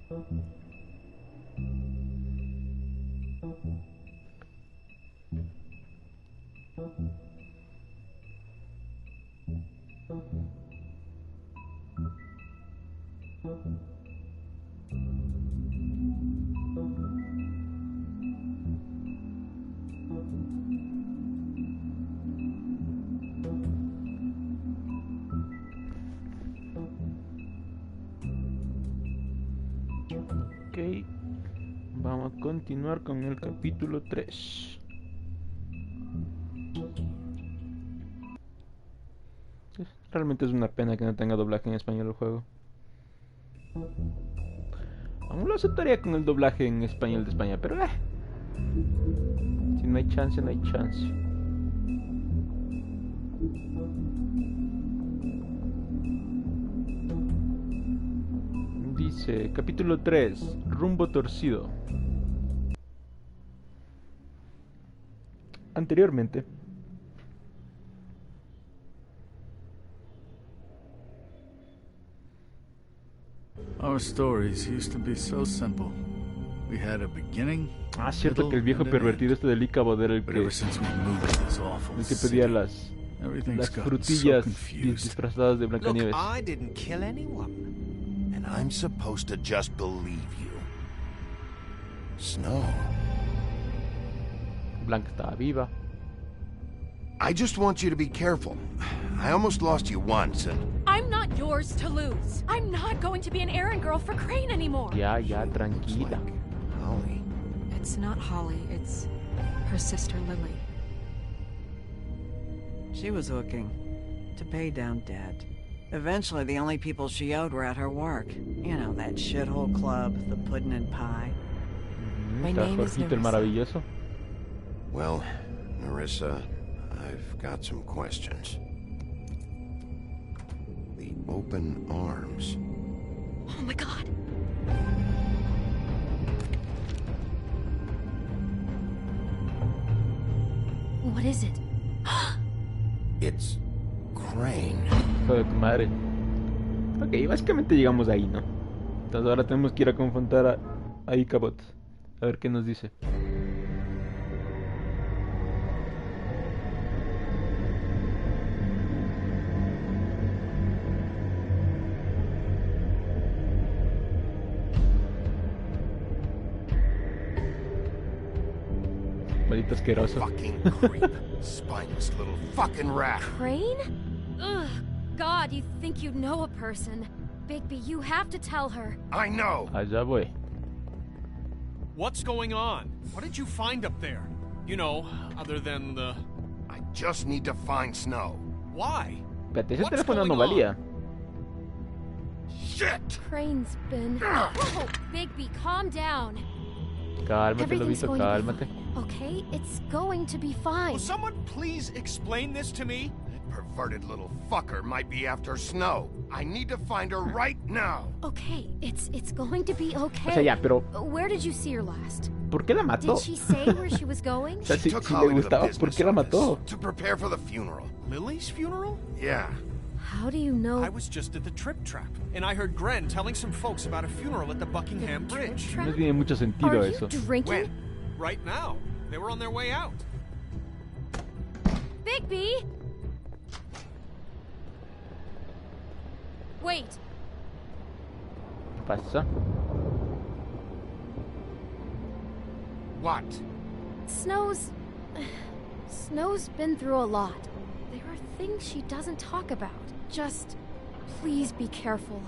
Ok, vamos a continuar con el capítulo 3. Realmente es una pena que no tenga doblaje en español el juego. Aún lo aceptaría con el doblaje en español de España, pero si no hay chance, no hay chance. Dice, capítulo 3, rumbo torcido. Anteriormente. Our stories used to be so simple. We had a beginning, Cierto que el viejo pervertido este del Ícabo era el que pedía las frutillas disfrazadas de Blancanieves. Look, I didn't kill anyone, and I'm supposed to just believe you. Snow. Blanca estaba viva. I just want you to be careful. I almost lost you once, and I'm not yours to lose. I'm not going to be an errand girl for Crane anymore. Ya, tranquila. Holly. It's not Holly, it's her sister Lily. She was looking to pay down debt. Eventually, the only people she owed were at her work. You know, that shithole club, the pudding and pie. My name is Jorgito el maravilloso. Well, Narissa, I've got some questions. The open arms. Oh my god. What is it? It's Crane. Hijo de tu madre. Ok, básicamente llegamos ahí, ¿no? Entonces ahora tenemos que ir a confrontar a Icabod. A ver qué nos dice. Maldito asqueroso. Fucking creep. Spineless little fucking rat. Crane? Ugh. God, you think you know a person. Bigby, you have to tell her. I know. Allá voy. What's going on? What did you find up there? You know, other than the... I just need to find Snow. Why? Espérate, ese What's teléfono no going on? valía. Shit! Crane's been... Whoa, Bigby, calm down. Cálmate, Everything's Lobito, going to be cálmate. fine, okay? It's going to be fine. Will someone please explain this to me? That perverted little fucker might be after Snow. I need to find her right now. Okay, it's going to be okay. O sea, ya, pero Where did you see her last? ¿por qué la mató? Did she say where she was going? O sea, si Took le Holly to the gustaba, ¿por business qué la mató? office to prepare for the funeral. Lily's funeral? Yeah. How do you know? I was just at the Trip Trap, and I heard Gren telling some folks about a funeral at the Buckingham Bridge. No tiene mucho sentido Are eso. you drinking? When? Right now. They were on their way out. Bigby! Wait, ¿Qué pasa? What? Snow's been through a lot. There are things she doesn't talk about. Just please be careful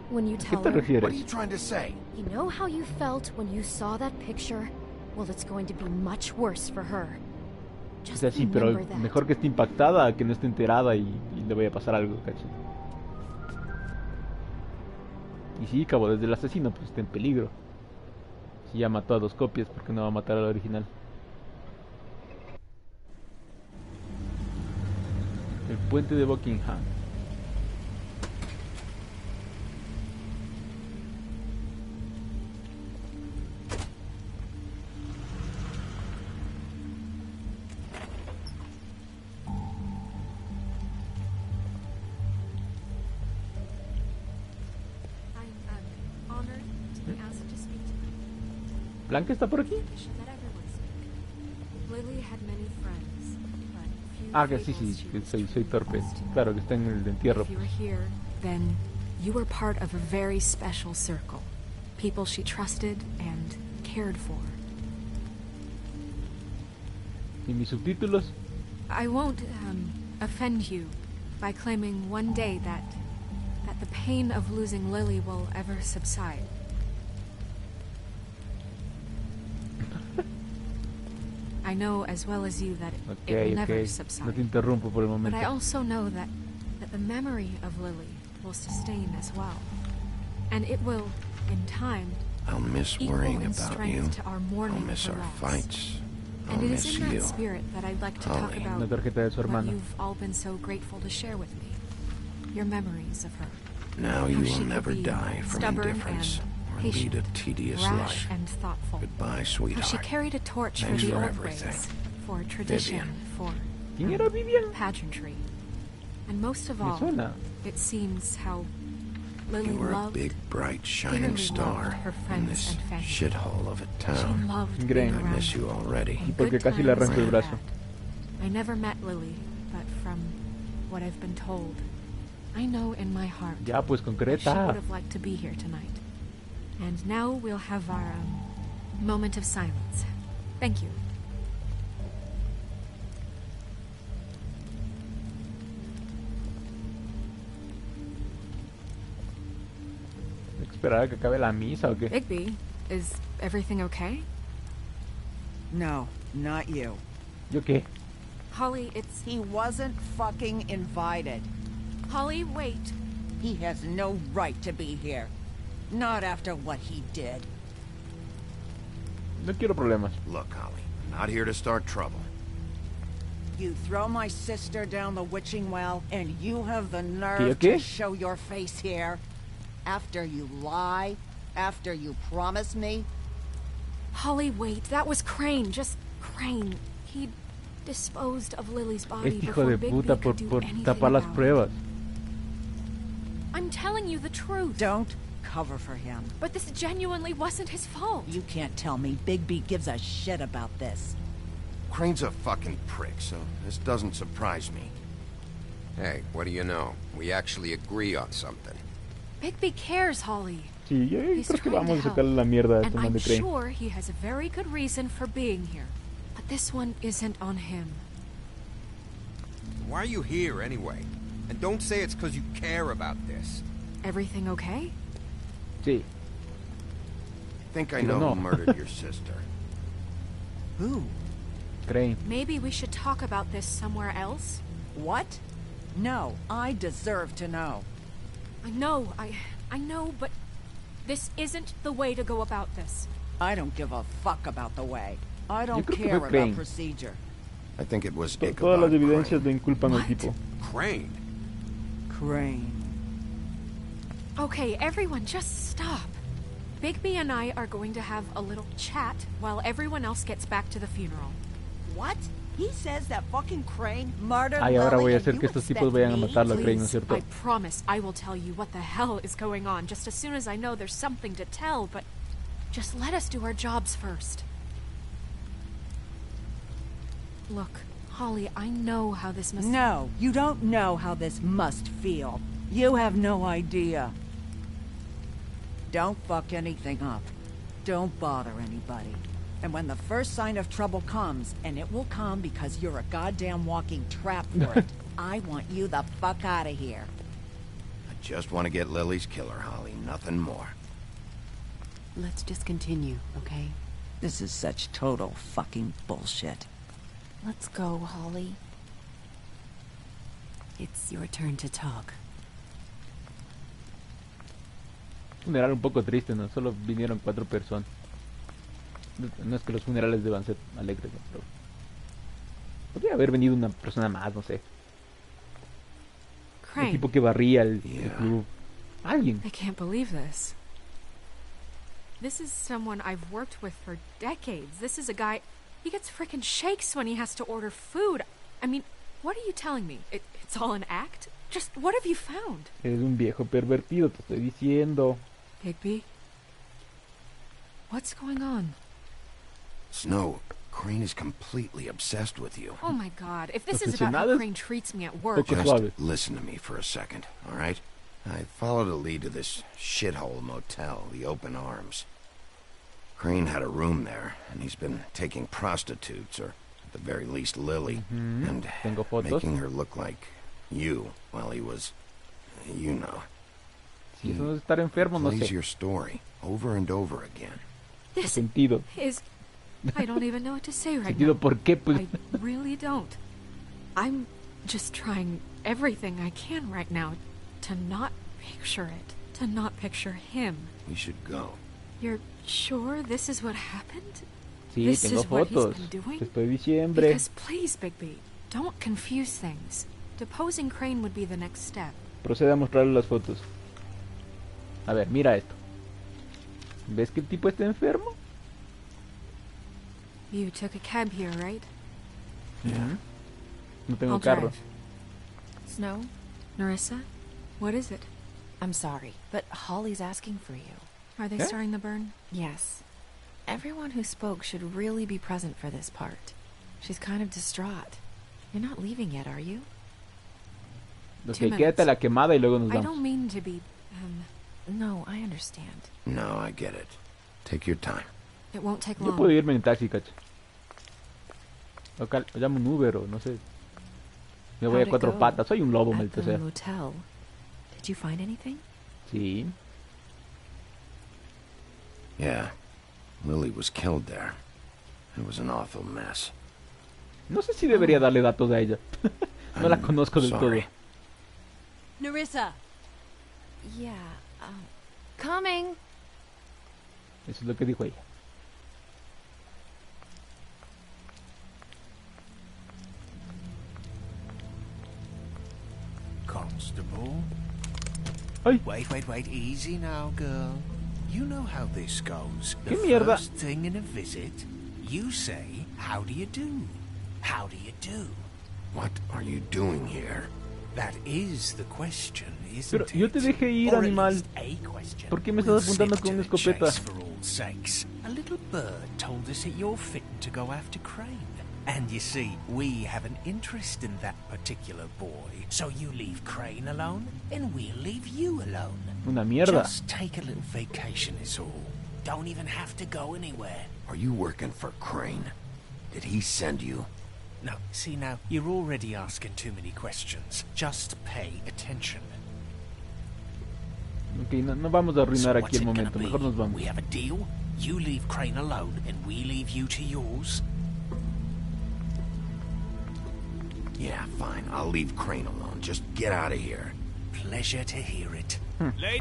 when you ¿A qué tell te her. What are refieres? you trying to say? You know how you felt when you saw that picture? Well, it's going to be much worse for her. O Just sea, sí, pero remember that. mejor que esté impactada a que no esté enterada y le vaya a pasar algo, ¿cachai? Y sí, cabo, desde el asesino pues está en peligro. Si ya mató a 2 copias, ¿por qué no va a matar al original? El puente de Buckingham. I'm honored to be ¿Blanca está por aquí? Lily had many friends, but few Ah, que sí, fables sí, she que was soy too torpe. close to. Claro, que está en el entierro. If you were here, then you were part of a very special circle. People she trusted and cared for. ¿Y mis subtítulos? I won't offend you by claiming one day that the pain of losing Lily will ever subside. I know as well as you that it will never subside. No te interrumpo por el But momento. I also know that the memory of Lily will sustain as well. And it will, in time, I'll miss equal worrying in about strength you. to our I'll mourning miss for our loss. fights. I'll And it miss is in you. that spirit that I'd like to talk Holly. about Una tarjeta de su what hermana. you've all been so grateful to share with me. Your memories of her. Now How you she will could never be die from stubborn indifference and or lead patient, a tedious rash life. and thoughtful. Goodbye, How sweetheart. she carried a torch Thanks for the for old everything. ways, for tradition, Vivian. for ¿Quién era Vivian? pageantry. And most of Me all, suena. it seems how Lily You were a loved, big, bright, shining dearly star loved her in friends this and family. shithole of a She town. loved Great. being I around miss you her. already. And Porque good casi le times arranco el and brazo. bad. I never met Lily, but from what I've been told, I know in my heart Ya, pues that she would concreta. have liked to be here tonight. And now we'll have our moment of silence. Thank you. ¿Esperar a que acabe la misa o qué? Bigby, is everything okay? No, not you. ¿Yo qué? Holly, it's... He wasn't fucking invited. Holly, wait. He has no right to be here. Not after what he did. No quiero problemas. Look, Holly, I'm not here to start trouble. You throw my sister down the witching well, and you have the nerve ¿Qué? to show your face here? After you lie? After you promise me? Holly, wait. That was Crane. Just Crane. He disposed of Lily's body Este hijo before de Bigby puta could por do anything tapar las about it. pruebas. I'm telling you the truth. Don't cover for him. But this genuinely wasn't his fault. You can't tell me Bigby gives a shit about this. Crane's a fucking prick, so this doesn't surprise me. Hey, what do you know? We actually agree on something. Bigby cares, Holly. Sí, yo He's creo que trying vamos a to sacarle la mierda a And este man I'm de Crane. sure he has a very good reason for being here. But this one isn't on him. Why are you here anyway? And don't say it's because you care about this. Everything okay? Sí. Think I Digo, know no. who murdered your sister. Who? Crane. Maybe we should talk about this somewhere else? What? No, I deserve to know. I know, but this isn't the way to go about this. I don't give a fuck about the way. I don't creo que care fue about Crane. procedure. I think it was Todas Ichabod las evidencias lo Crane. inculpan al What? tipo. Crane? Crane. Okay, everyone, just stop. Bigby and I are going to have a little chat while everyone else gets back to the funeral. What? He says that fucking Crane murdered Ay, ahora voy Lily a and hacer you que estos tipos expect vayan a me? matarlo a Crane, ¿no es Please, cierto? I promise I will tell you what the hell is going on just as soon as I know there's something to tell, but just let us do our jobs first. Look, Holly, I know how this must... No, you don't know how this must feel. You have no idea. Don't fuck anything up. Don't bother anybody. And when the first sign of trouble comes, and it will come because you're a goddamn walking trap for it, I want you the fuck out of here. I just want to get Lily's killer, Holly, nothing more. Let's just continue, okay? This is such total fucking bullshit. Let's go, Holly. It's your turn to talk. Funeral un poco triste, ¿no? Solo vinieron 4 personas. No es que los funerales deban ser alegres, ¿no? Pero podría haber venido una persona más, no sé. El Crane, tipo que barría el Yeah. club. Alguien. I can't believe this. This is someone I've worked with for decades. This is a guy... He gets frickin' shakes when he has to order food. I mean, what are you telling me? It's all an act? Just what have you found? Eres un viejo pervertido, te estoy diciendo. Bigby? What's going on? Snow, Crane is completely obsessed with you. Oh my god, if this is about how Obsesionadas. Crane treats me at work... Poco Just suave. listen to me for a second, all right? I followed a lead to this shithole motel, the Open Arms. Crane had a room there, and he's been taking prostitutes, or at the very least Lily, and Tengo fotos. making her look like you while he was, you know. Si eso no es estar enfermo, no Plays sé. your story over and over again. This Sentido. is... I don't even know what to say right Sentido, now. ¿por qué? Pues, I really don't. I'm just trying everything I can right now to not picture it. To not picture him. We should go. You're sure this is what happened? sí, This tengo is what he's fotos. been doing? Después de diciembre. Because please, Bigby, don't confuse things. Deposing Crane would be the next step. Procede a mostrarle las fotos. A ver, mira esto. ¿Ves que el tipo está enfermo? You took a cab here, right? Ujú. No tengo I'll carro. drive. Snow, Narissa, what is it? I'm sorry, but Holly's asking for you. Are they Okay. starting the burn? Yes. Everyone who spoke should really be present for this part. She's kind of distraught. You're not leaving yet, are you? Ok, 2 minutes. quédate a la quemada y luego nos I vamos. don't mean to be, No, I understand. No, I get it. Take your time. it won't take Yo long. puedo irme en taxi, cacho. O llamo un Uber o no sé. Me voy a How'd it cuatro go? patas. Soy un lobo, At maldito the sea. motel. Did you find anything? Sí. Yeah. Lily was killed there. It was an awful mess. No sé si debería darle datos a ella. No la I'm conozco del sorry. todo. Narissa! Yeah, Coming. Eso es lo que dijo ella. Constable? Ay, Wait, easy now, girl. You know how this goes. The ¿Qué mierda? first thing in a visit, you say, how do you do? How do you do? What are you doing here? That is the question, isn't Pero it? yo te dejé ir, Or at animal. least a question. ¿Por qué me We'll estás apuntando slip con una to the escopeta? chase for all sakes. A little bird told us that you're fitting to go after Crane. And you see, we have an interest in that particular boy. So you leave Crane alone, and we'll leave you alone. Una mierda. Just take a little vacation is all. Don't even have to go anywhere. Are you working for Crane? Did he send you? No, see now, you're already asking too many questions. Just pay attention. Ok, no vamos a arruinar So aquí what's el it gonna momento. be? Mejor nos vamos. We have a deal? You leave Crane alone, and we leave you to yours? Yeah, fine. I'll leave Crane alone. Just get out of here. Pleasure to hear it.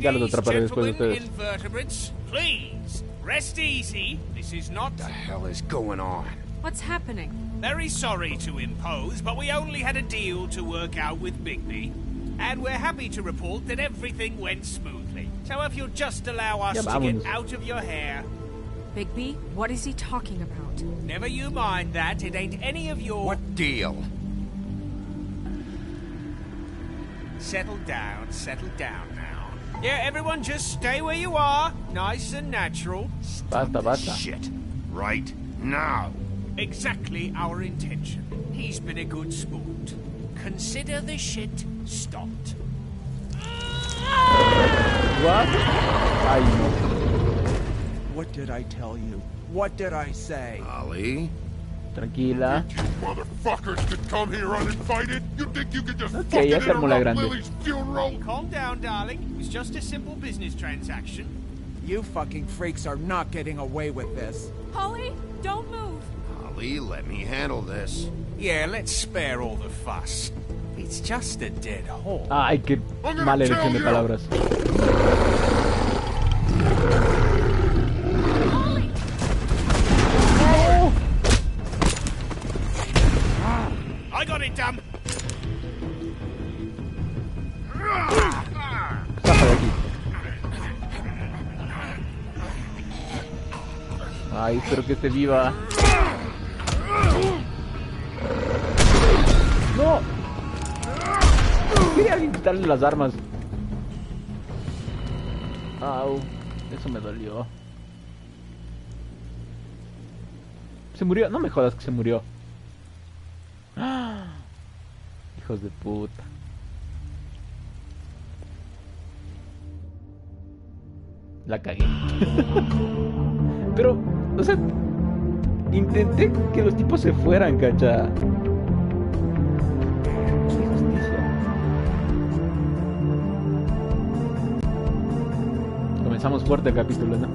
Ya los atraparé después de ustedes. invertebrates, please, rest easy. This is not... What the hell is going on? What's happening? Very sorry to impose, but we only had a deal to work out with Bigby. And we're happy to report that everything went smoothly. So if you'll just allow us Ya to vámonos. get out of your hair... Bigby, what is he talking about? Never you mind that, it ain't any of your... What deal? Settle down now. Yeah, everyone just stay where you are, nice and natural. Basta, basta. Shit. Right now. Exactly our intention. He's been a good sport. Consider the shit stopped. What? Ay, no. What did I tell you? What did I say? Ali? Tranquila. You motherfuckers could come here uninvited? You think you could just Ok, ya se armó la grande. funeral? Calm down, darling. It was just a simple business transaction. You fucking freaks are not getting away with this. Holly, don't move. Ali, let me handle this. Yeah, let's spare all the fuss. It's just a dead horse. Ay, qué mala elección de palabras. I got it, damn. Zafa de aquí. Ay, espero que esté viva. ¡No! Quería alguien quitarle las armas. Au, eso me dolió. Se murió. No me jodas que se murió. ¡Ah! Hijos de puta. La cagué. Pero, o sea, intenté que los tipos se fueran, cacha. Qué justicia. Comenzamos fuerte el capítulo, ¿no?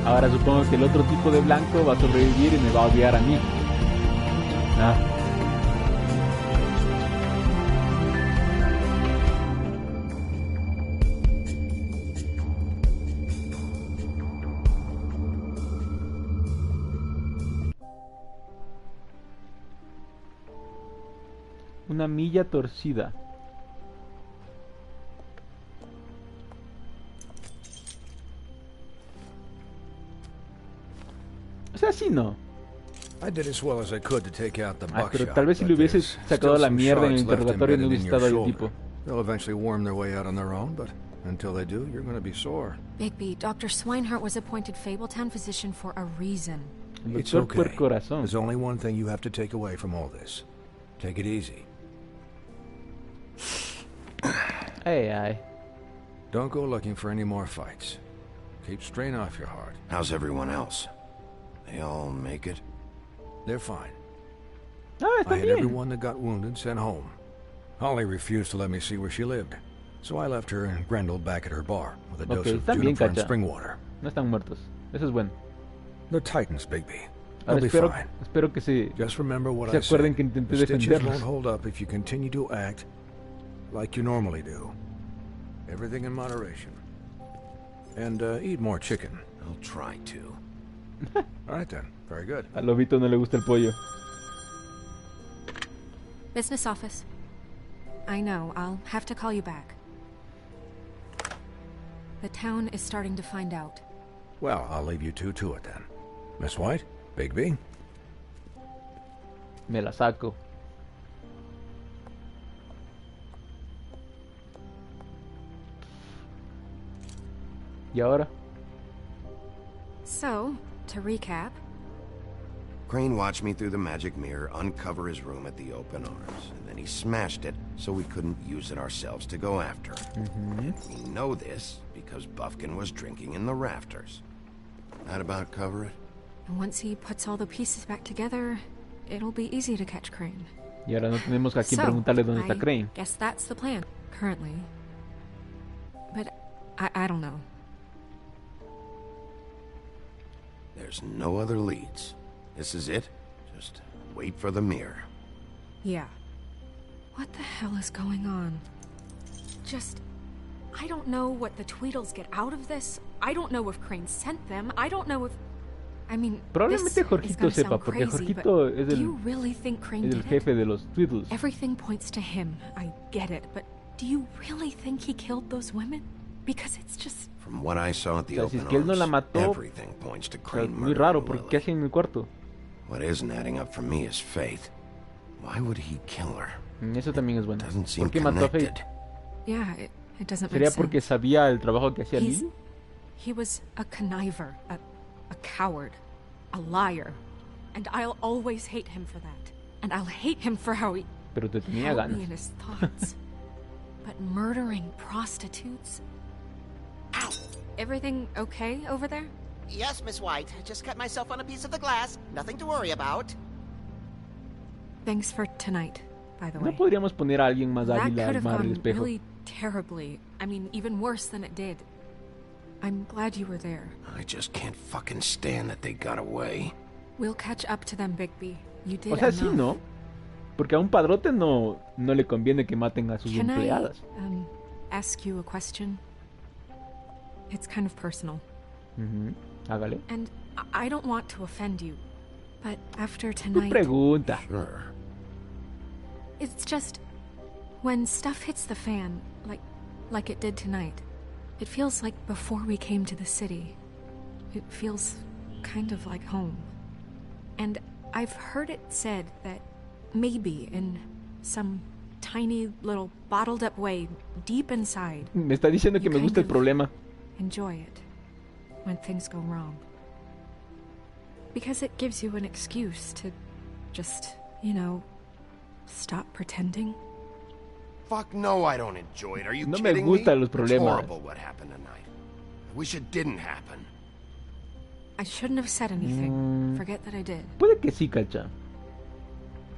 Ahora supongo que el otro tipo de blanco va a sobrevivir y me va a odiar a mí. Ah. Una milla torcida. O sea, sí, no. I did as well as I could to take out the buckshot. Pero tal vez si le hubieses sacado la mierda en el interrogatorio no hubiese estado ahí el tipo. They'll eventually worm their way out on their own, but until they do, you're going to be sore. Bigby, Dr. Swinehart was appointed Fabletown physician for a reason. It's okay. There's only one thing you have to take away from all this. Take it easy. Ay. Don't go looking for any more fights. Keep strain off your heart. How's everyone else? They all make it? They're fine. Ah, está I had bien. everyone that got wounded sent home. Holly refused to let me see where she lived, so I left her and Grendel back at her bar with a dose of juniper and spring water. No están muertos. Eso es bueno. They're Titans, Bigby. Ahora They'll be fine. Espero que Just remember what se I acuerden said. que intenté The stitches defenderlos. won't hold up if you continue to act like you normally do. Everything in moderation. And eat more chicken. I'll try to. All right then. Very good. A Lobito no le gusta el pollo. Business office. I know, I'll have to call you back. The town is starting to find out. Well, I'll leave you two to it then. Miss White, Bigby. Me la saco. ¿Y ahora? So, to recap. Crane watched me through the magic mirror uncover his room at the open arms, and then he smashed it so we couldn't use it ourselves to go after him. We know this because Buffkin was drinking in the rafters. That about cover it? And once he puts all the pieces back together, it'll be easy to catch Crane. Y ahora no tenemos a quien preguntarle dónde está Crane. Guess that's the plan, currently. But I don't know. There's no other leads. This is it. Just wait for the mirror. Yeah. What the hell is going on? I don't know what the Tweedles get out of this. I don't know if Crane sent them. I don't know if... I mean, probablemente Jorgito sepa, porque Jorgito es el jefe de los Tweedles. Everything points to him. I get it, but do you really think he killed those women? Because it's just... From what I saw at the o sea, si open es que él no la arms, mató, everything points to Crane muy raro, porque ¿qué Lily. hacen en el cuarto? What isn't adding up for me is Faith. Why would he kill her? Eso también es bueno. Doesn't seem ¿Por qué mató a connected. Faith? Yeah, it doesn't make ¿Sería sense. porque sabía el trabajo que hacía Lily? He was a conniver, a coward, a liar. And I'll always hate him for that. And I'll hate him for how he Pero te tenía held me ganas. in his thoughts. But murdering prostitutes? Ow! Everything okay over there? Yes, Miss White. Just cut myself on a piece of the glass. Nothing to worry about. Thanks for tonight, by the way. ¿No podríamos poner a alguien más That hábil could a have armar el gone espejo? really terribly. I mean, even worse than it did. I'm glad you were there. I just can't fucking stand that they got away. We'll catch up to them, Bigby. You did O sea, sí, enough. ¿no? Porque a un padrote no le conviene que maten a sus Can empleadas. I ask you a question? It's kind of personal. Hágale. And I don't want to offend you, but after Tu tonight... pregunta. Sure. It's just... When stuff hits the fan, like it did tonight, it feels like before we came to the city. It feels kind of like home. And I've heard it said that maybe in some tiny little bottled up way deep inside. Me está diciendo que me gusta el problema. Enjoy it when things go wrong. Because it gives you an excuse to just, you know, stop pretending. Fuck no, I don't enjoy it. Are you no kidding me gustan me? los problemas. It's horrible what happened tonight. I wish it didn't happen. I shouldn't have said anything. Forget that I did. Puede que sí, Cacha.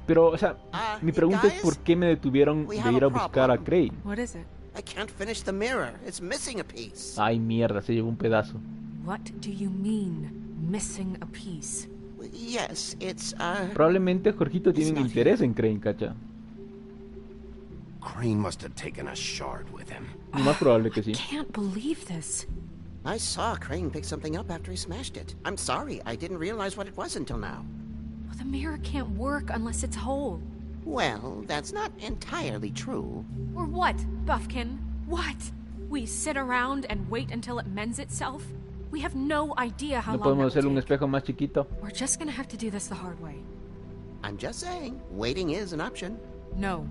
Pero, o sea, mi pregunta es por qué me detuvieron de ir a buscar a Crane. What is it? I can't finish the mirror. It's missing a piece. Ay, mierda, se llevó un pedazo. What do you mean, missing a piece? Yes, it's, Probablemente Jorgito tiene un interés en Crane, Cacha. Crane must have taken a shard with him. Lo más probable que sí. I can't believe this. I saw Crane pick something up after he smashed it. I'm sorry, I didn't realize what it was until now. Well, the mirror can't work unless it's whole. Well, that's not entirely true. Or what, Buffkin? What? We sit around and wait until it mends itself? We have no idea how No long podemos hacer that will un take. espejo más chiquito. We're just gonna have to do this the hard way. I'm just saying, waiting is an option. No.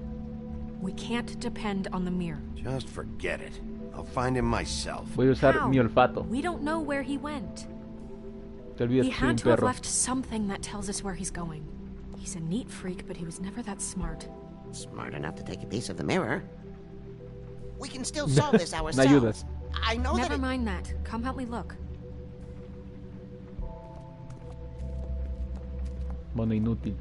We can't depend on the mirror. Just forget it. I'll find him myself. Voy a usar How? mi olfato. We don't know where he went. Te olvidas He que soy un had to have perro. left something that tells us where he's going. He's a neat freak, but he was never that smart. Smart enough to take a piece of the mirror. We can still solve this Me ourselves. ayudas. I know Never that mind that. Come help me look. Mono inútil.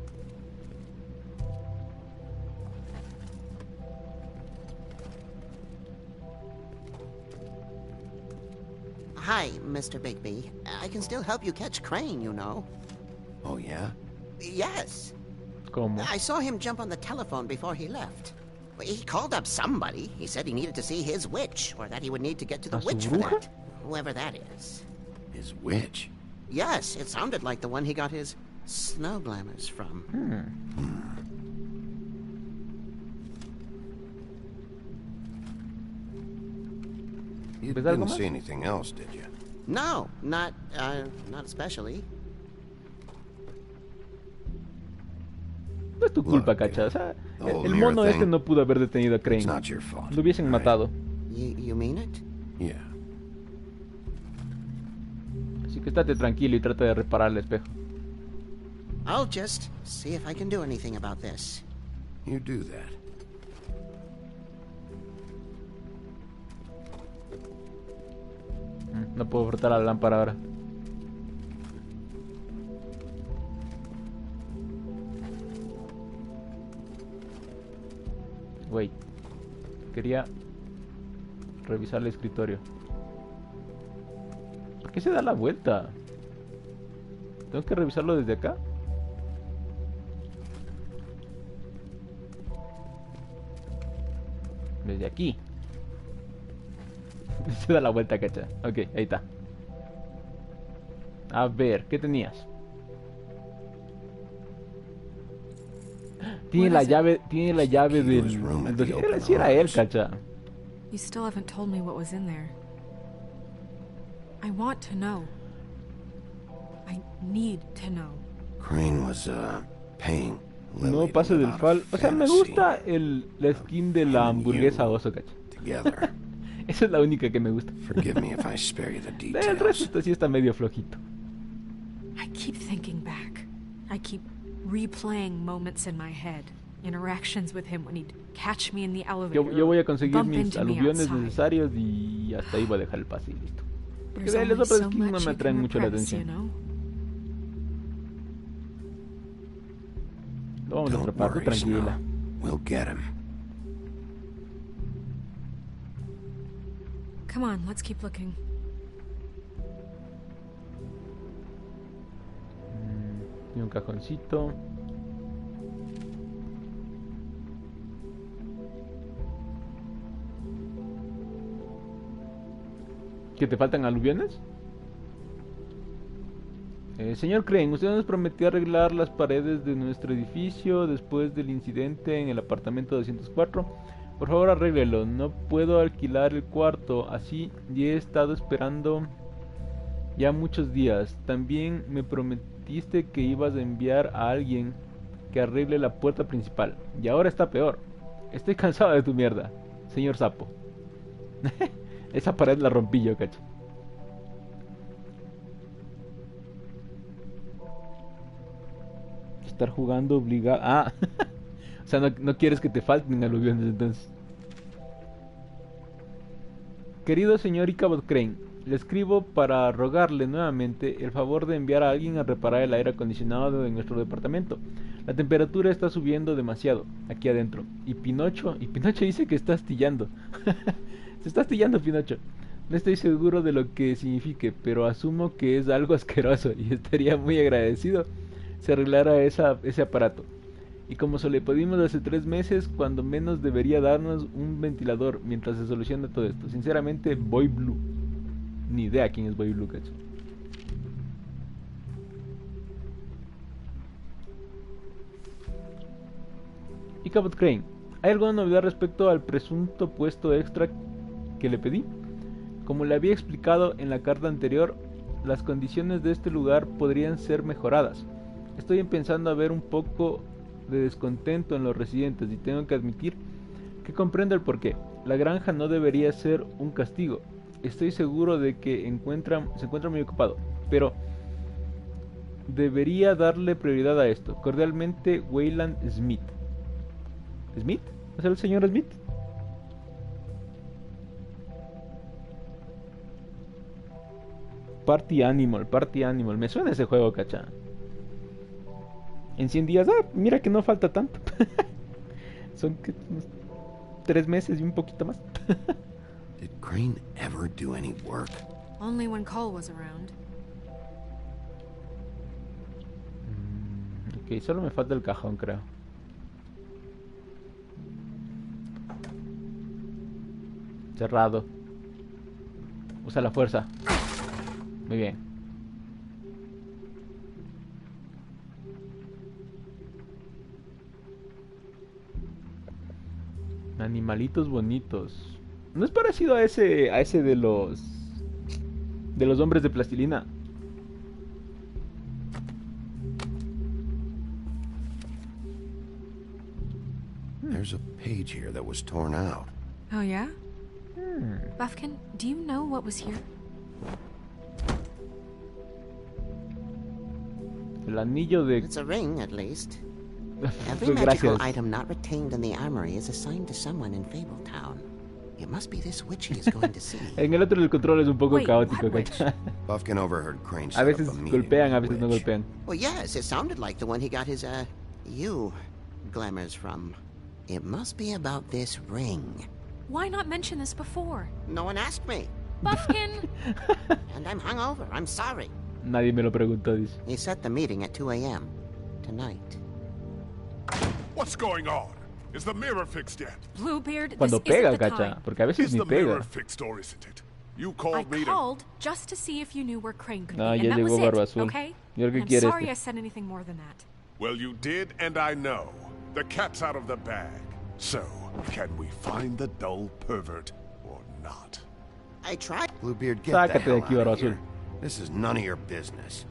Hi, Mr. Bigby. I can still help you catch Crane, you know. Oh, yeah? Yes. ¿Cómo? I saw him jump on the telephone before he left. He called up somebody. He said he needed to see his witch, or that he would need to get to the ¿A su witch for bruja? that. Whoever that is. His witch? Yes, it sounded like the one he got his snow glamours from. You ¿Ves algo didn't más? see anything else, did you? No, not especially. No es tu culpa, Cacha. O sea, el mono este no pudo haber detenido a Crane. Lo hubiesen matado. You mean it? Yeah. Así que estate tranquilo y trata de reparar el espejo. I'll just see if I can do anything about this. You do that. No puedo frotar la lámpara ahora. Wait. Quería revisar el escritorio. ¿Por qué se da la vuelta? ¿Tengo que revisarlo desde acá? Desde aquí. Se da la vuelta, cacha. Ok, ahí está. A ver, ¿qué tenías? Tiene la llave del... Sí era él, cacha. You still haven't told me what was in there. I want to know. I need to know. Crane was, paying No pase del fal. O sea, me gusta la skin de la hamburguesa oso, cacha. Together. Esa es la única que me gusta. Forgive me if I spare you the details. El resto sí está medio flojito. I keep thinking back. I keep replaying moments in my head. Interactions with him when he'd catch me in the elevator. Yo voy a conseguir bump mis into me aluviones outside. necesarios y hasta ahí voy a dejar el pase y listo. Porque There's las only otras so skins no much me you atraen can mucho la repress, atención. you know? Lo vamos a atrapar, tú tranquila. We'll get him. Come on, let's keep looking. Y un cajoncito. ¿Que te faltan aluviones? Señor Crane, usted nos prometió arreglar las paredes de nuestro edificio después del incidente en el apartamento 204. Por favor, arréglelo. No puedo alquilar el cuarto así y he estado esperando ya muchos días. También me prometiste que ibas a enviar a alguien que arregle la puerta principal. Y ahora está peor. Estoy cansado de tu mierda, señor sapo. Esa pared la rompí yo, cacho. Estar jugando obligado. Ah, o sea, no quieres que te falten aluviones entonces. Querido señor Ichabod Crane, le escribo para rogarle nuevamente el favor de enviar a alguien a reparar el aire acondicionado de nuestro departamento. La temperatura está subiendo demasiado aquí adentro. Y Pinocho dice que está astillando. Se está astillando Pinocho. No estoy seguro de lo que signifique, pero asumo que es algo asqueroso y estaría muy agradecido si arreglara ese aparato. Y como se le pedimos hace 3 meses, cuando menos debería darnos un ventilador mientras se soluciona todo esto. Sinceramente, Boy Blue. Ni idea quién es Boy Blue, cacho. Ichabod Crane, ¿hay alguna novedad respecto al presunto puesto extra que le pedí? Como le había explicado en la carta anterior, las condiciones de este lugar podrían ser mejoradas. Estoy empezando a ver un poco de descontento en los residentes y tengo que admitir que comprendo el porqué. La granja no debería ser un castigo. Estoy seguro de que se encuentra muy ocupado, pero debería darle prioridad a esto. Cordialmente, Wayland Smith. ¿Smith? ¿Es el señor Smith? Party Animal. Me suena ese juego, cacha. En 100 días, mira que no falta tanto. Son unos 3 meses y un poquito más. Did Crane ever do any work? Only when Cole was around. Ok, solo me falta el cajón, creo. Cerrado. Usa la fuerza. Muy bien. Animalitos bonitos. ¿No es parecido a ese de los hombres de plastilina? There's a page here that was torn out. Oh yeah? Buffkin, do you know what was here? El anillo de... It's a ring, at least. Every magical item not retained in the armory is assigned to someone in Fabletown. It must be this witch he is going to see. En el otro el control es un poco caótico, ¿cachai? Buffkin overheard Crane a veces golpean, a veces no golpean. Well, yes, it sounded like the one he got his, glamours from. It must be about this ring. Why not mention this before? No one asked me. Buffkin! And I'm hungover. I'm sorry. Nadie me lo preguntó, dice. He set the meeting at 2 a.m. tonight. What's going on? Is the mirror fixed yet? Bluebeard, cuando pega, cacha, porque a veces ni pega. Mirror fixed or isn't it? You called me I called just to see if you knew where Crane could be, ya and that llegó was Barba it, Azul. okay? I'm sorry I said anything more than that. Well, you did, and I know. The cat's out of the bag. So, can we find the dull pervert or not? I tried. Bluebeard, get the hell out of here. This is none of your business.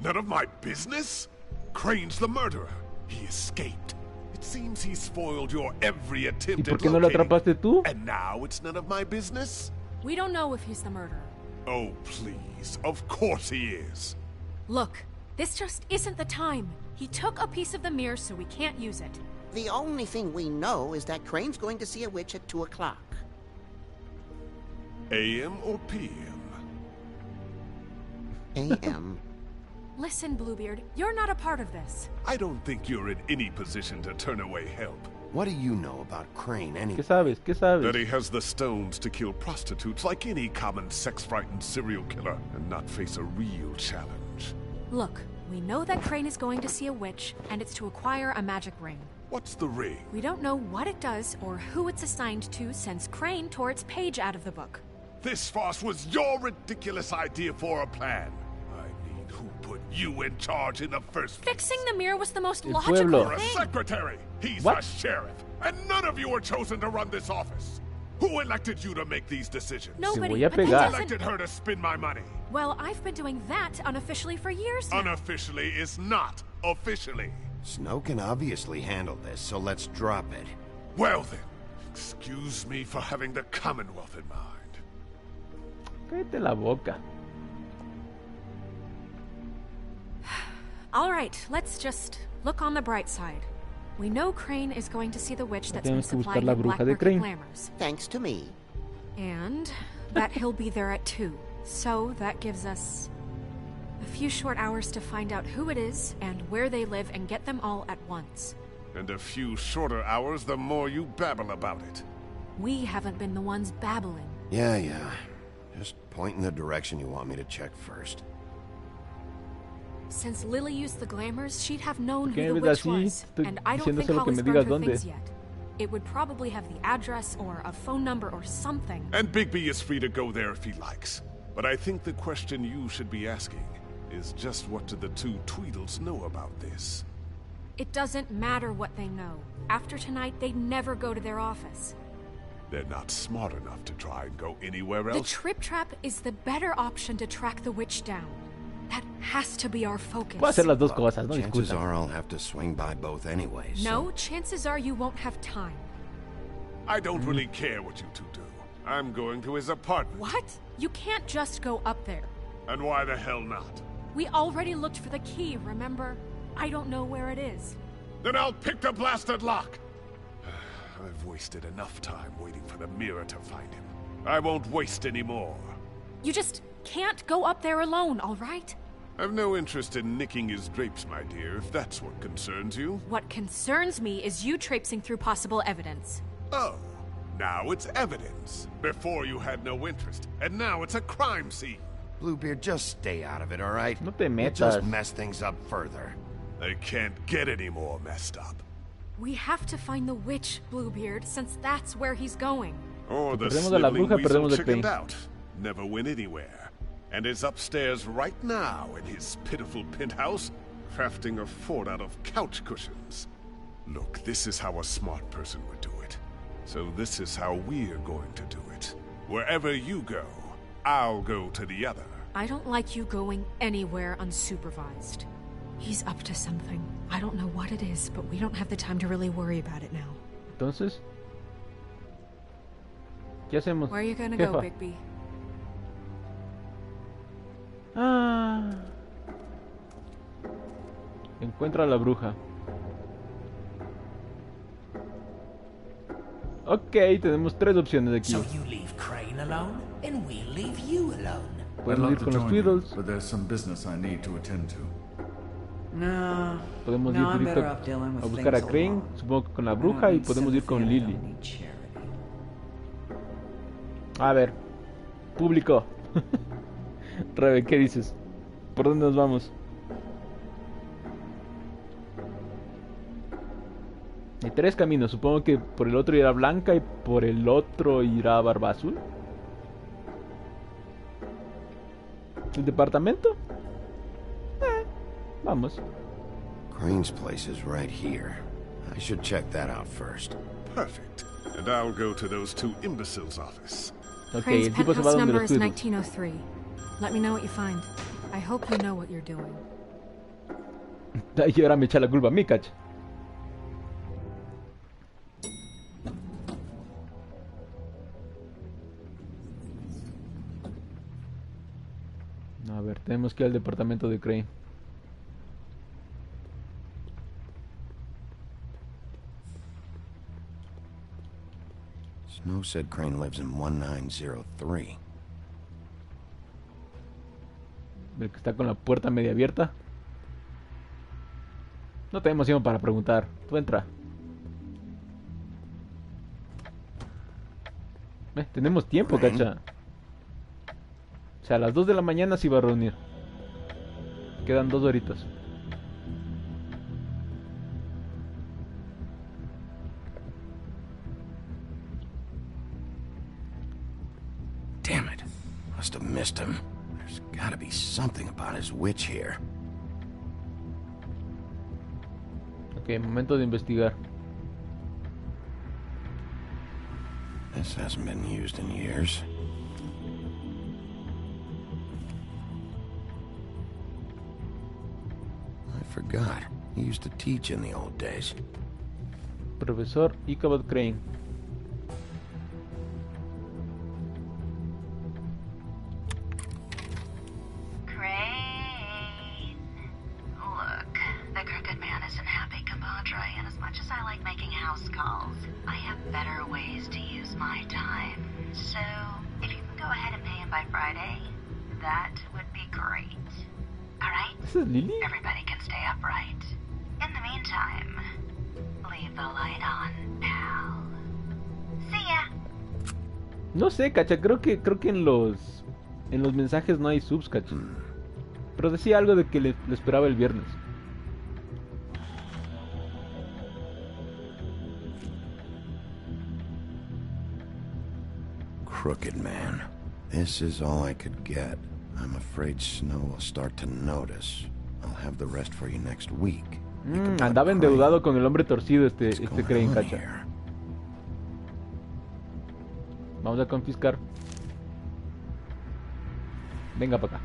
None of my business? Crane's the murderer. He escaped. It seems he spoiled your every attempt ¿Y por qué no lo atrapaste tú? And now it's none of my business? We don't know if he's the murderer. Oh, please. Of course he is. Look, this just isn't the time. He took a piece of the mirror, so we can't use it. The only thing we know is that Crane's going to see a witch at 2 o'clock. AM or PM? AM. Listen, Bluebeard, you're not a part of this. I don't think you're in any position to turn away help. What do you know about Crane anyway? ¿Qué sabes? ¿Qué sabes? That he has the stones to kill prostitutes like any common sex-frightened serial killer and not face a real challenge. Look, we know that Crane is going to see a witch, and it's to acquire a magic ring. What's the ring? We don't know what it does or who it's assigned to since Crane tore its page out of the book. This farce was your ridiculous idea for a plan. I mean, who put you in charge in the first place? Fixing the mirror was the most El logical pueblo. You're a secretary. He's a sheriff. And none of you were chosen to run this office. Who elected you to make these decisions? Nobody. Te voy a But that pegar. Who doesn't... elected her to spend my money? Well, I've been doing that unofficially for years now. Unofficially is not officially. Snow can obviously handle this, so let's drop it. Well then, excuse me for having the Commonwealth in mind. Cállate la boca. All right, let's just look on the bright side. We know Crane is going to see the witch that's been supplying the black market glamours. Thanks to me. And that he'll be there at 2. So that gives us a few short hours to find out who it is and where they live and get them all at once. And a few shorter hours the more you babble about it. We haven't been the ones babbling. Yeah. Just point in the direction you want me to check first. Since Lily used the glamours, she'd have known who the witch was. And I don't think Hollis burned her things yet. It would probably have the address or a phone number or something. And Bigby is free to go there if he likes. But I think the question you should be asking is just what do the two Tweedles know about this? It doesn't matter what they know. After tonight, they'd never go to their office. They're not smart enough to try and go anywhere else. The Trip Trap is the better option to track the witch down. That has to be our focus. Puedo hacer las dos cosas, no Chances are I'll have to swing by both anyways. No, chances are you won't have time. I don't really care what you two do. I'm going to his apartment. What? You can't just go up there. And why the hell not? We already looked for the key, remember? I don't know where it is. Then I'll pick the blasted lock! I've wasted enough time waiting for the mirror to find him. I won't waste any more. You just can't go up there alone, all right? I've no interest in nicking his drapes, my dear, if that's what concerns you. What concerns me is you traipsing through possible evidence. Oh, now it's evidence. Before you had no interest, and now it's a crime scene. Bluebeard, just stay out of it, all right? No te metas. You'll just mess things up further. They can't get any more messed up. We have to find the witch, Bluebeard, since that's where he's going. Or the sniveling weasel chickened out. Never went anywhere. And is upstairs right now in his pitiful penthouse, crafting a fort out of couch cushions. Look, this is how a smart person would do it. So this is how we're going to do it. Wherever you go, I'll go to the other. I don't like you going anywhere unsupervised. He's up to something. I don't know what it is, but we don't have the time to really worry about it now. Entonces, ¿qué hacemos? Where are you gonna go, Bigby? Encuentra a la bruja. Ok, tenemos 3 opciones aquí. So you leave Crane alone, and we'll leave you alone. Podemos ir con los Tweedles. But there's some business I need to attend to. No. Podemos ir directo a buscar a Crane, supongo que con la bruja, y podemos ir con Lily. A ver, público. Rebe, ¿qué dices? ¿Por dónde nos vamos? Hay 3 caminos, supongo que por el otro irá Blanca y por el otro irá Barba Azul. ¿El departamento? Vamos. Crane's place is right here. I should check that out first. Perfect. And I'll go to those 2 imbeciles' office. Okay, el tipo se va donde los Tweedles. 1903. Let me know what you find. I hope you know what you're doing. Y ahora me echa la culpa a mí, cacha. A ver, tenemos que ir al departamento de Crane. Snow said Crane lives in 1903. El que está con la puerta media abierta. No tenemos tiempo para preguntar. Tú entra. Tenemos tiempo, cacha. O sea, a las 2 de la mañana se iba a reunir. Quedan 2 horitas. Damn it. Must have missed him. There's gotta be something about his witch here. Ok, momento de investigar. This hasn't been used in years. I forgot. He used to teach in the old days. Profesor Ichabod Crane. Crane. Look, the crooked man isn't happy, compadre, and as much as I like making house calls, I have better ways to use my time. So, if you can go ahead and pay him by Friday, that would be great. Alright? This is Lily? Everybody can stay upright. In the meantime, leave the light on, pal. See ya. No sé, cacha, creo que en los mensajes no hay subs, cacha. Pero decía algo de que le esperaba el viernes. Crooked man. This is all I could get. I'm afraid Snow will start to notice. I'll have the rest for you next week. Andaba endeudado con el hombre torcido este Crane, cacha. Vamos a confiscar. Venga para acá.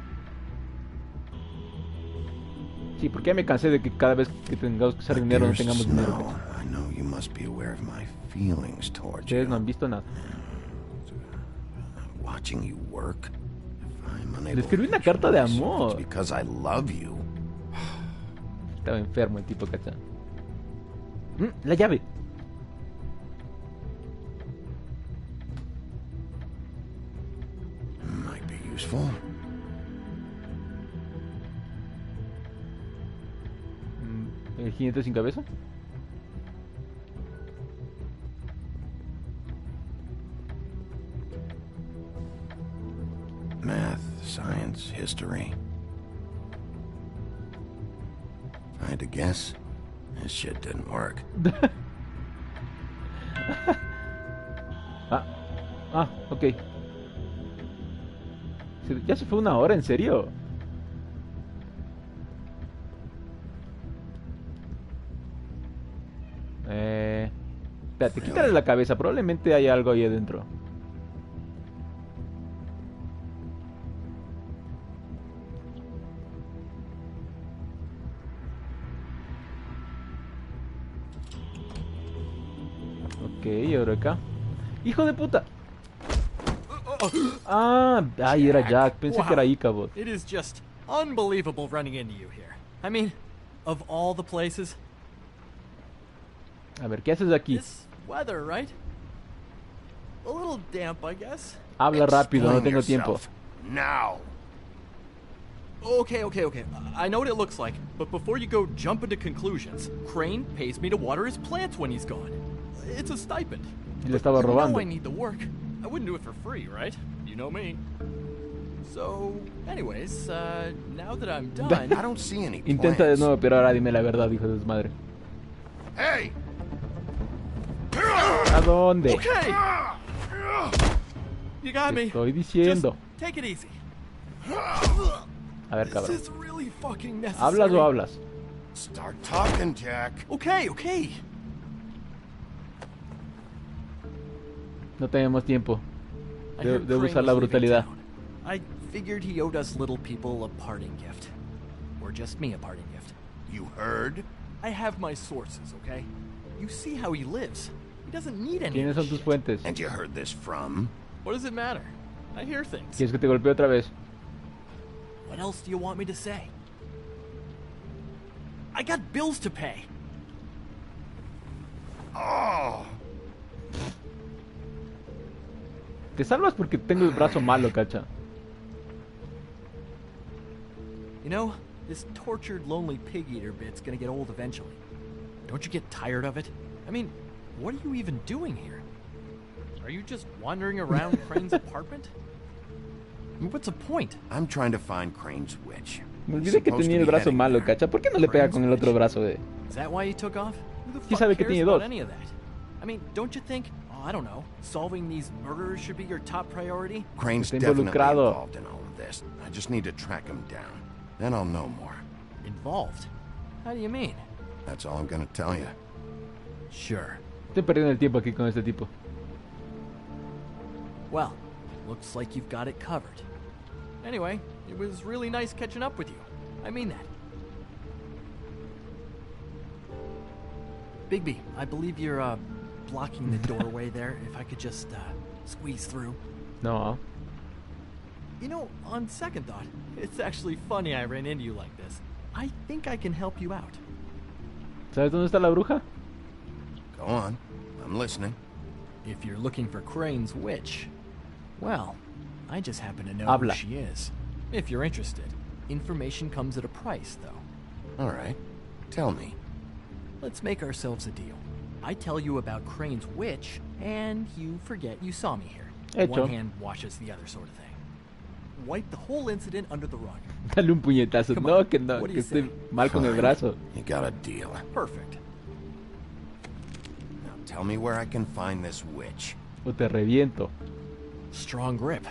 Sí, porque ya me cansé de que cada vez que tengamos que usar dinero no tengamos dinero. Ustedes no han visto nada. Le escribí una carta de amor. Estaba enfermo el tipo, cacha. La llave. Might be useful. ¿El jinete sin cabeza? Math, science, history. If I had to guess, this shit didn't work. Ok. Ya se fue una hora, ¿en serio? Espérate, quítale la cabeza, probablemente hay algo ahí adentro. Ok, ahora acá. ¡Hijo de puta! Ay, era Jack. Pensé que era Ichabod. It is just unbelievable running into you here. I mean, of all the places. A ver, ¿qué haces aquí? This weather, right? A little damp, I guess. Habla rápido, no tengo tiempo. Now. Okay. I know what it looks like, but before you go jump into conclusions, Crane pays me to water his plants when he's gone. It's a stipend. Y le estaba robando. You know I need the work. I wouldn't do it for free, right? You know me. So, anyways, now that I'm done, I don't see any plants. Intenta de nuevo, pero ahora dime la verdad, hijo de desmadre. Hey. ¿A dónde? Okay. You got me. Estoy diciendo. Just take it easy. A ver, cabrón. This is really fucking necessary. ¿Hablas o hablas? Start talking, Jack. Okay. No tenemos tiempo. Debo usar la brutalidad. I figured he owed us little people a parting gift. Or just me a parting gift. You heard? I have my sources, okay? You see how he lives. He doesn't need any. ¿Quiénes son tus fuentes? And you heard this from? What does it matter? I hear things. ¿Quieres que te golpee otra vez? What else do you want me to say? I got bills to pay. Oh. Te salvas porque tengo el brazo malo, cacha. You know, this tortured, lonely pig-eater bit's gonna get old eventually. Don't you get tired of it? I mean, what are you even doing here? Are you just wandering around Crane's apartment? I mean, what's the point? I'm trying to find Crane's witch. Me olvidé que tenía el brazo malo, cacha. ¿Por qué no le pega con el otro brazo de...? Is that why you took off? Who the ¿Quién fuck sabe que cares tiene about dos? any of that? I mean, don't you think, I don't know, solving these murders should be your top priority? Crane's definitely involved in all of this. I just need to track him down. Then I'll know more. Involved? How do you mean? That's all I'm gonna tell you. Sure. Estoy perdiendo el tiempo aquí con este tipo. Well, looks like you've got it covered. Anyway, it was really nice catching up with you. I mean that. Bigby, I believe you're blocking the doorway there. If I could just squeeze through. No. You know, on second thought, it's actually funny I ran into you like this. I think I can help you out. ¿Sabes dónde está la bruja? Go on. I'm listening. If you're looking for Crane's witch, well, I just happen to know Habla. who she is. If you're interested. Information comes at a price, though. All right. Tell me. Let's make ourselves a deal. I tell you about Crane's witch, and you forget you saw me here. Hecho. One hand washes the other sort of thing. Wipe the whole incident under the rug. Dale un puñetazo. Come No, on. que no, What do que you say? estoy mal con el brazo. You got a deal. Perfect. Now tell me where I can find this witch. O te reviento. Strong grip.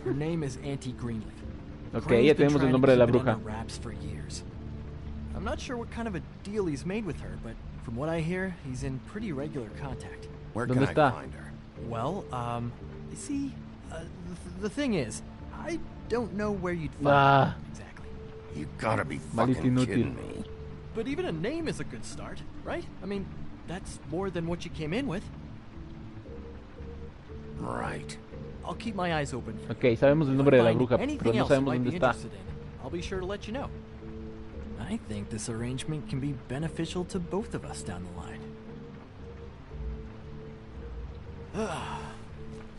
Her name is Auntie Greenleaf. Ok, ya tenemos el nombre de la bruja. Wraps for years. I'm not sure what kind of a deal he's made with her, but from what I hear, he's in pretty regular contact. Where can ¿Dónde I está? find her? Well, you see, the thing is, I don't know where you'd find her exactly. You gotta be Maldito fucking inútil. kidding me. But even a name is a good start, right? I mean, that's more than what you came in with. Right. I'll keep my eyes open. Ok, sabemos el nombre de la Find bruja, anything pero no else you sabemos might dónde be está. interested in, I'll be sure to let you know. I think this arrangement can be beneficial to both of us down the line.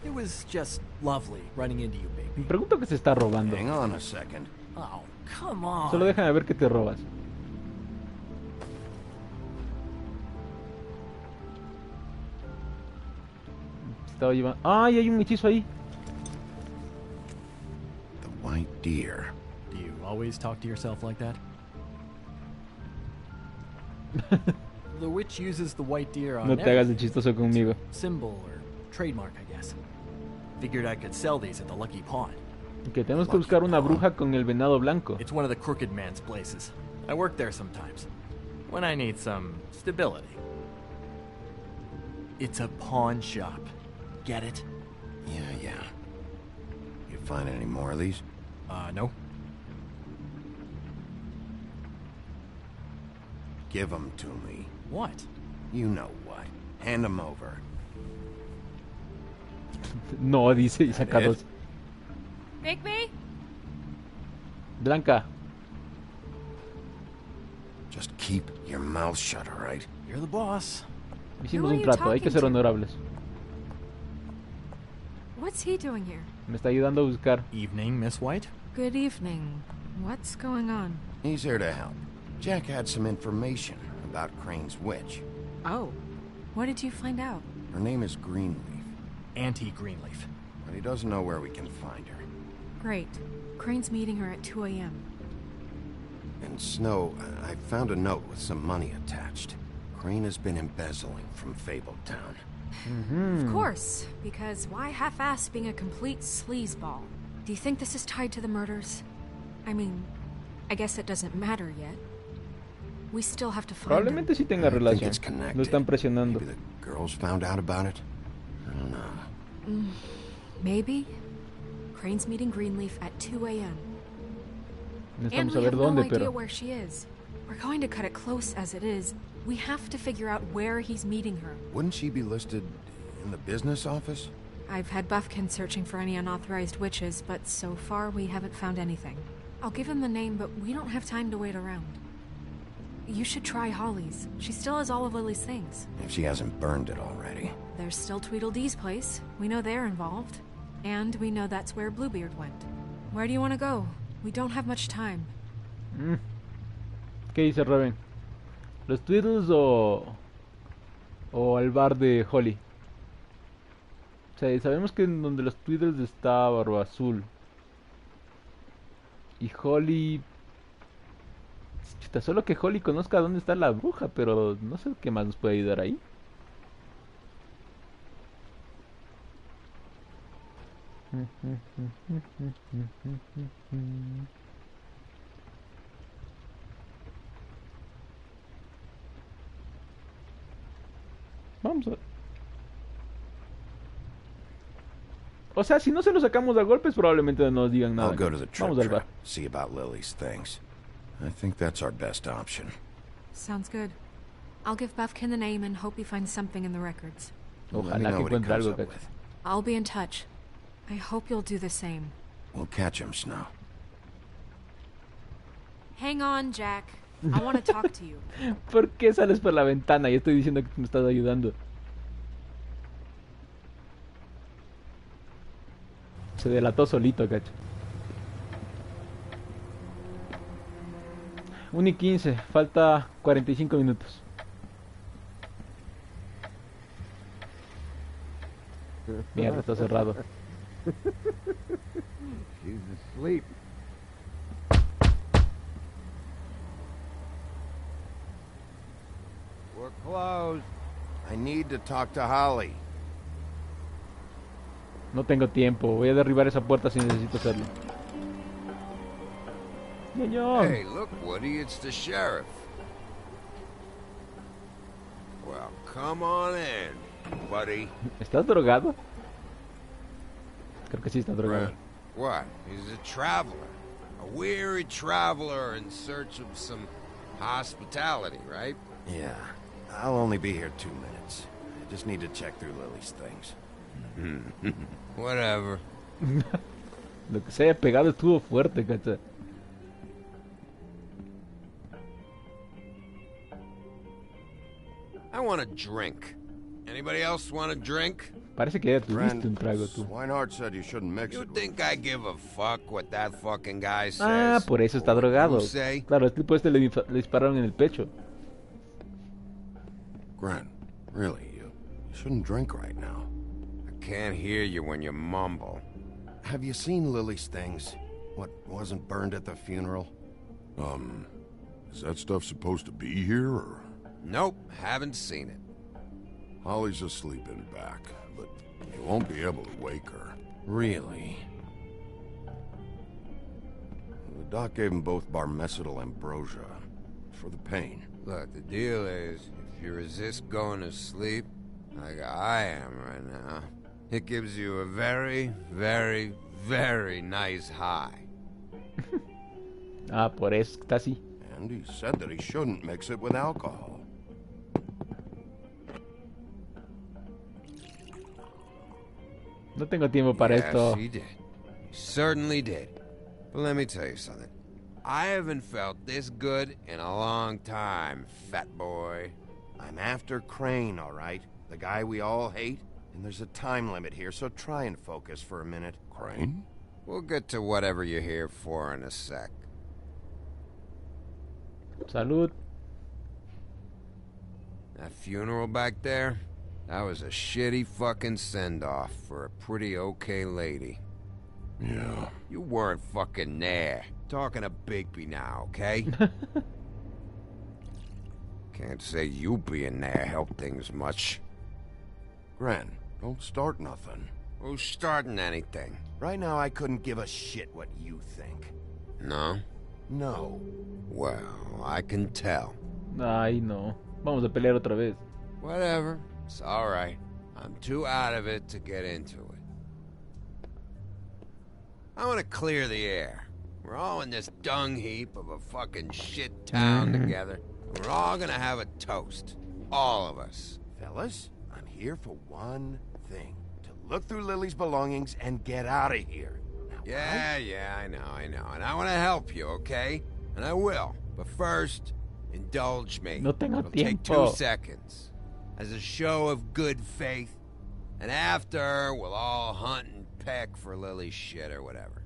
It was just lovely running into you, Me baby. pregunto qué se está robando. Hang on a second. Oh, come on. Solo déjame ver qué te robas. Estaba llevando... ¡Ay, hay un hechizo ahí! The white deer. Do you always talk to yourself like that? The witch uses the white deer on No te hagas de everything. chistoso conmigo. Symbol or trademark, I guess. Figured I could sell these at the Lucky Pawn. Que tenemos que buscar una bruja con el venado blanco. It's one of the crooked man's places. I work there sometimes. When I need some stability. It's a pawn shop. Get it? Yeah. You find any more of these? No. Give them to me. What? You know what. Hand them over. No, dice y saca That it? dos. Bigby? Blanca. Just keep your mouth shut, all right? You're the boss. Hicimos are un you trato, hay que ser talking to? honorables. What's he doing here? Me está ayudando a buscar. Evening, Miss White. Good evening. What's going on? He's here to help. Jack had some information about Crane's witch. Oh. What did you find out? Her name is Greenleaf, Auntie Greenleaf. but he doesn't know where we can find her. Great. Crane's meeting her at 2 a.m. And Snow, I found a note with some money attached. Crane has been embezzling from Fabletown. Of course, because why half-ass being a complete sleazeball? Do you think this is tied to the murders? I mean, I guess it doesn't matter yet. We still have to find him. Probablemente sí tenga I think relación. it's connected. Lo están presionando. Maybe the girls found out about it? I don't know. Maybe. Crane's meeting Greenleaf at 2 a.m. And Necesitamos we saber have no dónde, idea pero... where she is. We're going to cut it close as it is. We have to figure out where he's meeting her. Wouldn't she be listed in the business office? I've had Buffkin searching for any unauthorized witches, but so far we haven't found anything. I'll give him the name, but we don't have time to wait around. You should try Holly's. She still has all of Lily's things. If she hasn't burned it already. There's still Tweedledee's place. We know they're involved. And we know that's where Bluebeard went. Where do you want to go? We don't have much time. ¿Qué dice Raven? ¿Los Tweedles o al bar de Holly? O sea, sabemos que en donde los Tweedles está Barba Azul. Y Holly... Chuta, solo que Holly conozca dónde está la bruja, pero no sé qué más nos puede ayudar ahí. Vamos a... O sea, si no se lo sacamos a golpes, probablemente no nos digan nada. I'll go to the Vamos trip al bar. trap, see about Lily's things. I think that's our best option. Sounds good. I'll give Buffkin the name and hope he finds something in the records. Ojalá que encuentre algo, Cacho. I'll be in touch. I hope you'll do the same. We'll catch him, Snow. Hang on, Jack. I want to talk to you. ¿Por qué sales por la ventana? Y estoy diciendo que me estás ayudando. Se delató solito, Cacho. 1:15, falta 45 minutos. Mierda, está cerrado. She's asleep. We're closed. I need to talk to Holly. No tengo tiempo. Voy a derribar esa puerta si necesito hacerlo. Hey, look, Woody, it's the sheriff. Well, come on in, buddy. ¿Estás drogado? Creo que sí está drogado. What? He's a traveler. A weary traveler in search of some hospitality, right? Yeah. I'll only be here 2 minutes. I just need to check through Lily's things. Whatever. Lo que se haya pegado estuvo fuerte, cacha. I want a drink. Anybody else want a drink? Parece que ya tuviste un trago tú. Swinehart said you shouldn't mix it. You think I give a fuck what that fucking guy says? Ah, por eso está drogado. Claro, el tipo este le dispararon en el pecho. Gren, really, you shouldn't drink right now. I can't hear you when you mumble. Have you seen Lily's things? What wasn't burned at the funeral? Is that stuff supposed to be here, or...? Nope, haven't seen it. Holly's asleep in back, but you won't be able to wake her. Really? The doc gave them both Barmecidal ambrosia for the pain. Look, the deal is, if you resist going to sleep, like I am right now, it gives you a very, very, very nice high. Ah, por eso está así. And he said that he shouldn't mix it with alcohol. No tengo tiempo para esto. Yes, he did. He certainly did. But let me tell you something. I haven't felt this good in a long time, fat boy. I'm after Crane, all right? The guy we all hate. And there's a time limit here, so try and focus for a minute. Crane? We'll get to whatever you're here for in a sec. Salud. That funeral back there? That was a shitty fucking send-off for a pretty okay lady. Yeah. You weren't fucking there. Talking to Bigby now, okay? Can't say you being there helped things much. Gren, don't start nothing. Who's starting anything? Right now I couldn't give a shit what you think. No? No. Well, I can tell. Ay, no. Vamos a pelear otra vez. Whatever. It's alright. I'm too out of it to get into it. I want to clear the air. We're all in this dung heap of a fucking shit town together. We're all gonna have a toast. All of us. Fellas, I'm here for one thing. To look through Lily's belongings and get out of here. Now, yeah, I know. And I want to help you, okay? And I will. But first, indulge me. No tengo It'll tiempo. take 2 seconds. As a show of good faith. And after, we'll all hunt and peck for Lily's shit or whatever.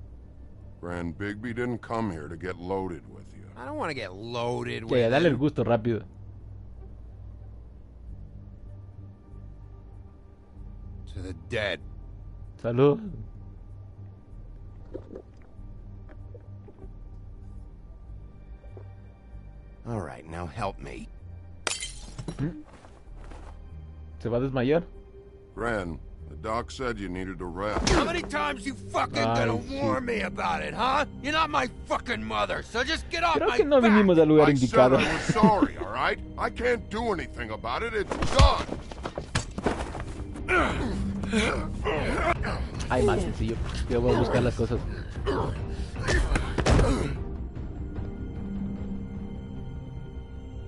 Grand Bigby didn't come here to get loaded with you. I don't want to get loaded with Yeah, dale el him. gusto rápido. To the dead. Salud. All right, now help me. ¿Se va a desmayar? Gran, the doc said you needed a rest. How many times you fucking gonna warn me about it, huh? You're not my fucking mother, so just get off Creo my que no back. vinimos al lugar I said indicado. I was sorry, all right? I can't do anything about it. It's done. Ay, más sencillo. Yo voy a buscar las cosas.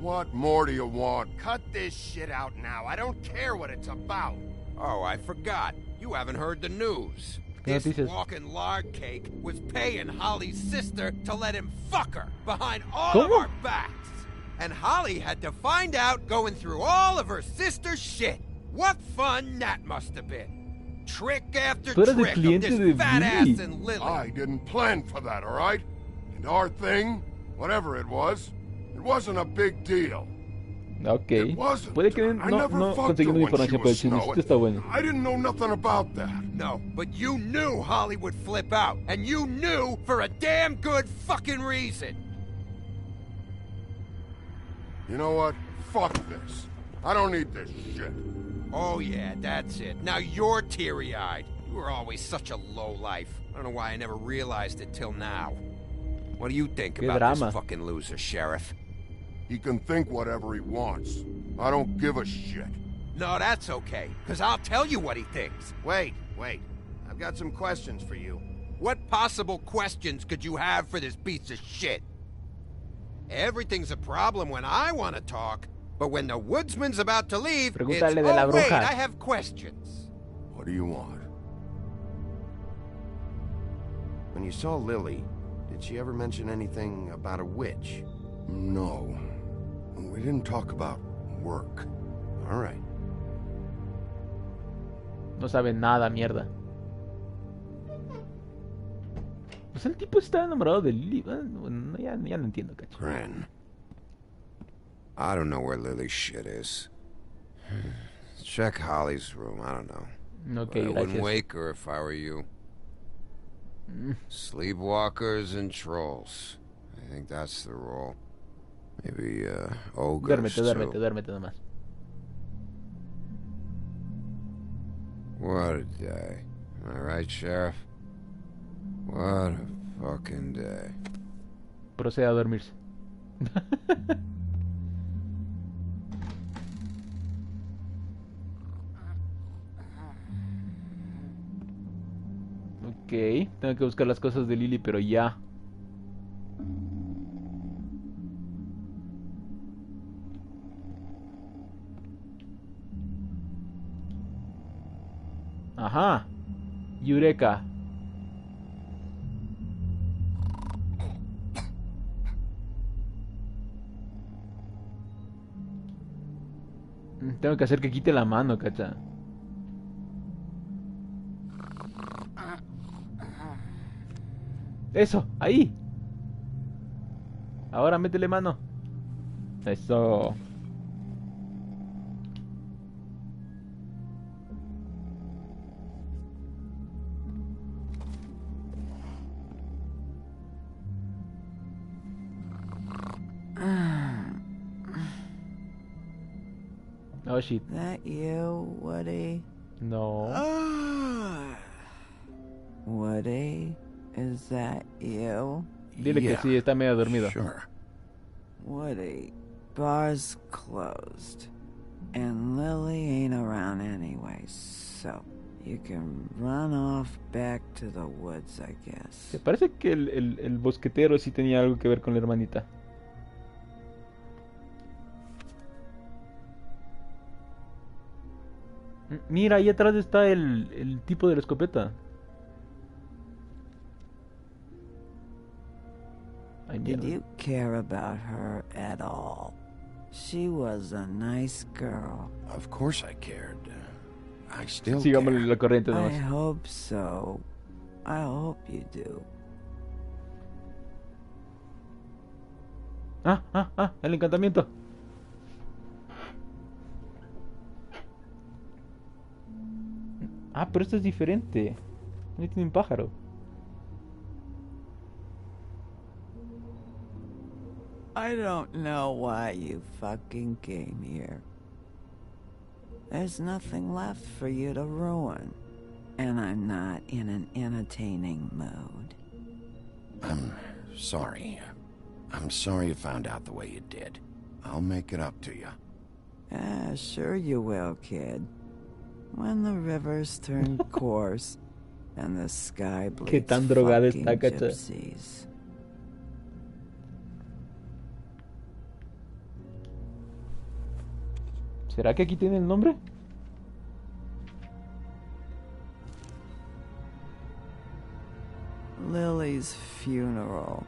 What more do you want? Cut this shit out now. I don't care what it's about. Oh, I forgot. You haven't heard the news. This walking lard cake was paying Holly's sister to let him fuck her behind all of our backs. And Holly had to find out going through all of her sister's shit. What fun that must have been. Trick after trick of this fat ass and Lily. I didn't plan for that, all right? And our thing, whatever it wasn't a big deal. Ok. Puede que no conseguimos información, pero el chismecito está bueno. I didn't know nothing about that. No, but you knew Holly would flip out. And you knew for a damn good fucking reason. You know what? Fuck this. I don't need this shit. Oh yeah, that's it. Now you're teary-eyed. You were always such a lowlife. I don't know why I never realized it till now. What do you think about this fucking loser, Sheriff? He can think whatever he wants. I don't give a shit. No, that's okay, because I'll tell you what he thinks. Wait. I've got some questions for you. What possible questions could you have for this piece of shit? Everything's a problem when I want to talk, but when the woodsman's about to leave, it's, oh wait, I have questions. What do you want? When you saw Lily, did she ever mention anything about a witch? No. We didn't talk about work. All right. No sabe nada, mierda. Pues el tipo está enamorado de Lily. Bueno, ya no entiendo, cacho. Ren. I don't know where Lily's shit is. Check Holly's room, I don't know. Okay, I wouldn't wake her if I were you. Sleepwalkers and trolls. I think that's the role. Maybe, ogres, Duérmete nomás. What a day. Am I right, Sheriff? What a fucking day. Proceda a dormirse. Ok, tengo que buscar las cosas de Lily, pero ya. Ajá. Eureka. Tengo que hacer que quite la mano, cacha. Eso, ahí. Ahora métele mano. Eso. Oh shit. That you, Woody? No. Woody, is that you? Dile que sí, está medio dormido. Sure. Woody, bar's closed. And Lily ain't around anyway, so you can run off back to the woods, I guess. Me parece que el bosquetero sí tenía algo que ver con la hermanita. Mira, ahí atrás está el tipo de la escopeta. Did you care about her at all? She was a nice girl. Of course I cared. I still Sigamos care. la corriente nomás. I hope so. I hope you do. El encantamiento. Pero esto es diferente. No tiene un pájaro. I don't know why you fucking came here. There's nothing left for you to ruin. And I'm not in an entertaining mood. I'm sorry. I'm sorry you found out the way you did. I'll make it up to you. Sure you will, kid. When the rivers turn coarse and the sky bleeds Qué tan drogada está, cacha. gypsies. ¿Será que aquí tiene el nombre? Lily's funeral.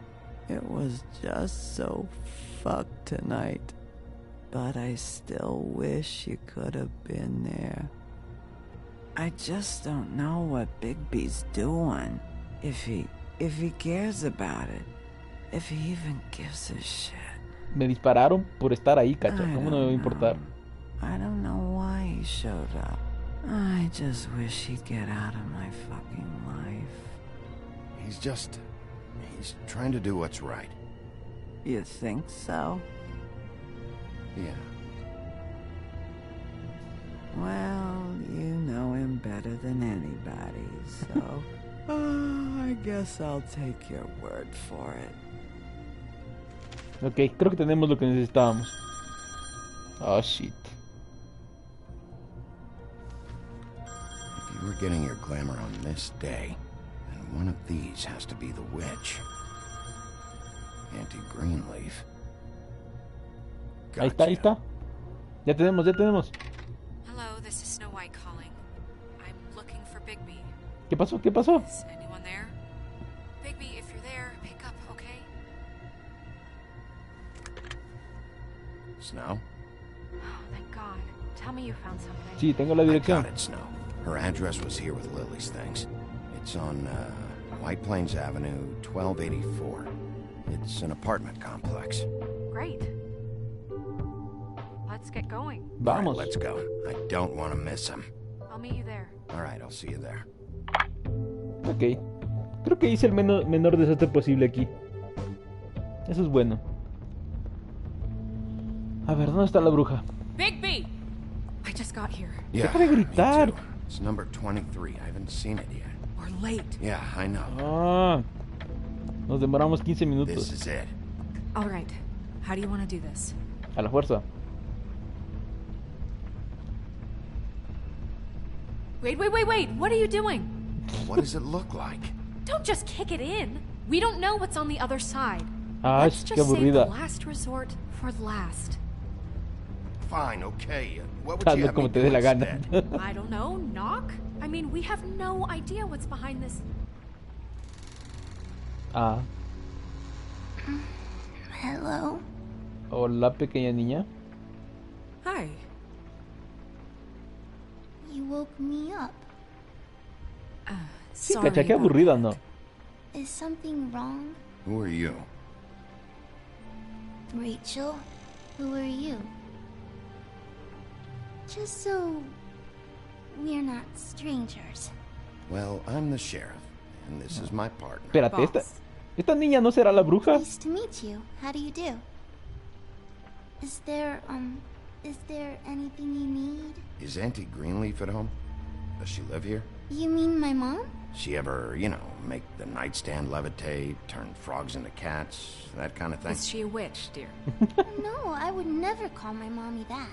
It was just so fucked tonight. But I still wish you could have been there. I just don't know what Bigby's doing. If he cares about it. If he even gives a shit. Me dispararon por estar ahí, cacha. ¿Cómo no me va a importar? I don't know why he showed up. I just wish he'd get out of my fucking life. He's trying to do what's right. You think so? Yeah. Well, you know him better than anybody, so I guess I'll take your word for it. Ok, creo que tenemos lo que necesitábamos. Oh, shit. If you were getting your glamour on this day, then one of these has to be the witch. Auntie Greenleaf. Gotcha. Ahí está. Ya tenemos. Hello, this is Snow White calling. I'm looking for Bigby. ¿Qué pasó? Is anyone there? Bigby, if you're there, pick up, okay? Snow? Oh, thank God. Tell me you found something. Sí, tengo la dirección. I got it, Snow. Her address was here with Lily's things. It's on White Plains Avenue, 1284. It's an apartment complex. Great. Let's get going. Vamos. Right, let's go. I don't want to miss him. I'll meet you there. All right, I'll see you there. Ok. Creo que hice el menor desastre posible aquí. Eso es bueno. A ver, ¿dónde está la bruja? Bigby! I just got here. Yeah, deja de gritar. me too. It's number 23. I haven't seen it yet. We're late. Yeah, I know. Ah, nos demoramos 15 minutos. This is it. All right. How do you want to do this? A la fuerza. Wait. What are you doing? What does it look like? Don't just kick it in. We don't know what's on the other side. Ah, Let's qué just save aburrida. the last resort for last. Fine, okay. What would you Hazlo have como me te do dé la gana. instead? I don't know. Knock? I mean, we have no idea what's behind this. Ah. Hello? Hola, pequeña niña. Hi. You woke me up. Sí, Sorry cacha, qué about aburrida, that. ¿no? Is something wrong? Who are you? Rachel? Who are you? Just so we're not strangers. Well, I'm the sheriff, and this is my partner. Espérate, esta niña no será la bruja. Nice to meet you. How do you do? Is there anything you need? Is Auntie Greenleaf at home? Does she live here? You mean my mom? She ever, make the nightstand levitate, turn frogs into cats, that kind of thing? Is she a witch, dear? No, I would never call my mommy that.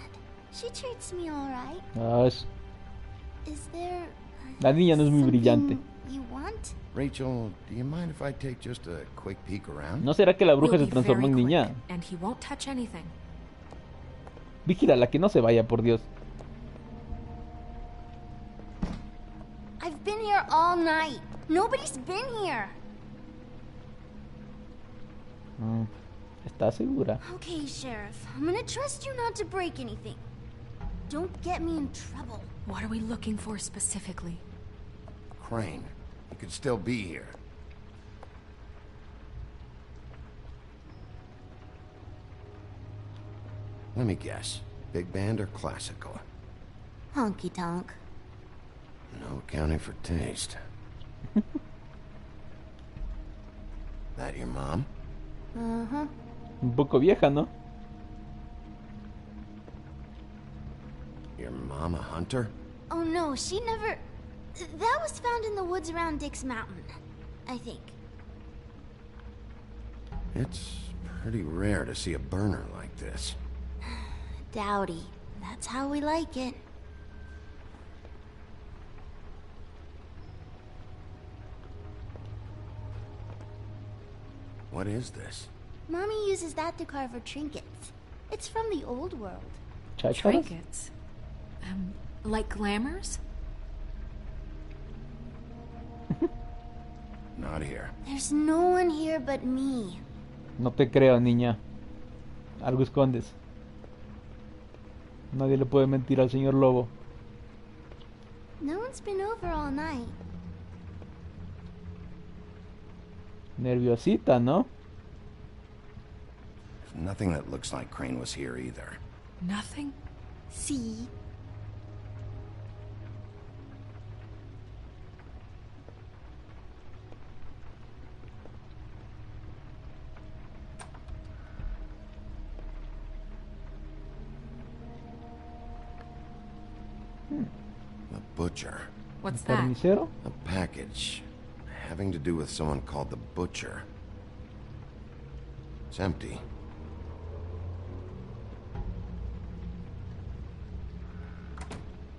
She treats me all right. Ay, Is there la niña no es muy something brillante. you want? Rachel, do you mind if I take just a quick peek around? ¿No será que la bruja We'll se be transformó en very niña? quick, and he won't touch anything. Vigílala, que no se vaya, por Dios. I've been here all night. Nobody's been here. ¿Estás segura? Okay, Sheriff. I'm gonna trust you not to break anything. Don't get me in trouble. What are we looking for specifically? Crane. He could still be here. Let me guess. Big band or classical? Honky tonk. No accounting for taste. That your mom? Uh-huh. Un poco vieja, ¿no? Your mom a hunter? Oh no, she never... That was found in the woods around Dick's Mountain, I think. It's pretty rare to see a burner like this. Dowdy. That's how we like it. What is this? Mommy uses that to carve her trinkets. It's from the old world. Trinkets? Like glamours? Not here. There's no one here but me. No te creo, niña. Algo escondes. Nadie le puede mentir al señor Lobo. No one's been over all night. Nerviosita, ¿no? There's nothing that looks like Crane was here either. Nothing? See? The butcher. What's that? Carnicero? A package having to do with someone called the Butcher. It's empty.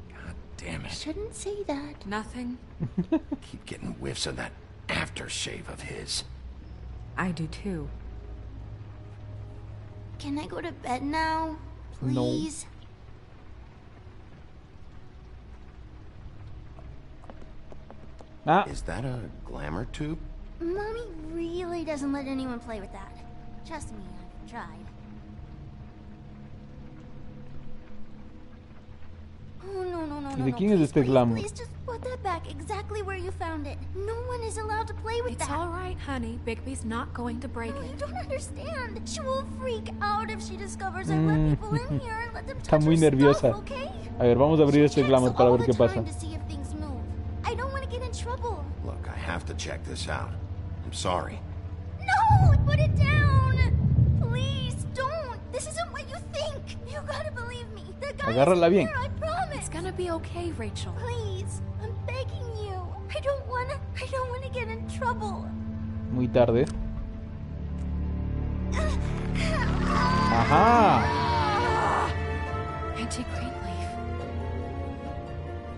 God damn it. Shouldn't say that. Nothing? Keep getting whiffs of that aftershave of his. I do too. Can I go to bed now? Please? No. Is that a glamour tube? Mommy really doesn't let anyone play with that. Trust me, I've tried. Oh, no. ¿Y de quién es este glamour? Please just put that back exactly where you found it. No one is allowed to play with that. It's all right, honey. Bigby's not going to break it. You don't understand. She will freak out if she discovers I let people in here and let them Está touch muy her nerviosa. stuff, okay? A ver, vamos a abrir este glamour para ver qué pasa. To see if things move. I don't want to get in trouble. Look, I have to check this out. I'm sorry. No! Put it down! Please, don't! This isn't what you think! You gotta believe me. The guy Agárrala bien. here, I promise. It's gonna be okay, Rachel. Please, I'm begging you. I don't wanna get in trouble. Muy tarde. Ajá. Auntie Greenleaf.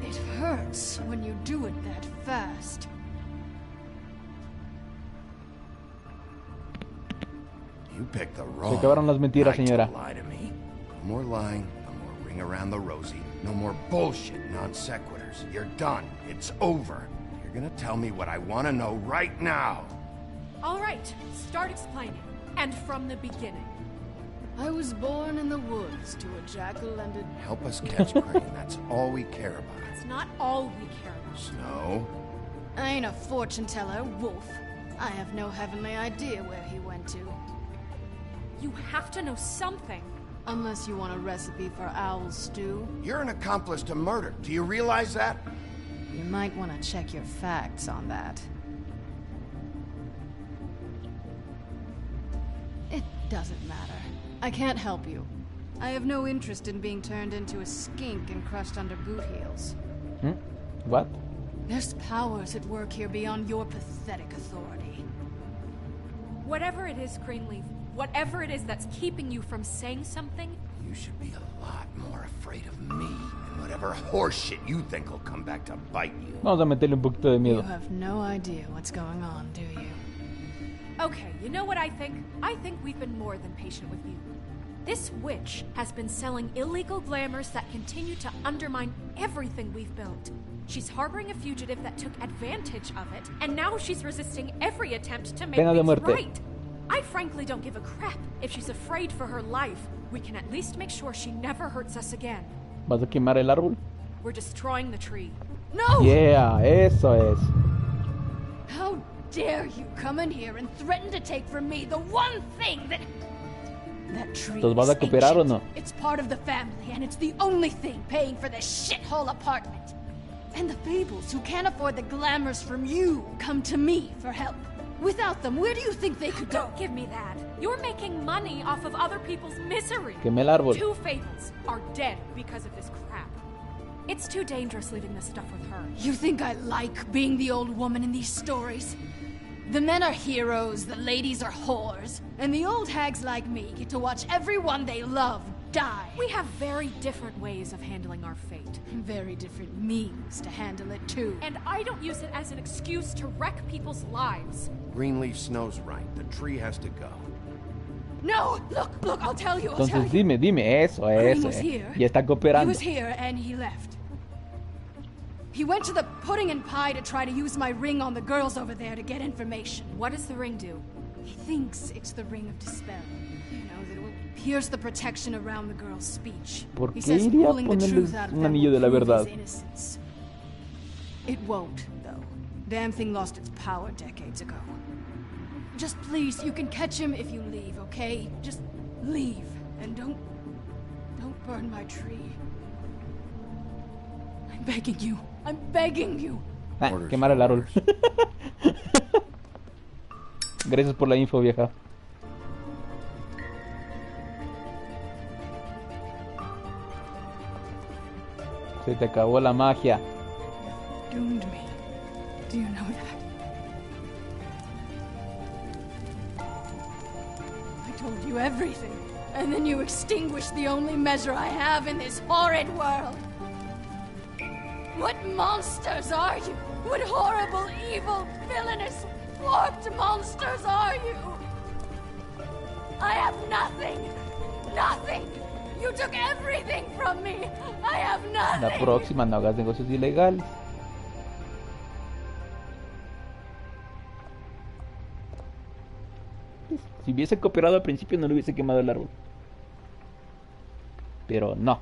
It hurts when you do it that fast. You picked the Se wrong acabaron las mentiras, night señora. to lie to me. No more lying, no more ring around the rosy, no more bullshit non sequiturs. You're done. It's over. You're gonna tell me what I want to know right now. All right, start explaining. And from the beginning. I was born in the woods to a jackal and a... Help us catch Crane. That's all we care about. It's not all we care about. Snow? I ain't a fortune teller, Wolf. I have no heavenly idea where he went to. You have to know something. Unless you want a recipe for owl stew. You're an accomplice to murder. Do you realize that? You might want to check your facts on that. It doesn't matter. I can't help you. I have no interest in being turned into a skink and crushed under boot heels. What? There's powers at work here beyond your pathetic authority. Whatever it is, Greenleaf, whatever it is that's keeping you from saying something... You should be a lot more afraid of me and whatever horseshit you think will come back to bite you. Vamos a meterle un poquito de miedo. You have no idea what's going on, do you? Okay, you know what I think? I think we've been more than patient with you. This witch has been selling illegal glamours that continue to undermine everything we've built. She's harboring a fugitive that took advantage of it, and now she's resisting every attempt to make things right. I frankly don't give a crap. If she's afraid for her life, we can at least make sure she never hurts us again. ¿Vas a quemar el árbol? We're destroying the tree. No! Yeah, eso es. How dare you come in here and threaten to take from me the one thing that... That tree ¿Los vas a cooperar o no? It's part of the family, and it's the only thing paying for this shithole apartment. And the Fables, who can't afford the glamours from you, come to me for help. Without them, where do you think they could go? Don't give me that. You're making money off of other people's misery. Quemé el árbol. 2 Fables are dead because of this crap. It's too dangerous leaving this stuff with her. You think I like being the old woman in these stories? The men are heroes, the ladies are whores, and the old hags like me get to watch everyone they love die. We have very different ways of handling our fate. Very different means to handle it, too. And I don't use it as an excuse to wreck people's lives. Greenleaf Snow's right. The tree has to go. No, look, I'll tell you. Entonces dime, eso. Ya está cooperando. He was here and he left. He went to the pudding and pie to try to use my ring on the girls over there to get information. What does the ring do? He thinks it's the ring of dispel. You know, that it will pierce the protection around the girl's speech. ¿Por qué iría a ponerles un anillo de la verdad? It won't, though. Damn thing lost its power decades ago. Just please, you can catch him if you leave, okay? Just leave. And don't burn my tree. I'm begging you. I'm begging you. Quemar el árbol. Gracias por la info, vieja. Se te acabó la magia. Doomed me. Do you know that? I told you everything, and then you extinguished the only measure I have in this horrid world. What monsters are you? What horrible, evil, villainous, warped monsters are you? I have nothing. Nothing. You took everything from me. I have nothing. La próxima, no hagas negocios ilegales. Si hubiese cooperado al principio no le hubiese quemado el árbol. Pero no.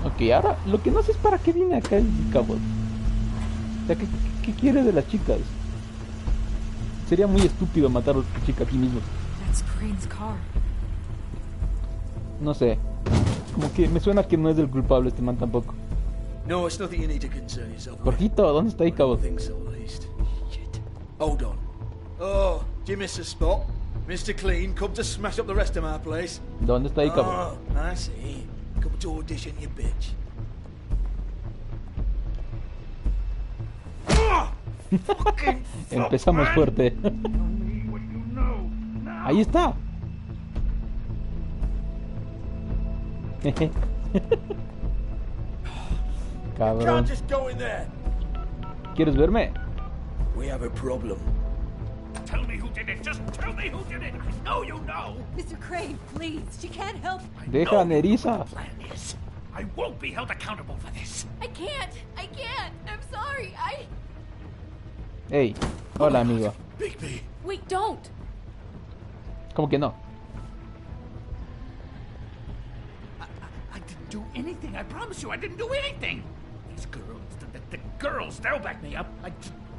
Ok, ahora lo que no sé es para qué viene acá el cabo. O sea, ¿qué quiere de las chicas? Sería muy estúpido matar a la chica aquí mismo. No sé. Como que me suena que no es el culpable este man tampoco. No, it's nothing you need to concern yourself with. Jorgito, ¿dónde está ahí, cabo? Hold on. Oh, do you miss a spot? Mr. Clean, come to smash up the rest of my place. ¿Dónde está ahí, cabo? Oh, I see. Come to audition, you bitch. Empezamos fuerte. Ahí está. Cabrón. ¿Quieres verme? We have a problem. Tell me who did it. Just tell me who did it. I know you know. Mr. Crane, please. She can't help. Deja a Nerissa. I won't be held accountable for this. I can't. I'm sorry. Hey, hola, amigo. Bigby. Wait, don't. ¿Cómo que no? I didn't do anything. I promise you, I didn't do anything. These girls, the girls, they'll back me up. I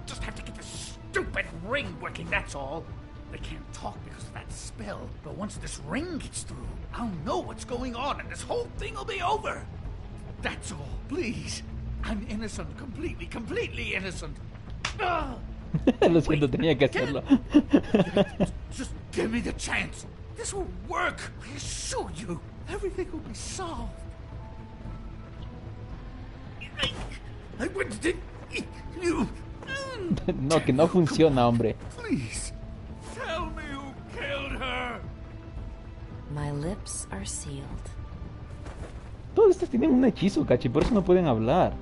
just have to get this stupid ring working, that's all. They can't talk because of that spell, but once this ring gets through, I'll know what's going on and this whole thing will be over. That's all, please. I'm innocent, completely innocent. Lo siento, tenía que hacerlo. Just give me the chance. This will work. I assure you. Everything will be solved. I wouldn't you. No, que no funciona, hombre. Please, tell me who killed her. My lips are sealed. Todos estos tienen un hechizo, cachi, por eso no pueden hablar.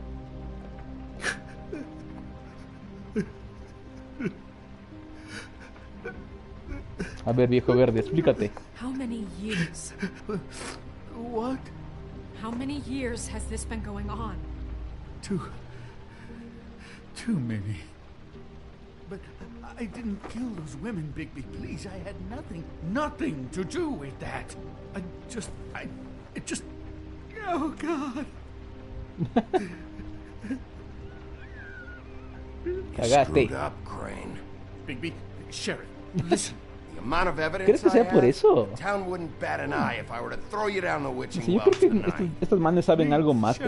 A ver, viejo verde, explícate. How many years? What? How many years has this been going on? Too many. But I didn't kill those women, Bigby. Please, I had nothing to do with that. It just... Oh, God. Cagaste. Screwed up, Crane. Bigby, Sheriff, listen. The amount of evidence ¿Crees que sea por eso? the town wouldn't bat an eye if I were to throw you down the witching Sí, yo well creo que tonight. estos manes saben algo más.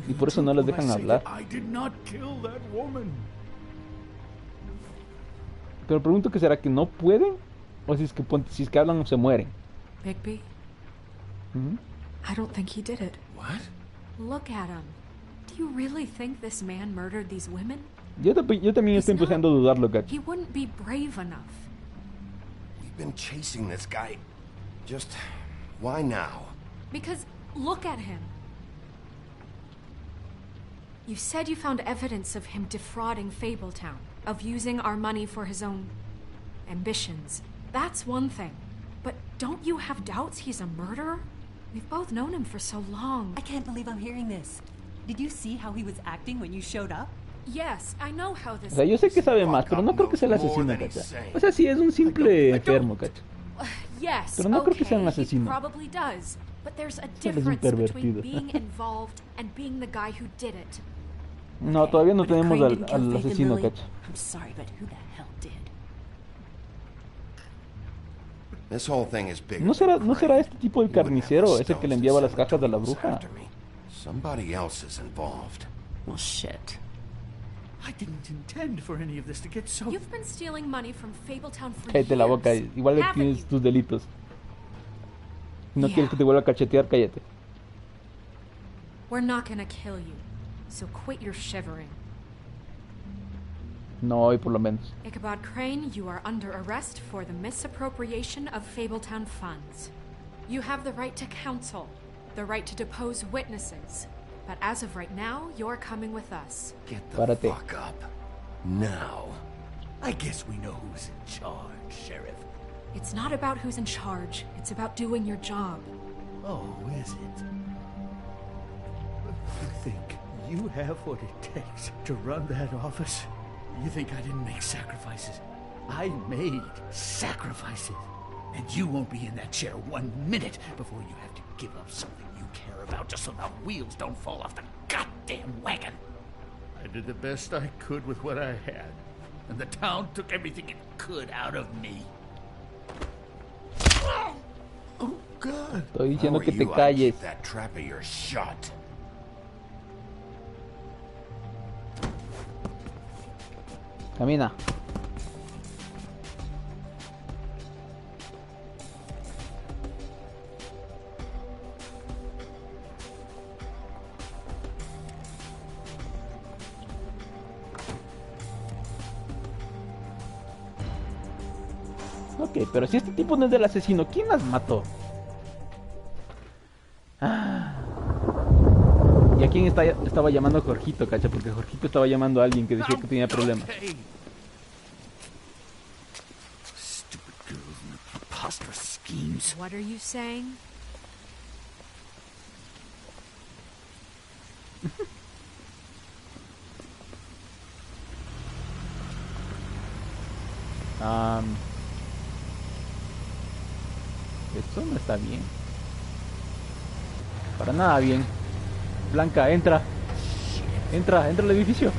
Y por eso no les dejan hablar. I did not kill that woman. Pero pregunto que será que no pueden o si es que hablan se mueren. Bigby, I don't think he did it. What? Look at him. Do you really think this man murdered these women? Yo también estoy empezando a dudarlo, Kat. He wouldn't be brave enough. We've been chasing this guy. Just why now? Because look at him. You said you found evidence of him defrauding Fabletown, of using our money for his own ambitions. That's one thing. But don't you have doubts he's a murderer? We've both known him for so long. I can't believe I'm hearing this. Did you see how he was acting when you showed up? Yes, I know how this. O sea, yo sé que sabe más, pero no creo que sea el asesino, cacha. O sea, sí es un simple enfermo, cacha. Yes, pero no creo que sea un he asesino. probably does. But there's a difference between being involved and being the guy who did it. No, todavía no tenemos al asesino, cacha. I'm sorry, but who the hell did? This whole thing is bigger. ¿No será este tipo el carnicero, ese que le enviaba las cajas de la bruja? Somebody else is involved. Well, shit. I didn't intend for any of this to get so... You've been stealing money from Fabletown for Cállate years. la boca, igual tienes tus delitos. No quieres que te vuelva a cachetear, cállate. We're not gonna kill you, so quit your shivering. No hoy por lo menos. Ichabod Crane, you are under arrest for the misappropriation of Fabletown funds. You have the right to counsel, the right to depose witnesses. But as of right now, you're coming with us. Get the fuck up. Now. I guess we know who's in charge, Sheriff. It's not about who's in charge. It's about doing your job. Oh, is it? You think you have what it takes to run that office? You think I didn't make sacrifices? I made sacrifices. And you won't be in that chair 1 minute before you have to give up something you care about just so the wheels don't fall off the goddamn wagon. I did the best I could with what I had. And the town took everything it could out of me. Oh, God. Estoy diciendo que te calles. Keep that trap of yours shut. Camina. Ok, pero si este tipo no es del asesino, ¿quién las mató? ¿Y a quién estaba llamando Jorgito, cacha? Porque Jorgito estaba llamando a alguien que decía que tenía problemas. Stupid girls and their preposterous schemes. What are you saying? Esto no está bien. Para nada bien. Blanca, entra. Entra al edificio.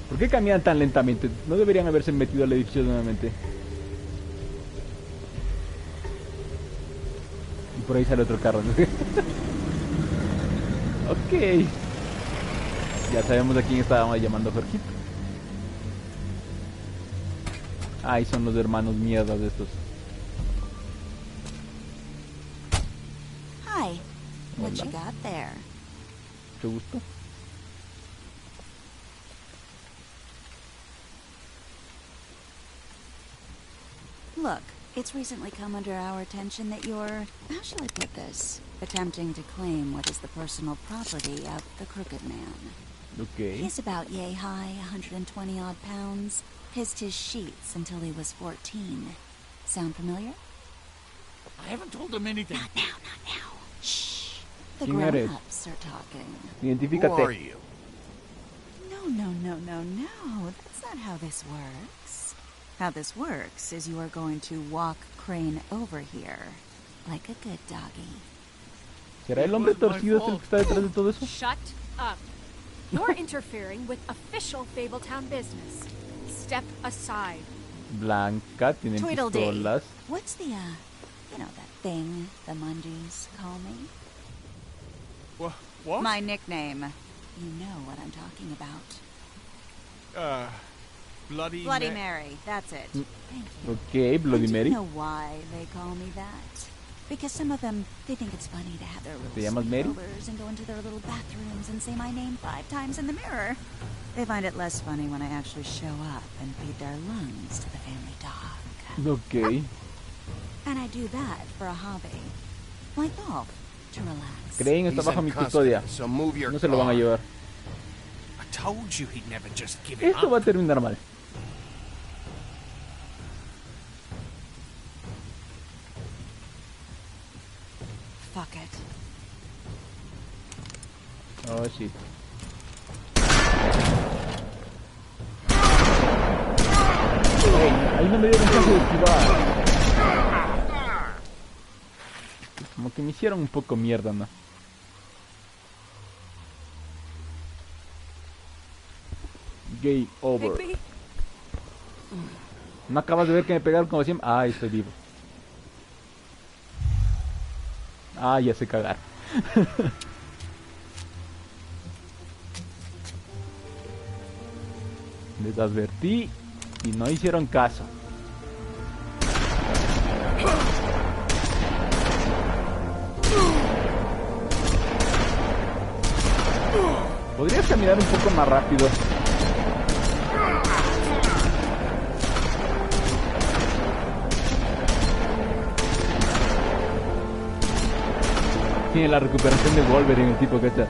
¿Por qué caminan tan lentamente? No deberían haberse metido al edificio nuevamente. Y por ahí sale otro carro. Ok. Ya sabemos a quién estábamos llamando Jorgito. Ahí son los hermanos mierdas de estos. Hi. What you got there? ¿Te gustó? Look, it's recently come under our attention that you're, how shall I put this, attempting to claim what is the personal property of the Crooked Man. Okay. He's about yay high, 120 odd pounds. Pissed his sheets until he was 14. Sound familiar? I haven't told him anything. Not now. Shh. The ¿Quién eres? grown-ups are talking. Identifícate. Who are you? No. That's not how this works. How this works is you are going to walk Crane over here. Like a good doggy. ¿Será el hombre torcido el que está detrás de todo eso? Shut up. You're interfering with official Fabletown business. Step aside. Blanca, tienen pistolas. What's the, that thing the Mundies call me? What? My nickname. You know what I'm talking about. Bloody Mary. That's it. Thank you. Okay, Bloody Mary. Do you know why they call me that? Because some of them, they think it's funny to have their little sleepovers and go into their little bathrooms and say my name 5 times in the mirror. They find it less funny when I actually show up and feed their lungs to the family dog. Ok. And I do that for a hobby. Like golf, to relax. Crane está bajo mi custodia. No se lo van a llevar. Esto va a terminar mal. Fuck it. Oh, shit. Hey, ahí no me dieron chance de esquivar. Como que me hicieron un poco mierda, ¿no? Game over. ¿No acabas de ver que me pegaron como siempre? Ah, estoy vivo. Ah, ya sé cagar. Les advertí y no hicieron caso. ¿Podrías caminar un poco más rápido? Tiene la recuperación de Wolverine el tipo que está.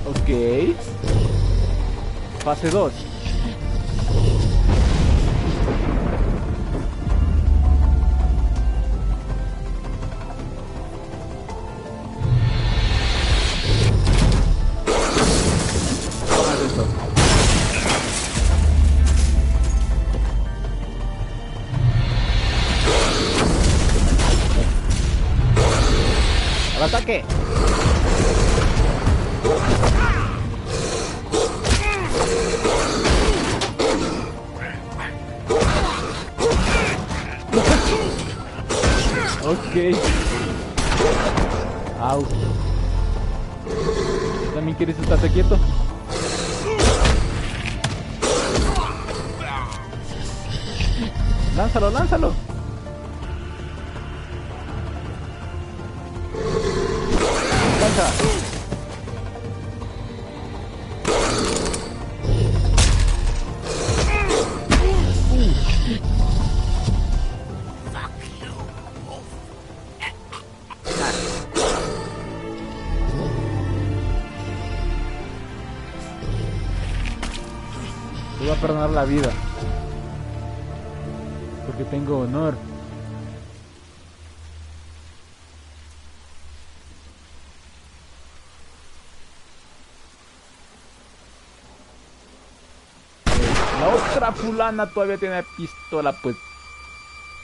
Ok. Fase 2. ¡Al ataque! Ok. Au. ¿También quieres estarte quieto? ¡Lánzalo, lánzalo! ¡Lanza! Te voy a perdonar la vida porque tengo honor. La otra fulana todavía tiene pistola, pues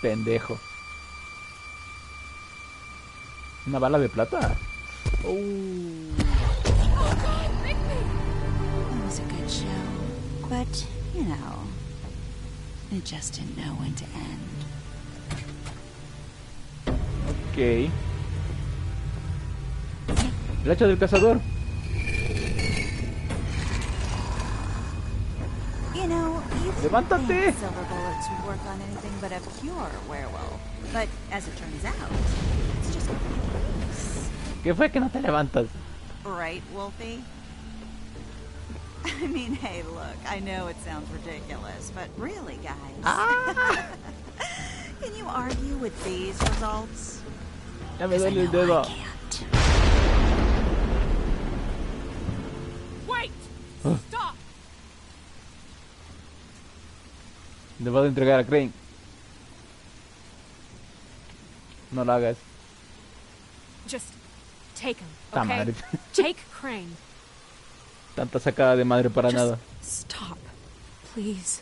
pendejo. ¿Una bala de plata? That was a good show, but, you know, it just didn't know when to end. Ok. El hacha del cazador. You know, you ¡Levántate! think silver bullets would work on anything but a pure werewolf. But as it turns out, it's just case. ¿Qué fue que no te levantas? Right, Wolfie? I mean, hey, look, I know it sounds ridiculous, but really, guys. Can you argue with these results? Ya me duele el dedo. Wait! Stop! Le vas a entregar a Crane. No lo hagas. Just take him, Ta okay? madre. Take Crane. Tanta sacada de madre para Just nada. stop, please.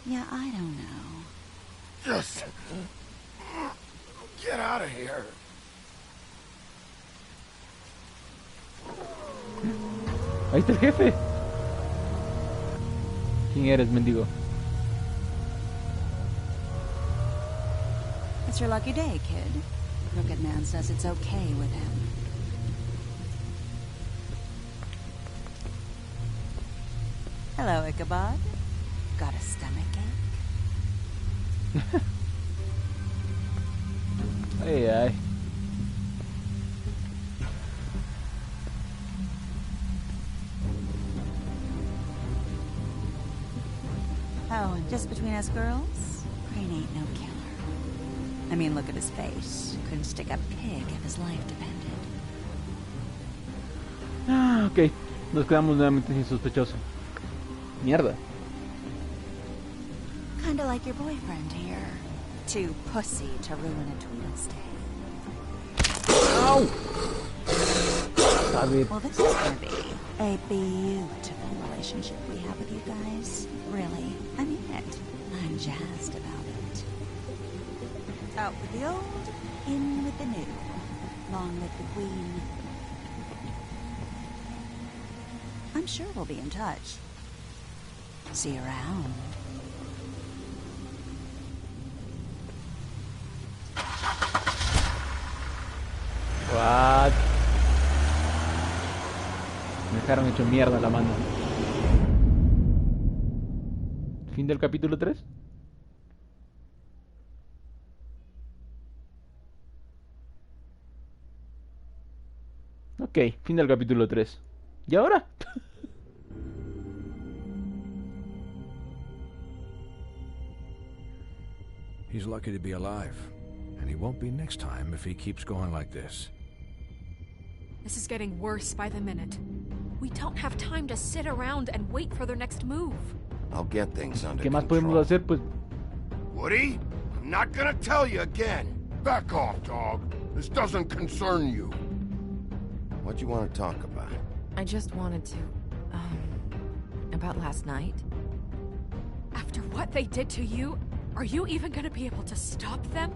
Yeah, I don't know. Just get out of here. Ahí está el jefe. ¿Quién eres, mendigo? It's your lucky day, kid. Crooked Man says it's okay with him. Hello, Ichabod. Got a stomachache? Ay, ay. Oh, and just between us girls, Crane ain't no killer. I mean, look at his face. Couldn't stick a pig if his life depended. Ah, ok. Nos quedamos nuevamente sin sospechoso. Mierda. Kinda like your boyfriend here. Too pussy to ruin a Tweedle stay. Ow! Well, this is gonna be a beautiful relationship we have with you guys. Really, I mean it. I'm jazzed about it. Out with the old, in with the new. Long live the queen. I'm sure we'll be in touch. See you around. What? Me dejaron hecho mierda la mano. ¿Fin del capítulo 3? Ok, fin del capítulo 3. ¿Y ahora? He's lucky to be alive, and he won't be next time if he keeps going like this. This is getting worse by the minute. We don't have time to sit around and wait for their next move. I'll get things under ¿Qué más control. podemos hacer, pues? Woody, I'm not gonna tell you again. Back off, dog. This doesn't concern you. What do you want to talk about? I just wanted to, about last night. After what they did to you, are you even gonna be able to stop them?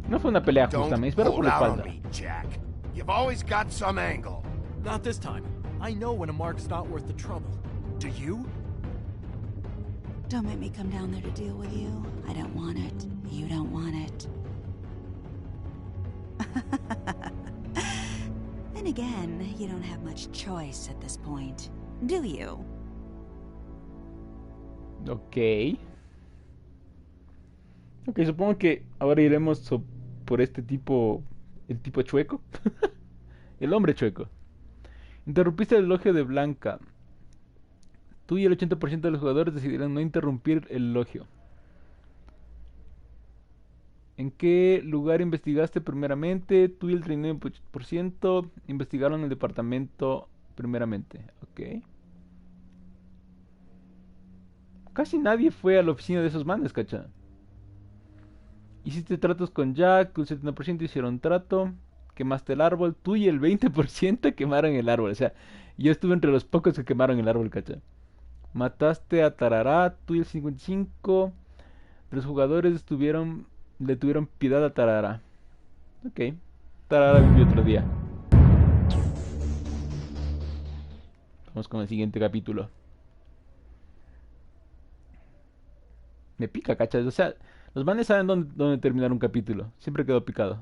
No fue una pelea justa, me espero por la espalda. Me, Jack. You've always got some angle. Not this time. I know when a mark's not worth the trouble. Do you? Don't make me come down there to deal with you. I don't want it. You don't want it. Then again, you don't have much choice at this point, do you? Ok. Ok, supongo que ahora iremos por este tipo, el tipo chueco. El hombre chueco. Interrumpiste el elogio de Blanca. Tú y el 80% de los jugadores decidieron no interrumpir el elogio. ¿En qué lugar investigaste primeramente? Tú y el 39% investigaron el departamento primeramente. Ok. Casi nadie fue a la oficina de esos manes, cacha. Hiciste tratos con Jack, el 70% hicieron trato. Quemaste el árbol, tú y el 20% quemaron el árbol. O sea, yo estuve entre los pocos que quemaron el árbol, cacha. Mataste a Tarará, tú y el 55%. Los jugadores le tuvieron piedad a Tarará. Ok. Tarará vivió otro día. Vamos con el siguiente capítulo. Me pica, cachas. O sea, los manes saben dónde terminar un capítulo. Siempre quedo picado.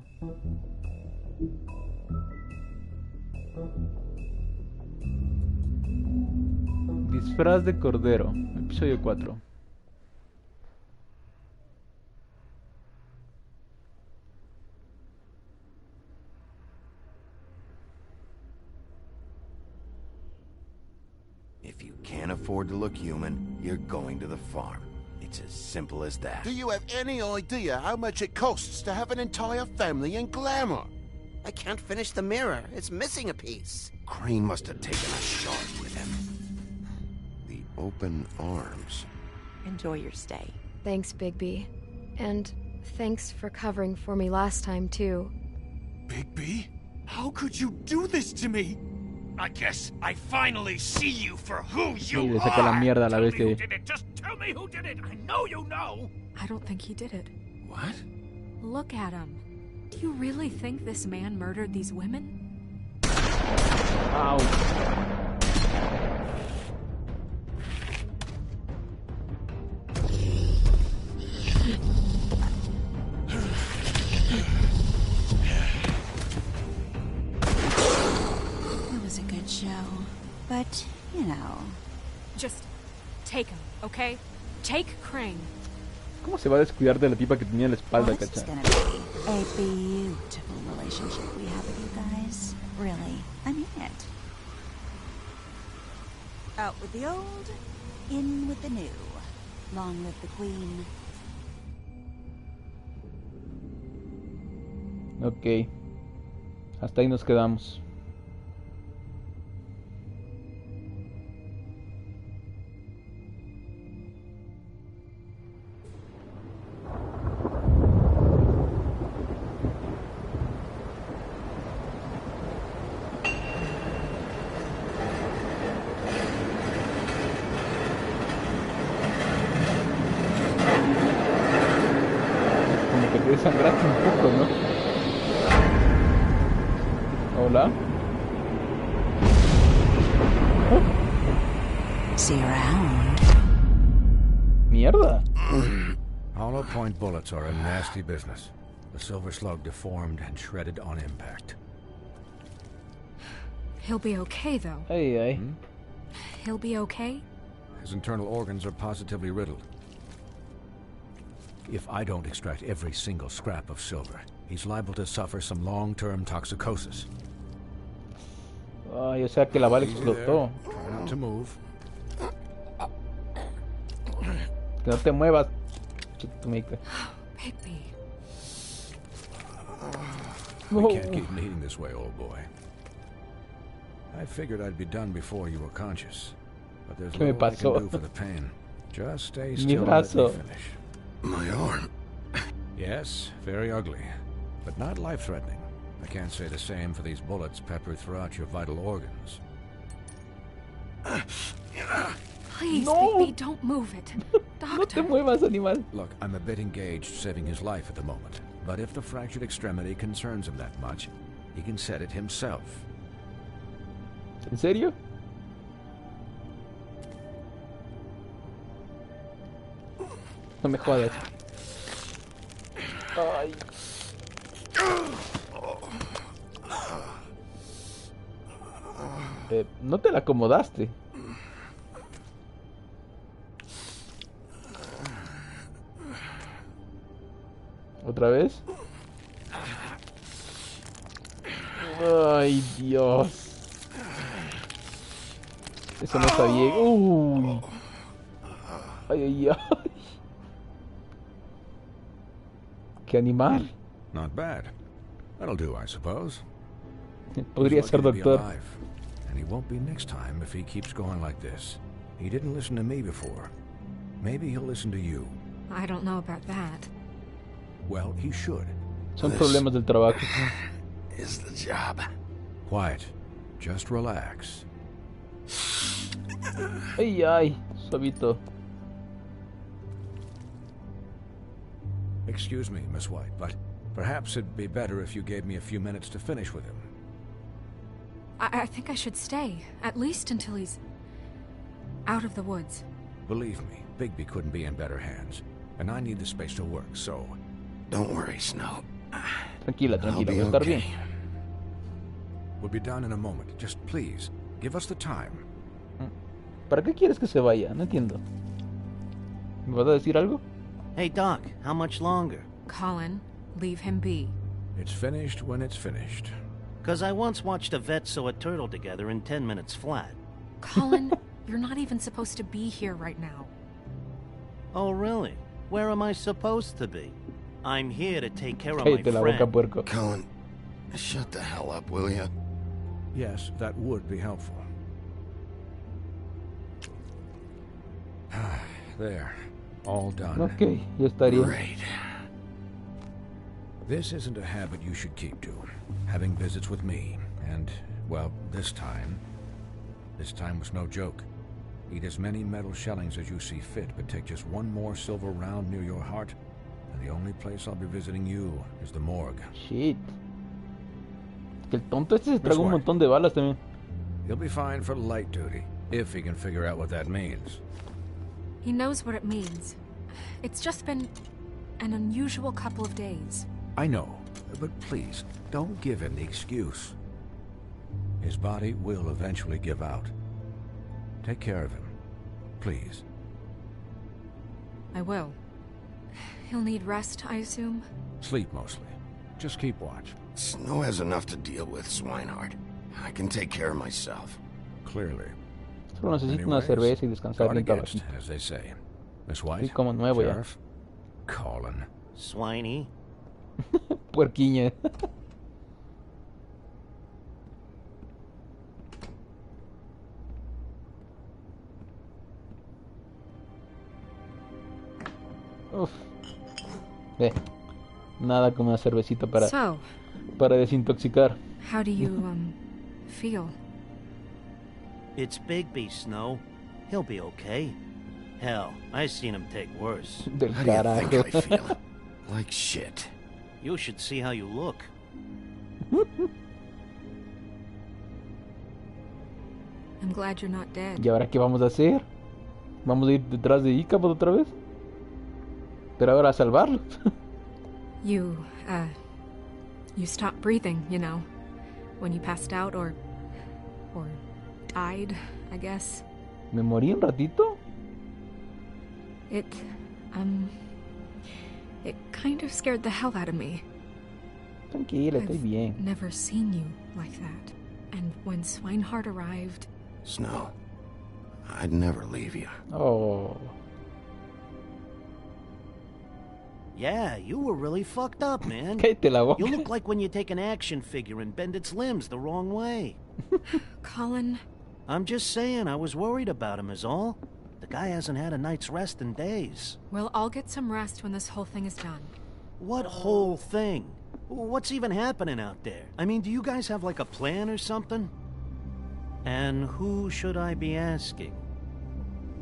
Disfraz de cordero. Episodio 4. If you can't afford to look human, you're going to the farm. It's as simple as that. Do you have any idea how much it costs to have an entire family in glamour? I can't finish the mirror. It's missing a piece. Crane must have taken a shard with him. The open arms. Enjoy your stay. Thanks, Bigby. And thanks for covering for me last time, too. Bigby? How could you do this to me? I guess I finally see you for who you are. La mierda a la bestia. Who did it? Just tell me who did it. I know you know. I don't think he did it. What? Look at him. Do you really think this man murdered these women? Ow. It was a good show, but, you know. Just take him, okay? Take Crane. ¿Cómo se va a descuidar de la tipa que tenía en la espalda, cacha? A beautiful relationship we have with you guys. Really, I mean it. Out with the old, in with the new. Long live the queen. Ok. Hasta ahí nos quedamos. Como que te desangraste un poco, ¿no? Hola. See you around. Mierda. Hollow point bullets are a nasty business. The silver slug deformed and shredded on impact. He'll be okay, though. Hey. He'll be okay? His internal organs are positively riddled. If I don't extract every single scrap of silver, he's liable to suffer some long-term toxicosis. Ay, o sea que la bala explotó. Try not to move. Que no te muevas, chiquitumica. Baby. We can't keep bleeding this way, old boy. I figured I'd be done before you were conscious, but there's little I can do for the pain. Just stay still and let me finish. My arm. Yes, very ugly, but not life-threatening. I can't say the same for these bullets peppered throughout your vital organs. Please, baby, don't move it. Doctor. No te muevas, animal. Look, I'm a bit engaged saving his life at the moment, but if the fractured extremity concerns him that much, he can set it himself. ¿En serio? No me jodas. Ay. No te la acomodaste. ¿Otra vez? Ay, Dios. Eso no está bien. Uy. Ay. ¡Qué animal! Not bad. That'll do, I suppose. Podría ser doctor. And he won't be next time if he keeps going like this. He didn't listen to me before. Maybe he'll listen to you. I don't know about that. Well, he should. Son problemas del trabajo. Is the job. Quiet. Just relax. Ay, suavito. Excuse me, Miss White, but perhaps it'd be better if you gave me a few minutes to finish with him. I think I should stay, at least until he's out of the woods. Believe me, Bigby couldn't be in better hands, and I need the space to work, so... Don't worry, Snow. Tranquila, voy a estar bien. We'll be done in a moment. Just please, give us the time. ¿Para qué quieres que se vaya? No entiendo. ¿Me vas a decir algo? Hey, Doc, how much longer? Colin, leave him be. It's finished when it's finished. 'Cause I once watched a vet sew a turtle together in 10 minutes flat. Colin, you're not even supposed to be here right now. Oh, really? Where am I supposed to be? I'm here to take care of my friend. La boca, puerco. Colin, shut the hell up, will you? Yes, that would be helpful. There. All done. Okay, ya estaría. Great. This isn't a habit you should keep to. Having visits with me. And, well, this time was no joke. Eat as many metal shellings as you see fit, but take just one more silver round near your heart, and the only place I'll be visiting you is the morgue. Shit. Que el tonto este se traga un montón de balas también. He'll be fine for light duty, if he can figure out what that means. He knows what it means. It's just been an unusual couple of days. I know, but please, don't give him the excuse. His body will eventually give out. Take care of him, please. I will. He'll need rest, I assume. Sleep mostly. Just keep watch. Snow has enough to deal with, Swinehart. I can take care of myself. Clearly. Solo necesito una cerveza y descansar bien guest, as they say. Miss White, sí, como nuevo Sheriff, Colin. Swiney. Puerquiña. Uf. Nada como una cervecita para desintoxicar. How do you feel? It's Bigby, Snow. He'll be okay. Hell, I seen him take worse. Del How do you carajo. think I feel? Like shit. You should see how you look. I'm glad you're not dead. ¿Y ahora qué vamos a hacer? ¿Vamos a ir detrás de Ichabod otra vez? Pero ahora a salvarlo. You stopped breathing, you know, when you passed out or died, I guess. ¿Me morí un ratito? It kind of scared the hell out of me. Tranquila, estoy bien. Never seen you like that. And when Swinehart arrived... Snow, I'd never leave you. Oh. Yeah, you were really fucked up, man. Cállate la boca. You look like when you take an action figure and bend its limbs the wrong way. Colin... I'm just saying, I was worried about him is all. The guy hasn't had a night's rest in days. Well, I'll get some rest when this whole thing is done. What whole thing? What's even happening out there? I mean, do you guys have like a plan or something? And who should I be asking?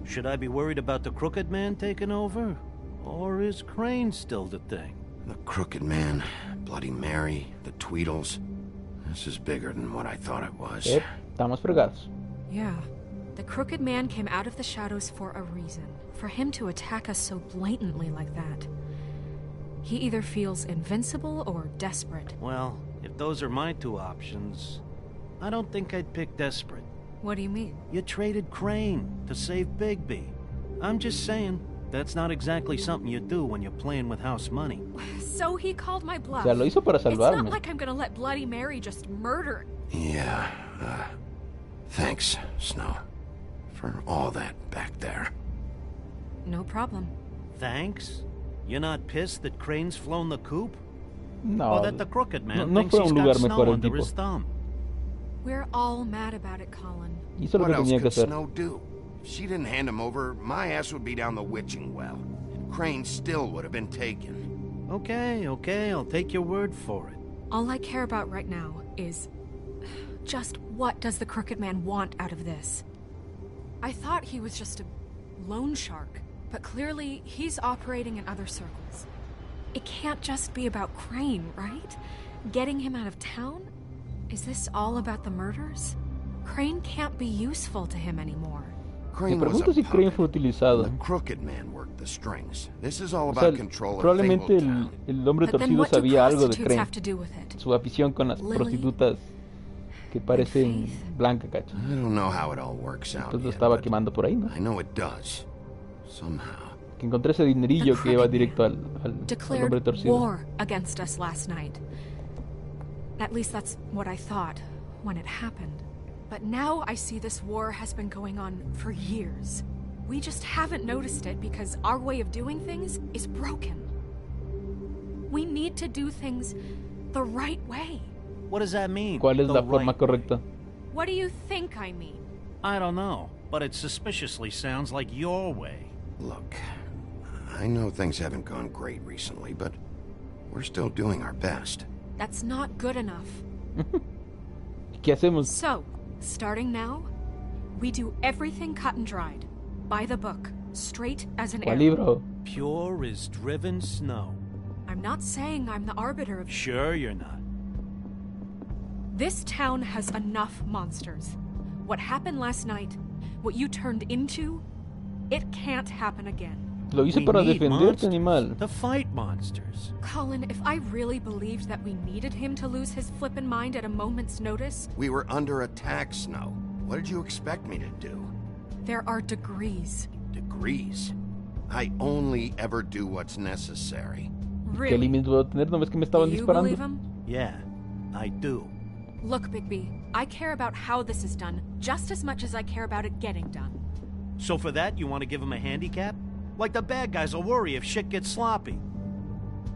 Should I be worried about the Crooked Man taking over? Or is Crane still the thing? The Crooked Man, Bloody Mary, the Tweedles. This is bigger than what I thought it was. Estamos fregados. Yeah. The Crooked Man came out of the shadows for a reason. For him to attack us so blatantly like that. He either feels invincible or desperate. Well, if those are my two options, I don't think I'd pick desperate. What do you mean? You traded Crane to save Bigby. I'm just saying, that's not exactly something you do when you're playing with house money. So he called my bluff. O sea, lo hizo para salvarme. It's not like I'm gonna let Bloody Mary just murder... Yeah, thanks, Snow. For all that back there. No problem. Thanks? You're not pissed that Crane's flown the coop? No. Or that the Crooked Man no thinks fue he's un got lugar snow mejor el under tipo. his thumb? We're all mad about it, Colin. Hizo lo What que else tenía que could hacer. Snow do? If she didn't hand him over, my ass would be down the witching well. And Crane still would have been taken. Okay, I'll take your word for it. All I care about right now is... just what does the Crooked Man want out of this? I thought he was just a loan shark, but clearly he's operating in other circles. It can't just be about Crane, right? Getting him out of town? Is this all about the murders? Crane can't be useful to him anymore. Crane Me was pregunto a si Crane puppet. fue utilizado. The Crooked Man worked the strings. This is all O sea, about control of probablemente Fabletown. el hombre But then torcido what do sabía algo de prostitutes Crane. have to do with it? Su afición con las Lily prostitutas que parecen blancas, cacho. I don't know how it all works out Entonces lo yet, estaba but quemando por ahí, ¿no? I know it does. Somehow. Que encontré ese dinerillo que iba directo al hombre Declared torcido. war against us last night. At least that's what I thought when it happened. But now I see this war has been going on for years. We just haven't noticed it because our way of doing things is broken. We need to do things the right way. What does that mean? ¿Cuál es The la forma right- correcta? What do you think I mean? I don't know, but it suspiciously sounds like your way. Look, I know things haven't gone great recently, but we're still doing our best. That's not good enough. ¿Qué hacemos? So, starting now, we do everything cut and dried. By the book. Straight as an ¿Cuál arrow. libro? Pure as driven snow. I'm not saying I'm the arbiter of... Sure you're not. This town has enough monsters. What happened last night, what you turned into, it can't happen again. Lo hice We para need defenderte, monsters animal. to fight monsters. Colin, if I really believed that we needed him to lose his flippin' mind at a moment's notice, We were under attack, Snow. What did you expect me to do? there are degrees. Degrees? I only ever do what's necessary. ¿Qué límites puedo tener? ¿No ves que me estaban You disparando? believe him? Yeah, I do. Look, Bigby, I care about how this is done just as much as I care about it getting done. So for that, you want to give him a handicap? Like the bad guys will worry if shit gets sloppy.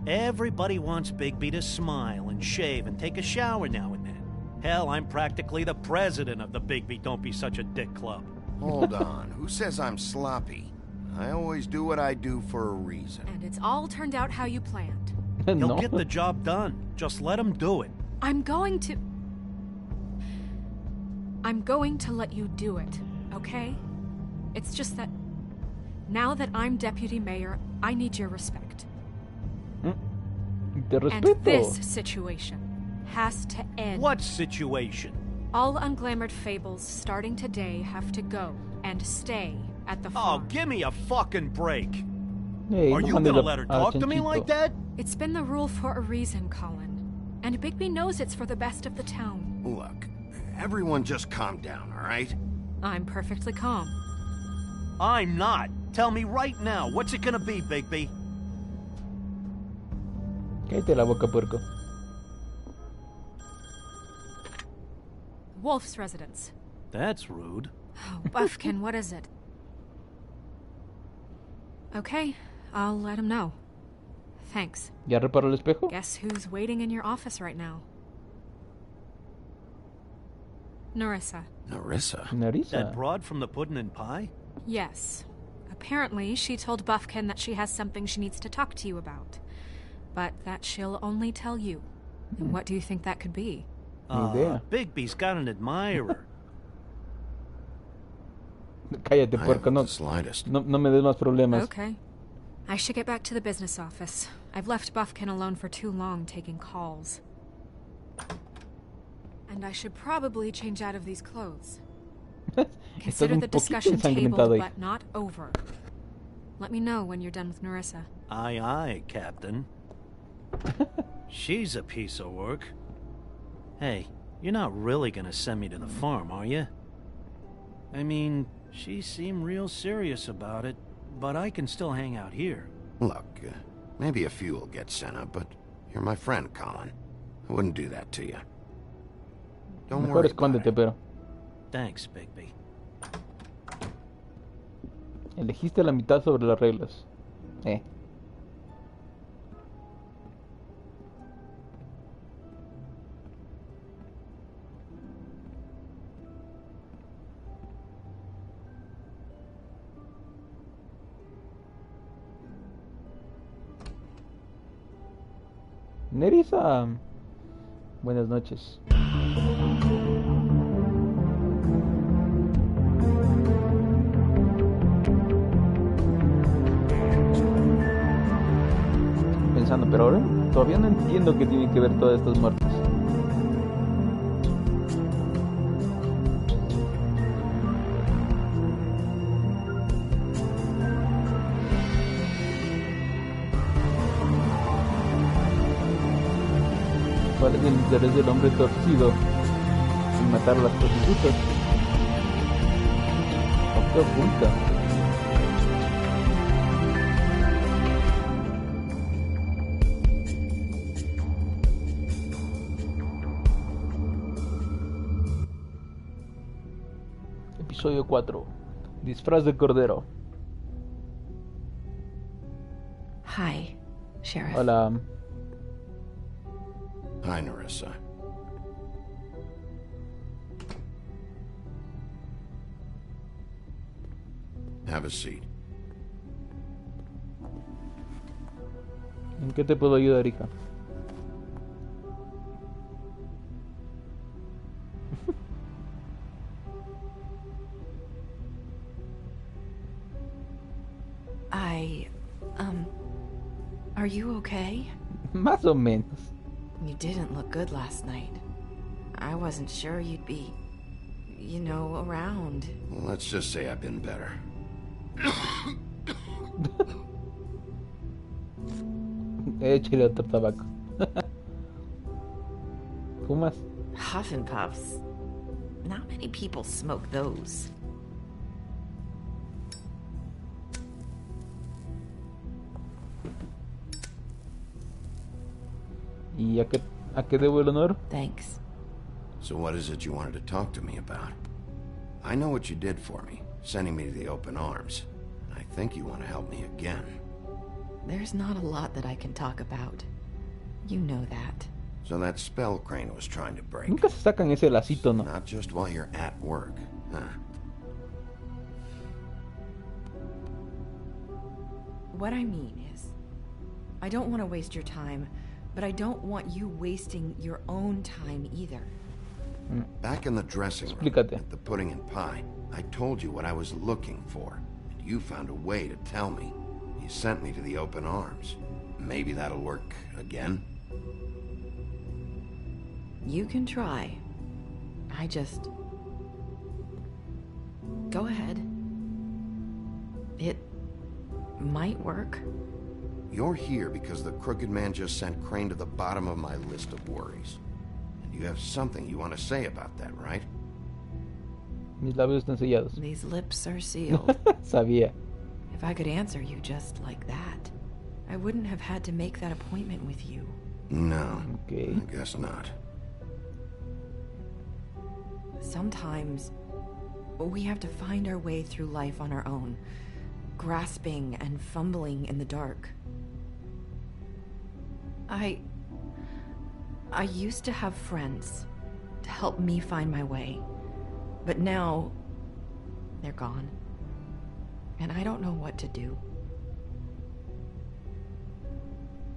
Everybody wants Bigby to smile and shave and take a shower now and then. Hell, I'm practically the president of the Bigby Don't Be Such a Dick Club. Hold on, who says I'm sloppy? I always do what I do for a reason. And it's all turned out how you planned. He'll get the job done. Just let him do it. I'm going to let you do it, okay? It's just that now that I'm deputy mayor, I need your respect. Te And respeto. this situation has to end. What situation? All unglamored fables starting today have to go and stay at the farm. Oh, give me a fucking break. Hey, Are no you mandes gonna let her al talk to me chanchito. like that? It's been the rule for a reason, Colin. And Bigby knows it's for the best of the town. Look, everyone just calm down, all right? I'm perfectly calm. I'm not. Tell me right now, what's it gonna be, Bigby? Cállate la boca, puerco. Wolf's residence. That's rude. Oh, Buffkin, what is it? Okay, I'll let him know. Thanks. ¿Ya reparó el espejo? Guess who's waiting in your office right now? Narissa. Narissa? Narissa? That broad from the puddin' and pie? Yes. Apparently, she told Buffkin that she has something she needs to talk to you about. But that she'll only tell you. And what do you think that could be? Bigby's got an admirer. Cállate, puerco. No, no me des más problemas. Okay. I should get back to the business office. I've left Buffkin alone for too long taking calls. And I should probably change out of these clothes. Consider the discussion table, but not over. Let me know when you're done with Narissa. Aye, aye, Captain. She's a piece of work. Hey, you're not really gonna send me to the farm, are you? I mean, she seemed real serious about it, but I can still hang out here. Look, maybe a few will get sent up, but you're my friend, Colin. I wouldn't do that to you. Don't Mejor worry escóndete, pero. Thanks, Bigby. Elegiste la mitad sobre las reglas. Nerissa. Buenas noches. Pensando, pero ahora todavía no entiendo qué tienen que ver todas estas muertes. ¿Cuál es el interés del hombre torcido en matar a las prostitutas? ¿O qué oculta? Episodio 4. Disfraz de cordero. Hi, Sheriff. Hola. Hi, Narissa. Have a seat. ¿En qué te puedo ayudar, hija? Are you okay? Más o menos. You didn't look good last night. I wasn't sure you'd be, you know, around. Well, let's just say I've been better. Échale otro tabaco. ¿Fumas? Huff and puffs. Not many people smoke those. ¿Y a qué debo el honor? Thanks. So what is it you wanted to talk to me about? I know what you did for me, sending me to the open arms. I think you want to help me again. There's not a lot that I can talk about. You know that. So that spell Crane was trying to break. Nunca se sacan ese lacito, ¿no? Not just while you're at work, huh? What I mean is, I don't want to waste your time, but I don't want you wasting your own time either. Back in the dressing room at the pudding and pie, I told you what I was looking for, and you found a way to tell me. You sent me to the open arms. Maybe that'll work again? You can try. Go ahead. It might work. You're here because the crooked man just sent Crane to the bottom of my list of worries. And you have something you want to say about that, right? Mis labios están sellados. These lips are sealed. Sabía. If I could answer you just like that, I wouldn't have had to make that appointment with you. No. Okay. I guess not. Sometimes we have to find our way through life on our own, grasping and fumbling in the dark. I used to have friends to help me find my way, but now they're gone, and I don't know what to do.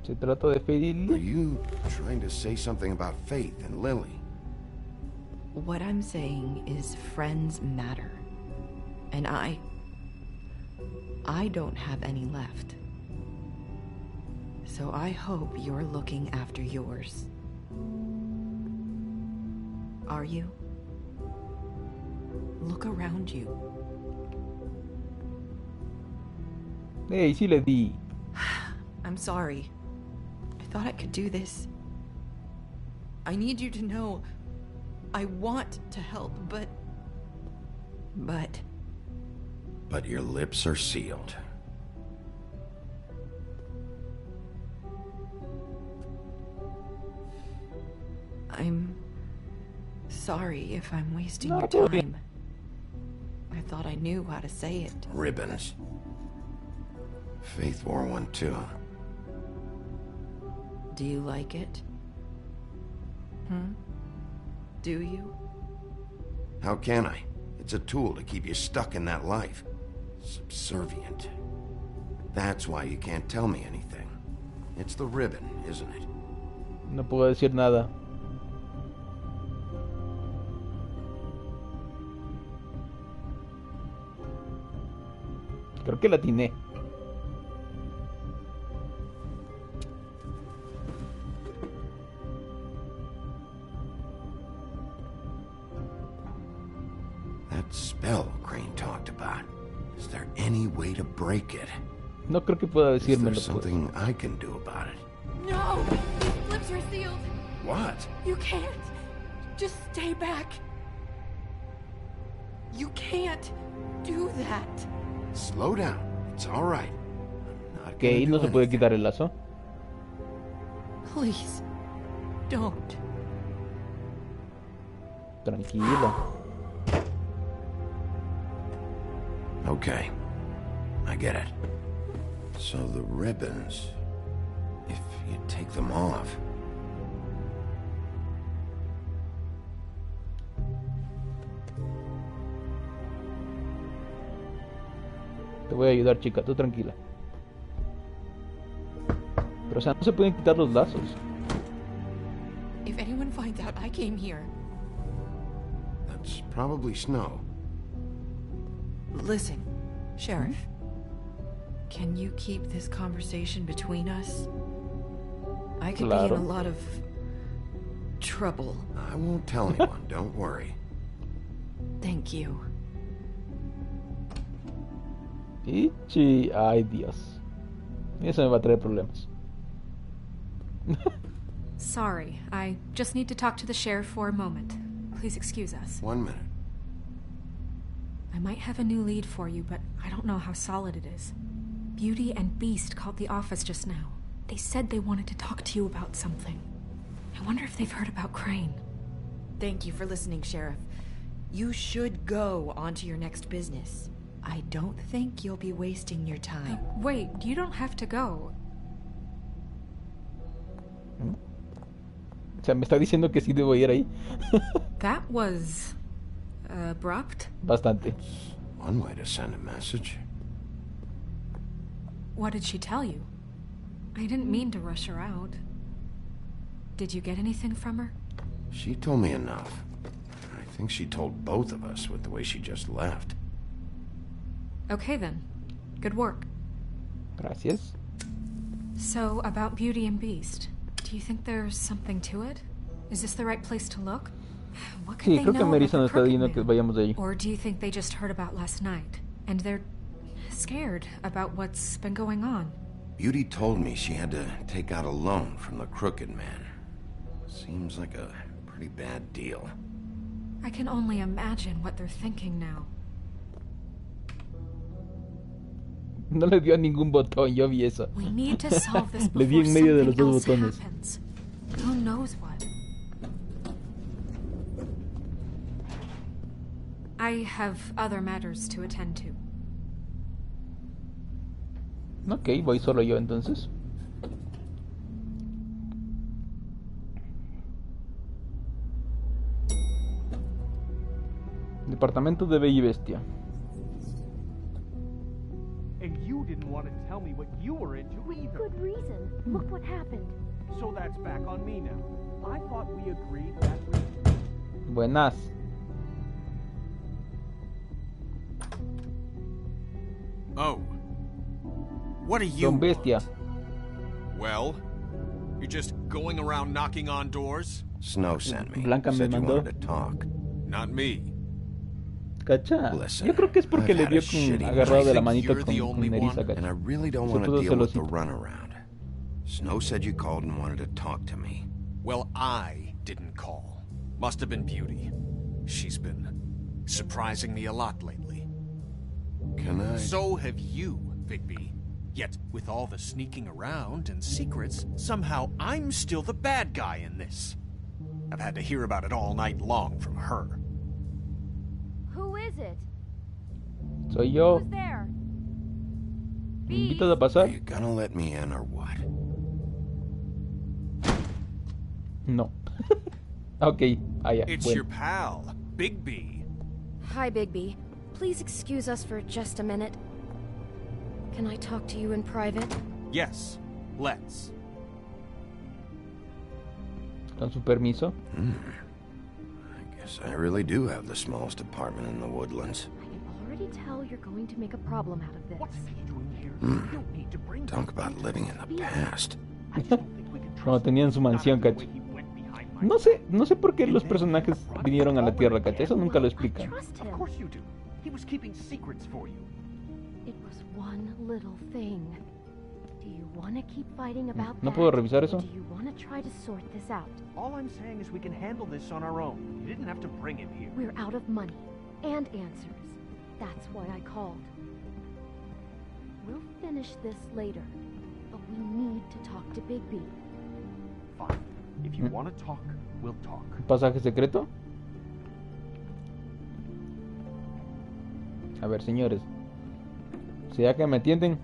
Se trata de Faith. Are you trying to say something about Faith and Lily? What I'm saying is friends matter, and I don't have any left. So I hope you're looking after yours. Are you? Look around you. Hey, sí le di. I'm sorry. I thought I could do this. I need you to know I want to help, but your lips are sealed. I'm sorry if I'm wasting your time. I thought I knew how to say it. Ribbons. Faith wore one too. Do you like it? Do you? How can I? It's a tool to keep you stuck in that life. Subservient. That's why you can't tell me anything. It's the ribbon, isn't it? No puedo decir nada. Creo que la atiné. That spell Crane talked about. Is there any way to break it? No creo que pueda decírmelo. Is there something I can do about it? No! These lips are sealed. What? You can't. Just stay back. You can't do that. Slow down. It's all right. Ok, no se puede quitar el lazo. Please, don't. Tranquila. Okay. I get it. So the ribbons, if you take them off... Te voy a ayudar, chica, tú tranquila. Pero, o sea, no se pueden quitar los lazos. If anyone finds out I came here... That's probably Snow. Listen, Sheriff. Can you keep this conversation between us? I could be in a lot of trouble. I won't tell anyone, don't worry. Thank you. Ichi, ay Dios. Eso me va a traer problemas. Sorry, I just need to talk to the sheriff for a moment. Please excuse us. 1 minute. I might have a new lead for you, but I don't know how solid it is. Beauty and Beast called the office just now. They said they wanted to talk to you about something. I wonder if they've heard about Crane. Thank you for listening, Sheriff. You should go on to your next business. I don't think you'll be wasting your time. Wait, you don't have to go. O sea, me está diciendo que sí debo ir ahí. That was abrupt. Bastante. One way to send a message. What did she tell you? I didn't mean to rush her out. Did you get anything from her? She told me enough. I think she told both of us with the way she just left. Okay then. Good work. Gracias. So, about Beauty and Beast. Do you think there's something to it? Is this the right place to look? What could Sí, they creo que know Marisa about nos the está Crooked diciendo que Man? vayamos de ahí. Or do you think they just heard about last night? And they're scared about what's been going on? Beauty told me she had to take out a loan from the Crooked Man. Seems like a pretty bad deal. I can only imagine what they're thinking now. No le dio a ningún botón, yo vi eso. We need to solve this Le di before en medio de los something dos else botones. happens. Who knows what? I have other matters to attend to. Ok, voy solo yo entonces. Departamento de Bella y Bestia. And you didn't want to tell me what you were into either. Good reason. Look what happened. So that's back on me now. I thought we agreed that we... Buenas. Oh. What are you? Don Bestia. Well, you're just going around knocking on doors? Snow sent me. Blanca me Said you mandó. wanted to talk. Not me. ¿Cacha? Listen, Yo creo que es porque I've le had vio a shitty con, agarrado de la night. manito You're the con only Nerissa, one, ¿cacha? And I really don't Se want to puso deal with the celosito. runaround. Snow said you called and wanted to talk to me. Well, I didn't call. Must have been Beauty. She's been surprising me a lot lately. Can I? So have you, Bigby. Yet, with all the sneaking around and secrets, somehow I'm still the bad guy in this. I've had to hear about it all night long from her. Who is it? Soy yo. Who's there? ¿Me invitas a pasar? Are you gonna let me in or what? No. Ok, allá. It's Bueno. your pal, Bigby. Hi, Bigby. Please excuse us for just a minute. Can I talk to you in private? Yes, let's. Con su permiso. I guess I really do have the smallest apartment in the woodlands. I can already tell you're going to make a problem out of this. What's he doing here? Hmm. You don't need to bring Talk about living in the past. Cuando tenían su mansión, ¿cacha? No sé por qué los personajes vinieron a la Tierra, ¿cacha? Eso nunca lo explican. Trust him. Of course you do. He was keeping secrets for you. It was one little thing. Do you want to keep fighting about ¿No that? puedo revisar eso? Or do you want to try to sort this out? All I'm saying is we can handle this on our own. You didn't have to bring him here. We're out of money and answers. That's why I called. We'll finish this later, but we need to talk to Bigby. Fine. If you want to talk, we'll talk. ¿Pasaje secreto? A ver, señores. ¿Será que me atienden?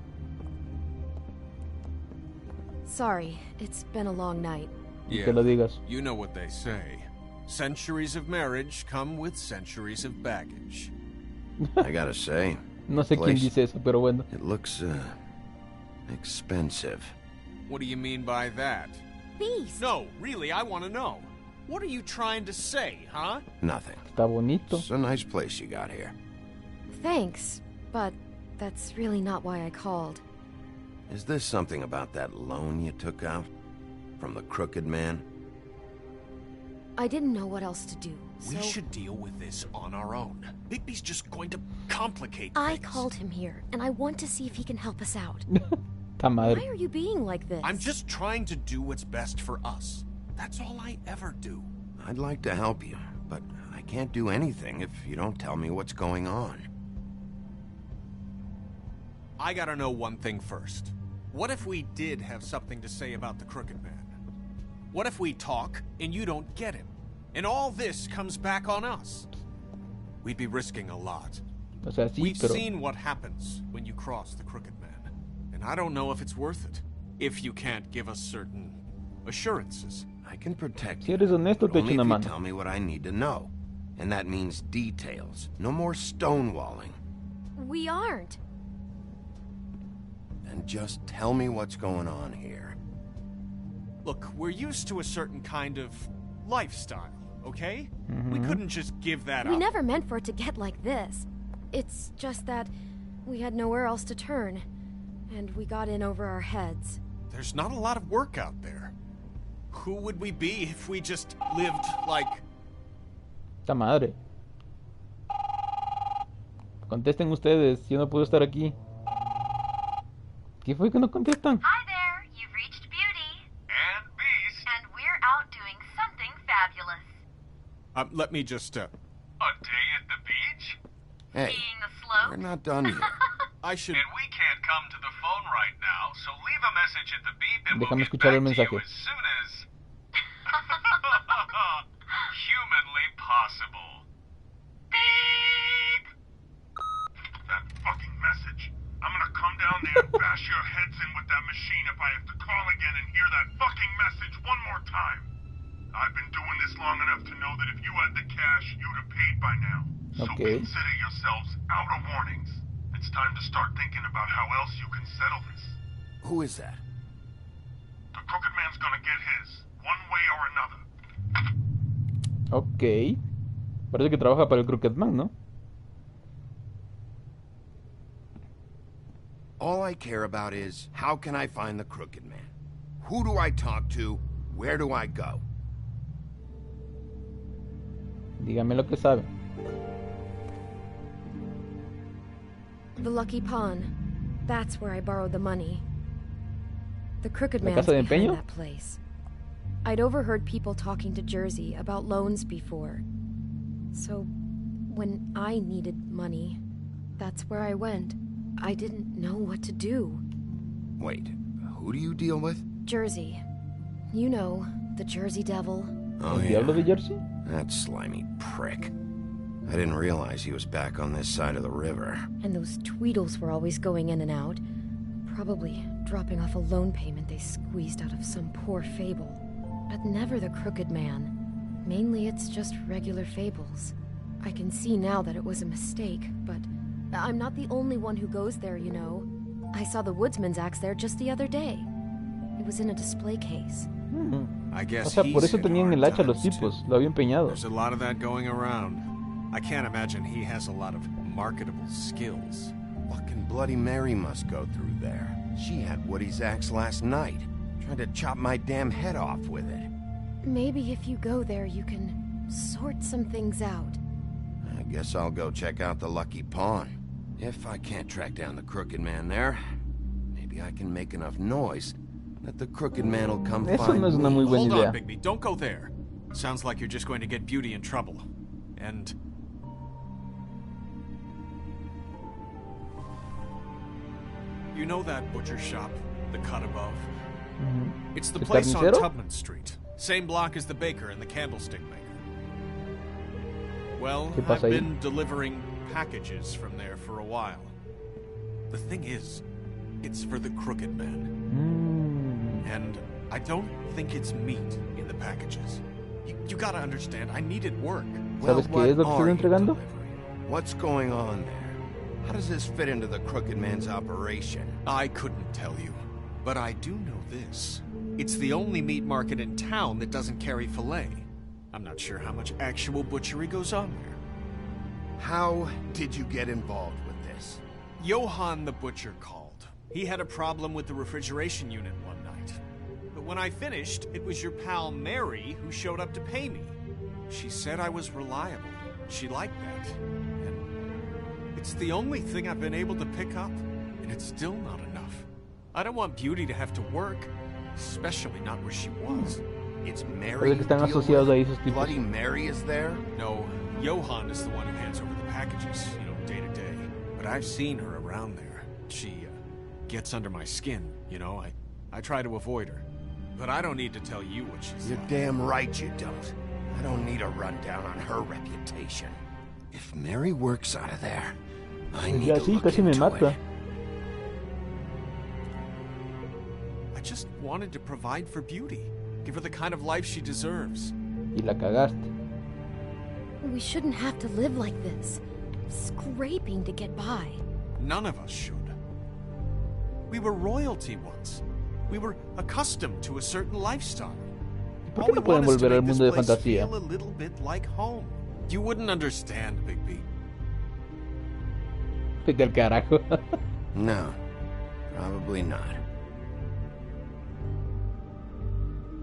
Sorry, it's been a long night. Y que lo digas. You know what they say. Centuries of marriage come with centuries of baggage. I gotta say. No sé quién dice eso, pero bueno. It looks, expensive. What do you mean by that? Beast! No, really, I want to know. What are you trying to say, huh? Nothing. Está bonito. It's a nice place you got here. Thanks, but that's really not why I called. Is this something about that loan you took out? From the Crooked Man? I didn't know what else to do, so... We should deal with this on our own. Bigby's just going to complicate I things. called him here, and I want to see if he can help us out. Ta madre. Why are you being like this? I'm just trying to do what's best for us. That's all I ever do. I'd like to help you, but I can't do anything if you don't tell me what's going on. I gotta know one thing first. What if we did have something to say about the Crooked Man? What if we talk and you don't get him? And all this comes back on us? We'd be risking a lot. O sea, sí, We've pero... seen what happens when you cross the Crooked Man. And I don't know if it's worth it. If you can't give us certain assurances. I can protect Si eres honesto, te echo only una if you mano. tell me what I need to know. And that means details. No more stonewalling. We aren't. Then just tell me what's going on here. Look, we're used to a certain kind of lifestyle, okay? We couldn't just give that We up. never meant for it to get like this. It's just that we had nowhere else to turn. And we got in over our heads. There's not a lot of work out there. Who would we be if we just lived like... ¡Ta madre! Contesten ustedes, yo no puedo estar aquí. ¿Qué fue que no contestan? Hi there, you've reached Beauty. And Beast. And we're out doing something fabulous. Let me just, A day at the beach? Hey, Seeing the slope? we're not done yet. I should... And we can't come to the phone right now, so leave a message at the beep and Déjame we'll get escuchar el back to mensaje. you as soon as... humanly possible. Beep! That fucking message. I'm gonna come down there and bash your heads in with that machine if I have to call again and hear that fucking message one more time. I've been doing this long enough to know that if you had the cash, you'd have paid by now. So Okay. consider yourselves out of warnings. It's time to start thinking about how else you can settle this. Who is that? The Crooked Man's gonna get his, one way or another. Ok. Parece que trabaja para el Crooked Man, ¿no? All I care about is, how can I find the Crooked Man? Who do I talk to? Where do I go? Dígame lo que sabe. The Lucky Pawn. That's where I borrowed the money. The Crooked ¿La Man's casa de behind empeño? that place. I'd overheard people talking to Jersey about loans before. So, when I needed money, that's where I went. I didn't know what to do. Wait, who do you deal with? Jersey. You know, the Jersey Devil. Oh, ¿El Diablo de Jersey? That slimy prick. I didn't realize he was back on this side of the river. And those Tweedles were always going in and out. Probably dropping off a loan payment they squeezed out of some poor fable. But never the Crooked Man. Mainly it's just regular fables. I can see now that it was a mistake, but I'm not the only one who goes there, you know. I saw the woodsman's axe there just the other day. It was in a display case. I guess O sea, por he's eso hit tenían hard el hacha los times, tipos. too. Lo había empeñado. There's a lot of that going around. I can't imagine he has a lot of marketable skills. Fucking Bloody Mary must go through there. She had Woody's axe last night. Tried to chop my damn head off with it. Maybe if you go there, you can sort some things out. I guess I'll go check out the Lucky Pawn. If I can't track down the Crooked Man there, maybe I can make enough noise that the Crooked Man will come Eso find no es una me. muy buena Hold idea. on, Bigby. Don't go there. Sounds like you're just going to get Beauty in trouble. And... You know that butcher shop, the cut above? It's the ¿El place on carnicero? Tubman Street. Same block as the baker and the candlestick maker. Well, ¿Qué I've pasa ahí? been delivering packages from there for a while. The thing is, it's for the Crooked Man. And I don't think it's meat in the packages. You gotta understand, I needed work. ¿Sabes qué es lo que estoy entregando? What's going on there? How does this fit into the Crooked Man's operation? I couldn't tell you, but I do know this. It's the only meat market in town that doesn't carry filet. I'm not sure how much actual butchery goes on there. How did you get involved with this? Johann the butcher called. He had a problem with the refrigeration unit one night. But when I finished, it was your pal Mary who showed up to pay me. She said I was reliable. She liked that. And it's the only thing I've been able to pick up, and it's still not enough. I don't want Beauty to have to work, especially not where she was. It's Mary. Parece que están you deal asociados with? ahí esos tipos. Bloody Mary is there? No, Johann is the one who hands over the packages, day to day. But I've seen her around there. She gets under my skin, I try to avoid her. But I don't need to tell you what she's You're like. damn right you don't. I don't need a rundown on her reputation. If Mary works out of there, I need Ya to sí, look casi me into mata. it. I just wanted to provide for Beauty. Give her the kind of life she deserves. Y la cagaste. We shouldn't have to live like this, scraping to get by. None of us should. We were royalty once. We were accustomed to a certain lifestyle. ¿Por qué no pueden volver al mundo de fantasía? Feel a little bit like home. You wouldn't understand, Bigby. Vete al carajo. No, probably not.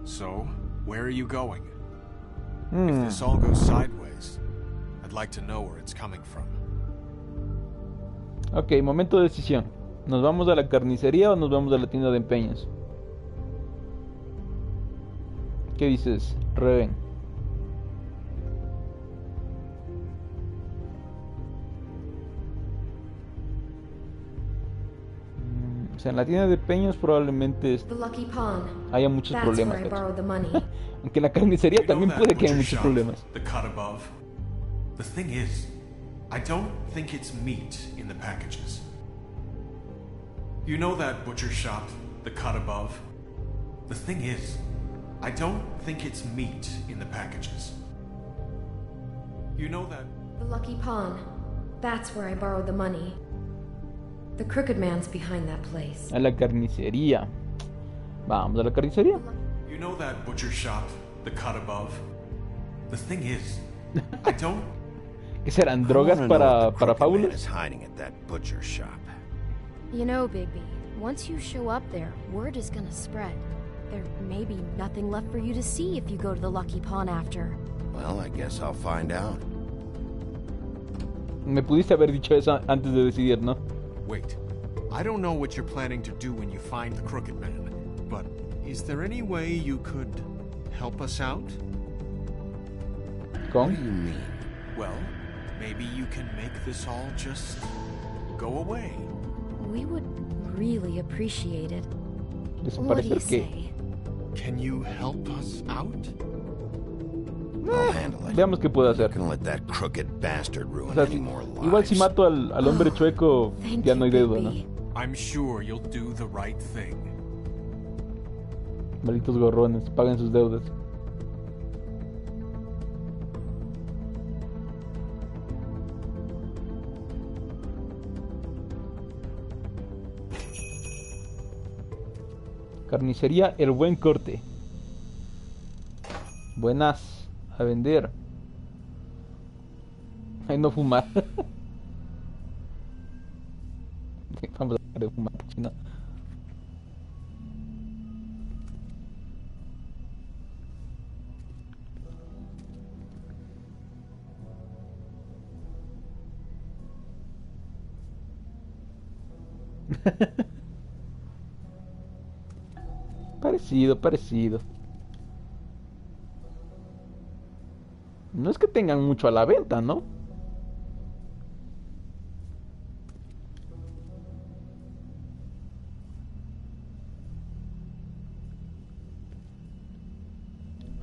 So, where are you going? Hmm. If this all goes sideways, I'd like to know where it's coming from. Ok, momento de decisión. ¿Nos vamos a la carnicería o nos vamos a la tienda de empeños? ¿Qué dices, Reven? O sea, en la tienda de empeños probablemente The Lucky Pawn. haya muchos That's problemas. where I gacho. borrowed the money. Aunque en la carnicería también puede que haya muchos problemas. The cut above. The thing is, I don't think it's meat in the packages. You know that butcher shop, the cut above? The thing is, I don't think it's meat in the packages. You know that... The Lucky Pawn. That's where I borrowed the money. The crooked man's behind that place. A la carnicería. Vamos a la carnicería. You know that butcher shop, the cut above? The thing is, I don't... ¿Qué serán drogas para fábulas? Is hiding at that butcher shop. You know, Bigby, once you show up there, word is gonna spread. There may be nothing left for you to see if you go to the Lucky Pawn after. Well, I guess I'll find out. Me pudiste haber dicho eso antes de decidir, ¿no? Wait, I don't know what you're planning to do when you find the crooked man, but is there any way you could help us out? ¿Con? What do you mean? Well, maybe you can make this all just go away. We would really appreciate it. What do you ¿Desaparecer qué? say? Can you help us out? I'll handle it. Veamos qué puedo hacer. Not gonna let that crooked bastard ruin O sea, any more lives. igual si mato al hombre chueco, ya no hay deuda, ¿no? I'm sure you'll do the right thing. Malditos gorrones, paguen sus deudas. Carnicería El Buen Corte. Buenas. A vender. Ay, no fumar. Vamos a dejar de fumar, si no. Parecido. No es que tengan mucho a la venta, ¿no?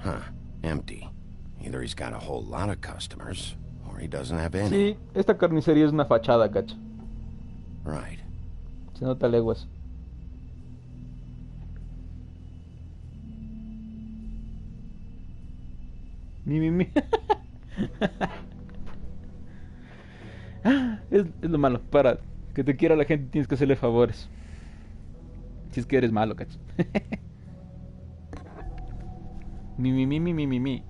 Huh. Empty. Either he's got a whole lot of customers, or he doesn't have any. Sí, esta carnicería es una fachada, cacho. Right. Se nota leguas. Mi. Es lo malo. Para que te quiera la gente tienes que hacerle favores. Si es que eres malo, cacho. Mi.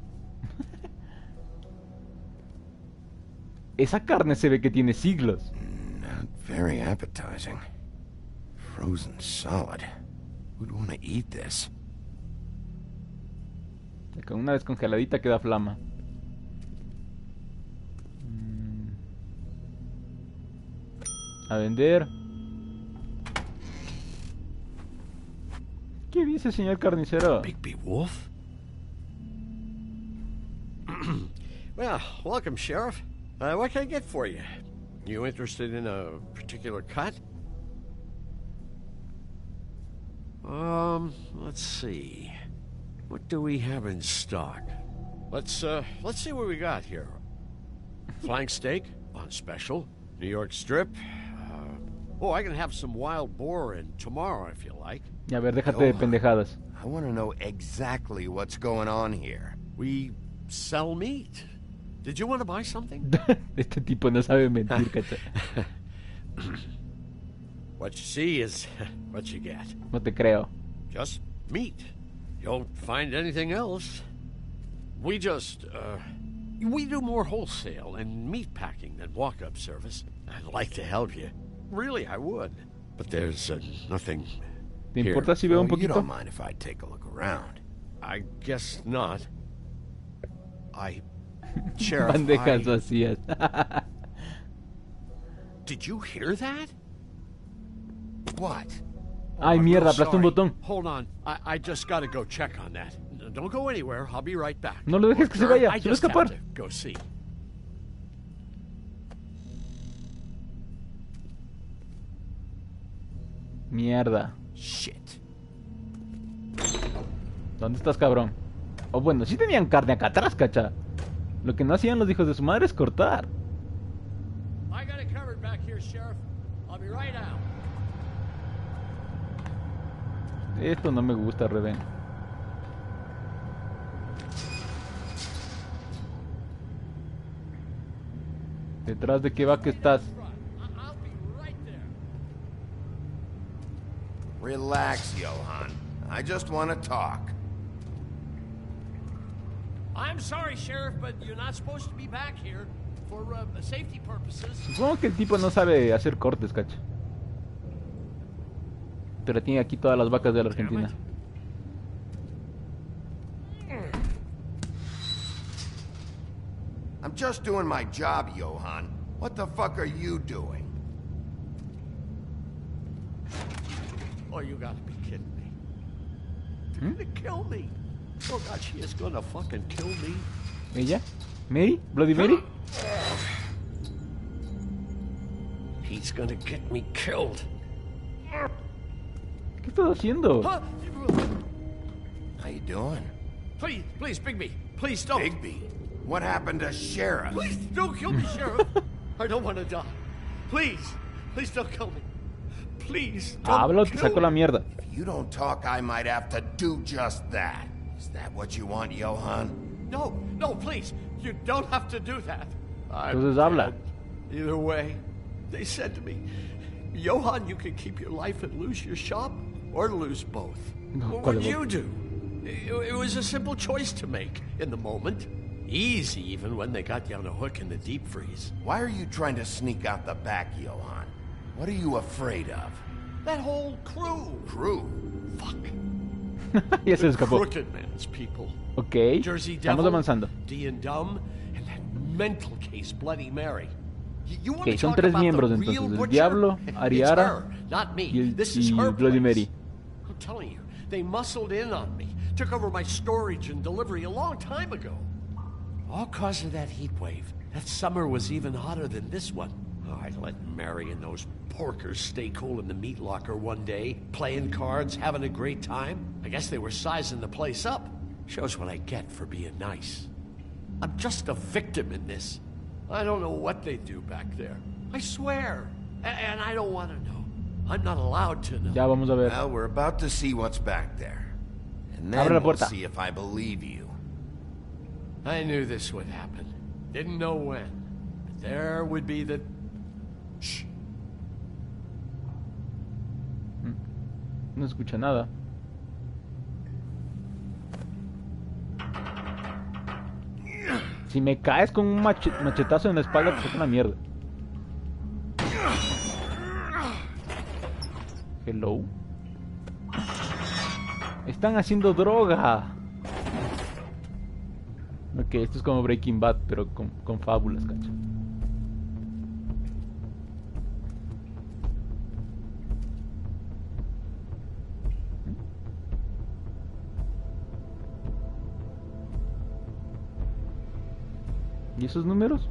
Esa carne se ve que tiene siglos. Not very appetizing. Frozen solid. Who'd want to eat this? Con una descongeladita queda flama. A vender. ¿Qué dice, señor carnicero? Bigby Wolf? Well, welcome, Sheriff. What can I get for you? You interested in a particular cut? Let's see. What do we have in stock? Let's see what we got here. Flank steak on special. New York strip. Oh, I can have some wild boar in tomorrow if you like. A ver, déjate de pendejadas. I want to know exactly what's going on here. We sell meat. Did you want to buy something? Este tipo no sabe mentir, cacha. What you see is what you get. No te creo. Just meat. You don't find anything else. We just, we do more wholesale and meat packing than walk-up service. I'd like to help you. Really, I would. But there's nothing ¿Te importa si veo un poquito? You don't mind if I take a look around? I guess not. Sheriff, Bandejas vacías. Did you hear that? What? Ay, mierda, aplasté un botón. Hold on. I just gotta go check on that. Don't go anywhere. I'll be right back. No lo dejes que se vaya. Se va a escapar. Go see. Mierda. Shit. ¿Dónde estás, cabrón? Oh, bueno, sí tenían carne acá atrás, cacha. Lo que no hacían los hijos de su madre es cortar. I got it covered back here, Sheriff. I'll be right out. Esto no me gusta, Reben. ¿Detrás de qué va que estás? Relax, Johan. I just want to talk. I'm sorry, Sheriff, but you're not supposed to be back here for safety purposes. Supongo que el tipo no sabe hacer cortes, cacha. Pero tiene aquí todas las vacas de la Argentina. I'm just doing my job, Johan. What the fuck are you doing? Oh, you gotta be kidding me. They're gonna kill me. Oh God, she is gonna fucking kill me. ¿Ella? ¿Mary? ¿Bloody Mary? He's gonna get me killed. ¿Qué estás haciendo? How you doing? Please, Bigby. Please don't. Bigby? What happened to Sheriff? Please don't kill me, Sheriff. I don't want to die. Please don't kill me. Please don't Hablo, te saco la mierda. If you don't talk, I might have to do just that. Is that what you want, Johan? No, please. You don't have to do that. Entonces habla. Either way, they said to me, Johan, you can keep your life and lose your shop, or lose both. What would you do? It was a simple choice to make in the moment. Easy, even when they got you on a hook in the deep freeze. Why are you trying to sneak out the back, Johan? What are you afraid of? That whole crew. Crew? Fuck. Ya se escapó. Crooked Man's people. Ok, Jersey estamos Devil, avanzando. D and Dumb, and that mental case, Bloody Mary. You Ok, son tres miembros entonces. El Diablo, Ariara y Bloody Mary. I'm telling you, they muscled in on me. Took over my storage and delivery a long time ago. All cause of that heat wave. That summer was even hotter than this one. Oh, I let Mary and those porkers stay cool in the meat locker one day, playing cards, having a great time. I guess they were sizing the place up. Shows what I get for being nice. I'm just a victim in this. I don't know what they do back there. I swear. And I don't want to know. I'm not allowed to know. Ya vamos a ver. Well, we're about to see what's back there. And then we'll see if I believe you. I knew this would happen. Didn't know when. But there would be the... Shh. No escucha nada. Si me caes con un machetazo en la espalda, pues es una mierda. Hello. Están haciendo droga. Ok, esto es como Breaking Bad, pero con fábulas, cacho. ¿Y esos números?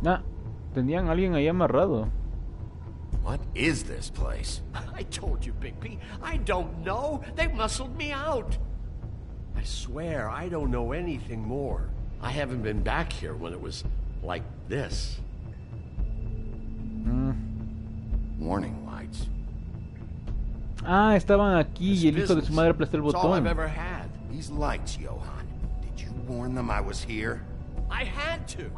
Ah, tenían a alguien ahí amarrado. What is this place? I told you, Bigby. I don't know. They muscled me out. I swear, I don't know anything more. I haven't been back here when it was like this. Warning lights. Ah, estaban aquí y el hijo de su madre aplastó el It's all I've botón. ever had. These lights, Johann. Did you warn them I was here? I had to.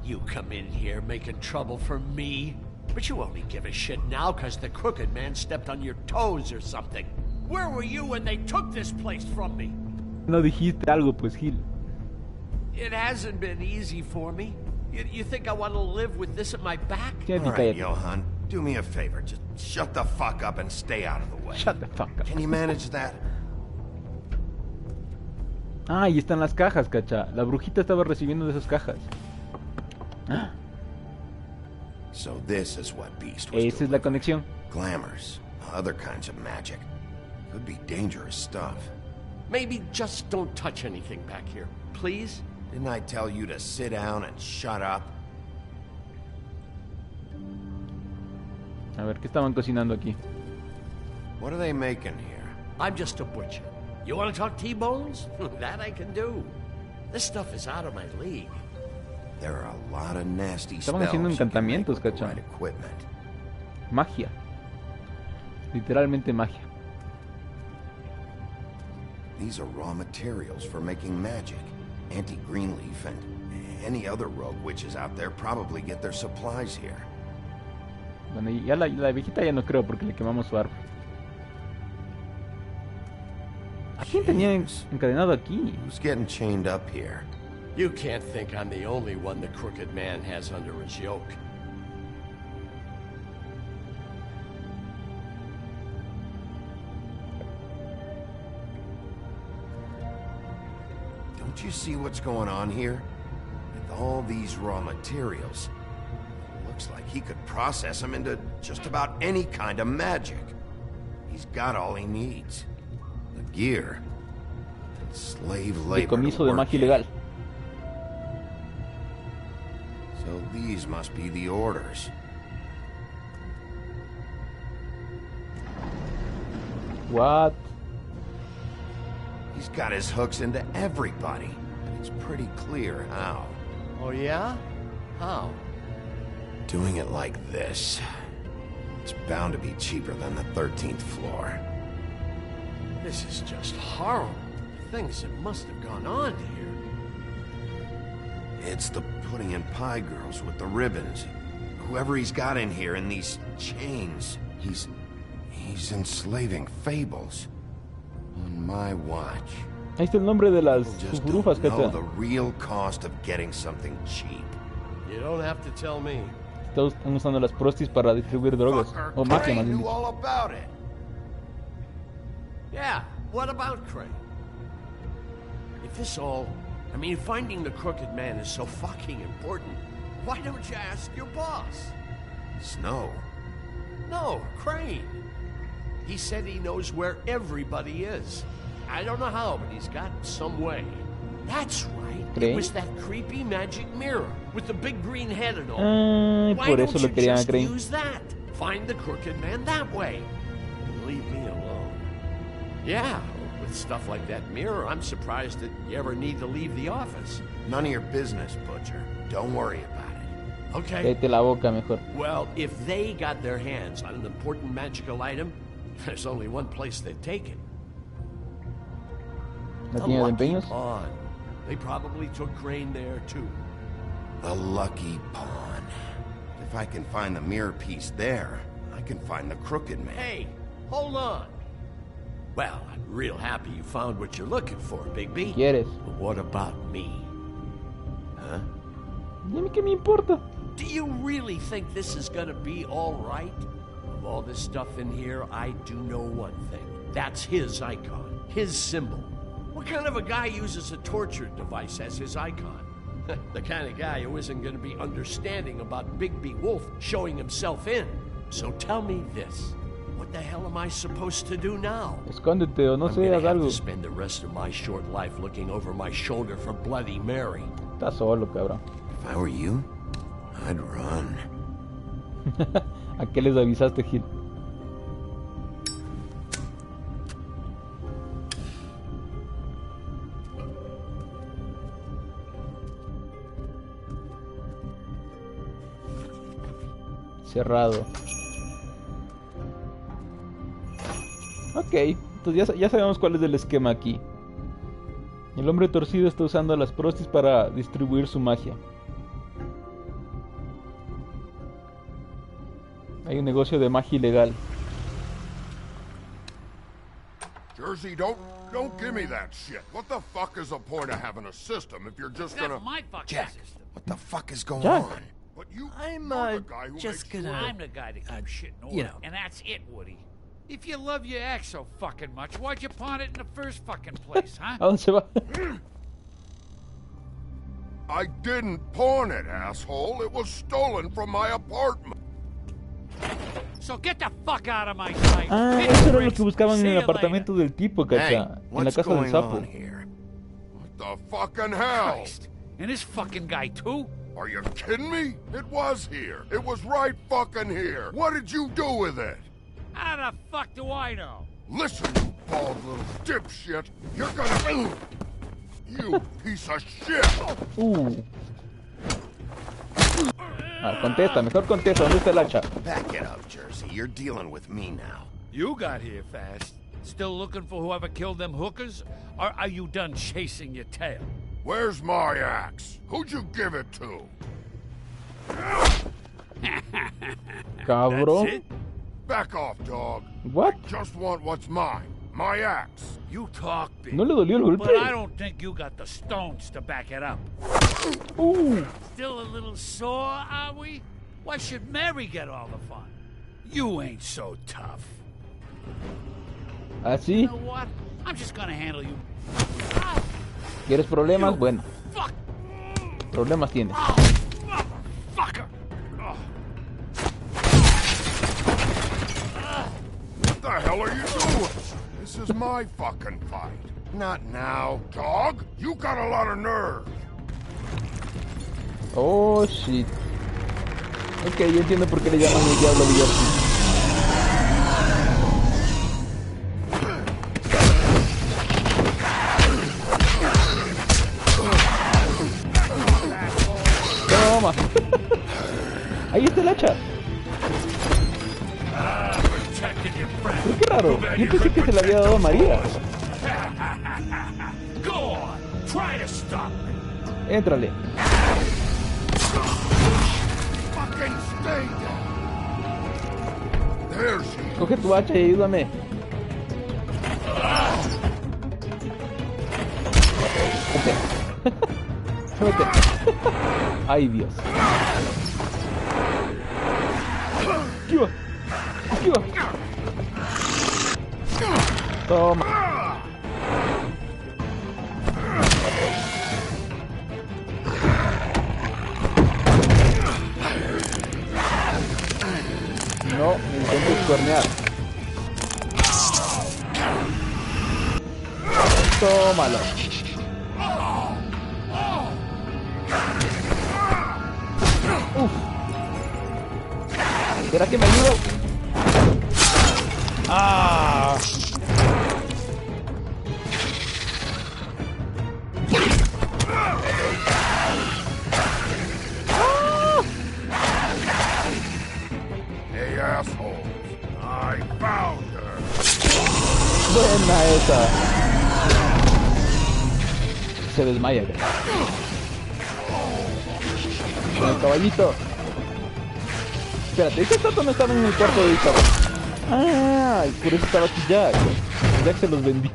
You come in here making trouble for me, but you only give a shit now because the crooked man stepped on your toes or something. Where were you when they took this place from me? No dijiste algo, pues, Gil. It hasn't been easy for me. You think I want to live with this at my back? All right, Johann. Do me a favor. Just shut the fuck up and stay out of the way. Shut the fuck up. Can you manage that? Ah, ahí están las cajas, cacha. La brujita estaba recibiendo de esas cajas. Ah. So this is what Beast was Esa es la conexión. Glamours, other kinds of magic. Could be dangerous stuff. Maybe just don't touch anything back here, please? Didn't I tell you to sit down and shut up? A ver, ¿qué estaban cocinando aquí? What are they making here? I'm just a butcher. You want to talk T-bones? That I can do. This stuff is out of my league. There are a lot of nasty Estaban haciendo spells you can make encantamientos, with the cacha. right equipment. Magia. Literalmente magia. These are raw materials for making magic. Auntie Greenleaf and any other rogue witches out there probably get their supplies here. Bueno, y ya la viejita ya no creo porque le quemamos su árbol. ¿A quién tenían encadenado aquí? Who's getting chained up here? You can't think I'm the only one the crooked man has under his yoke. Don't you see what's going on here? With all these raw materials, it looks like he could process them into just about any kind of magic. He's got all he needs. The gear, and slave labor. Decomiso de magia ilegal. So these must be the orders. What? He's got his hooks into everybody, and it's pretty clear how. Oh yeah? How? Doing it like this. It's bound to be cheaper than the 13th floor. This is just horrible. The things that must have gone on here. It's the putting in pie girls with the ribbons. Whoever he's got in here in these chains, he's enslaving fables. On my watch. Ahí está el nombre de las Just fufurufas, don't know cacha. the real cost of getting something cheap. You don't have to tell me. Están usando las prostis para distribuir drogas. O magia, más bien Knew dicho. all about it. Yeah, what about Crane? If this all... I mean, finding the crooked man is so fucking important, why don't you ask your boss? Snow. No, Crane. He said he knows where everybody is. I don't know how, but he's got some way. That's right. Crane? It was that creepy magic mirror with the big green head and all. Ah, Why por don't eso you lo querían a just Crane. use that? Find the crooked man that way. And leave me alone. Yeah, with stuff like that mirror, I'm surprised that you ever need to leave the office. None of your business, Butcher. Don't worry about it. Okay. Cállate la boca mejor. Well, if they got their hands on an important magical item, there's only one place they'd take it. ¿La The tienda de Lucky empeños? Pawn. They probably took Crane there, too. The lucky pawn. If I can find the mirror piece there, I can find the crooked man. Hey, hold on. Well, I'm real happy you found what you're looking for, Bigby. ¿Quieres? But what about me? Huh? ¿Y a mí qué me importa? Do you really think this is gonna be all right? Of all this stuff in here, I do know one thing. That's his icon, his symbol. What kind of a guy uses a torture device as his icon? The kind of guy who isn't gonna be understanding about Bigby Wolf showing himself in. So tell me this. What the hell am I supposed to do now? Escóndete o no I'm sé, gonna haz have algo. to spend the rest of my short life looking over my shoulder for Bloody Mary. Estás solo, cabrón. If I were you, I'd run. ¿A qué les avisaste, Gil? Cerrado. Ok, entonces ya sabemos cuál es el esquema aquí. El hombre torcido está usando a las prostis para distribuir su magia. Hay un negocio de magia ilegal. Jersey, don't give me that shit. What the fuck is the point of having a system if you're just gonna... Jack, what the fuck is going Jack. on? But you, I'm you're the guy who just makes gonna. I'm the guy that keeps shit in order, you know. and that's it, Woody. If you love your ex so fucking much, why'd you pawn it in the first fucking place, huh? ¿A dónde se va? I didn't pawn it, asshole. It was stolen from my apartment. So get the fuck out of my sight. Ah, Hit eso the era lo bricks. que buscaban en See el you apartamento del tipo, Hey, cacha. En la what's casa del going sapo. on here? What the fucking hell? Christ. And this fucking guy, too? Are you kidding me? It was here. It was right fucking here. What did you do with it? How the fuck do I know? Listen, you bald little dipshit. You're gonna... You piece of shit. Contesta, mejor contesta. ¿Dónde está el hacha? Back it up, Jersey. You're dealing with me now. You got here fast. Still looking for whoever killed them hookers? Or are you done chasing your tail? Where's my axe? Who'd you give it to? Cabrón. That's it? Back off, dog. What? I just want what's mine. My axe. You talk big. ¿No le dolió el But I golpe? don't think you got the stones to back it up. Still a little sore, are we? Why should Mary get all the fun? You ain't so tough. ¿Ah, sí? You know what? I'm just gonna handle you. ¿Quieres problemas? Bueno. Fuck. Problemas tienes. Fucker. What the hell are you doing? This is my fucking fight. Not now, dog. You got a lot of nerve. Oh, shit. Ok, yo entiendo por qué le llaman el diablo Villarci. Toma. Ahí está el hacha. Pero qué raro. Yo pensé que se la había dado a María. Go on. Try to stop me. Éntrale. Fucking stay down. There she is. Coge tu hacha y ayúdame. Vete. Ay, Dios. Esquiva. Esquiva. Toma. No, me intentes cuernear. Tómalo. Uf. ¿Será que me ayudo? Ah. Hey, assholes. I found her. Buena esa. Se desmaya. Con el caballito. Espérate, esa estatua no estaba en el cuarto de Isabel. Ah, y por eso estaba aquí Jack. Jack se los vendió.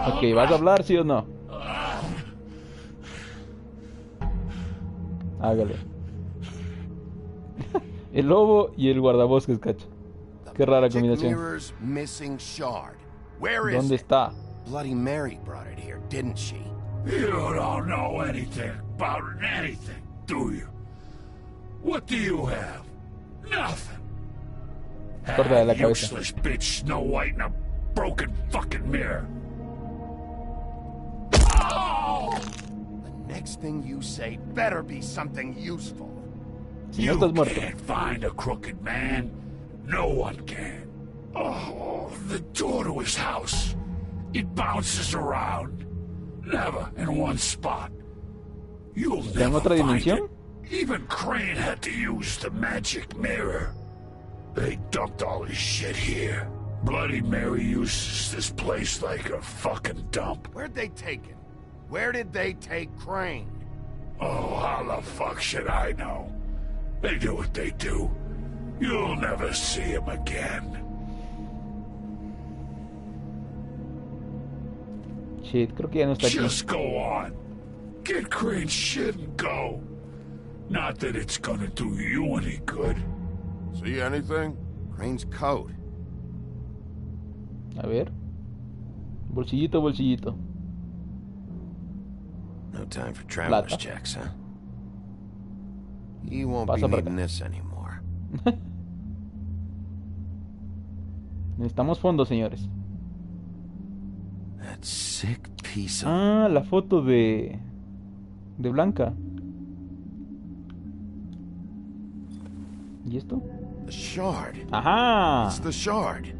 Ok, ¿vas a hablar, sí o no? Hágale. El lobo y el guardabosques, cacho. Qué rara combinación. Mirror's missing shard. Where is ¿Dónde it? está? Bloody Mary brought it here, didn't she? You don't know anything about anything, do you? What do you have? Nothing. Corta de la cabeza. Useless bitch, Snow White in a broken fucking mirror. Oh! The next thing you say better be something useful. You can't find a crooked man. No one can. Oh, the door to his house. It bounces around. Never in one spot. You'll never find it. Even Crane had to use the magic mirror. They dumped all his shit here. Bloody Mary uses this place like a fucking dump. Where'd they take him? Where did they take Crane? Oh, how the fuck should I know? They do what they do. You'll never see him again. Shit, creo que ya no está aquí. Just go on. Get Crane's shit and go. Not that it's gonna do you any good. See anything? Crane's coat. A ver. Bolsillito, bolsillito. No time for traveler's checks, huh? You won't be needing this anymore. Necesitamos fondos, señores. That sick piece of... Ah, la foto de Blanca. ¿Y esto? The shard. Ajá. It's the shard.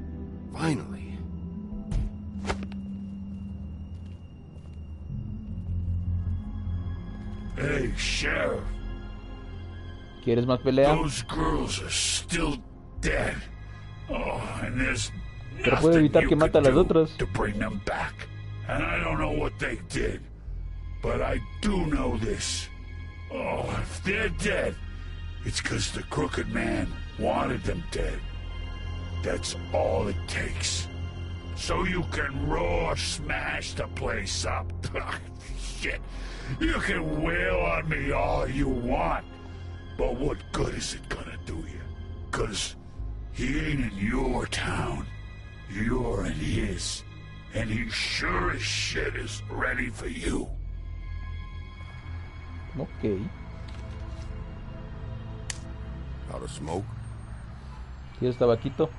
Finally. Hey, Sheriff. ¿Quieres más pelea? Those girls are still dead. Oh, and there's Pero puede evitar que mate a las otras. to bring them back. And I don't know what they did, but I do know this. Oh, if they're dead, it's because the crooked man wanted them dead. That's all it takes. So you can roar, smash the place up. Shit. You can wail on me all you want. But what good is it gonna do you? 'Cause he ain't in your town. You're in his. And he sure as shit is ready for you. Ok. Out of smoke? ¿Quieres tabaquito?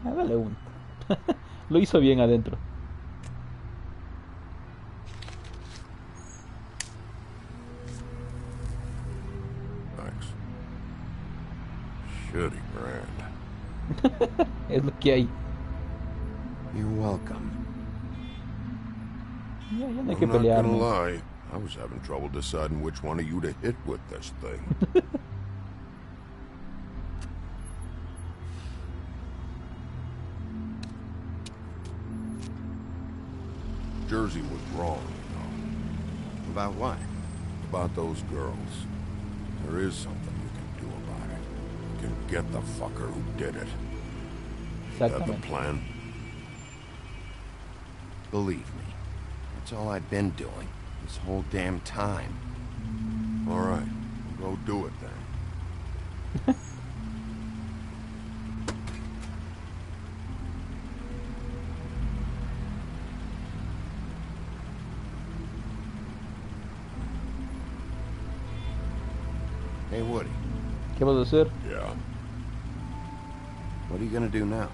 Dale uno. Lo hizo bien adentro. Thanks. Shitty brand. Es lo que hay. You're welcome. Ya no hay I'm que not pelear. gonna lie. I was having trouble deciding which one of you to hit with this thing. Jersey was wrong, you know. About what? About those girls. There is something you can do about it. You can get the fucker who did it. Is that the plan? Believe me, that's all I've been doing this whole damn time. All right, go do it then. Hey, Woody. ¿Qué vas a hacer? Yeah. What are you gonna do now?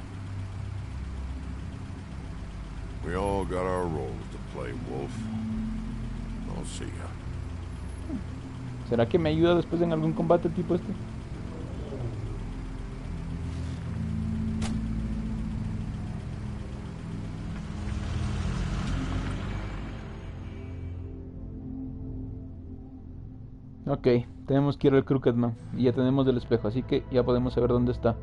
We all got our roles to play, Wolf. I'll see ya. ¿Será que me ayuda después en algún combate tipo este? Ok, tenemos que ir al Crooked Man y ya tenemos el espejo, así que ya podemos saber dónde está.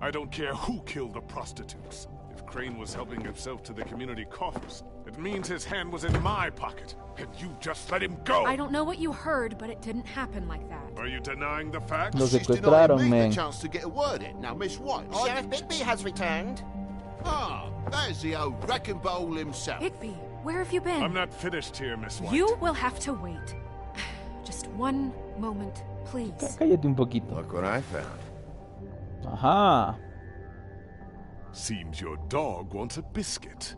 I don't care who killed the prostitutes. If Crane was helping himself to the community coffers, it means his hand was in my pocket, and you just let him go! I don't know what you heard, but it didn't happen like that. Are you denying the facts? Los She's secuestraron, denying me man. the chance to get a word in. Now, Miss White, Sheriff Bigby has returned. Ah, there's the old wrecking bowl himself. Bigby, where have you been? I'm not finished here, Miss White. You will have to wait. Just one moment, please. Cállate un poquito. Look what I found. Ajá. Seems your dog wants a biscuit.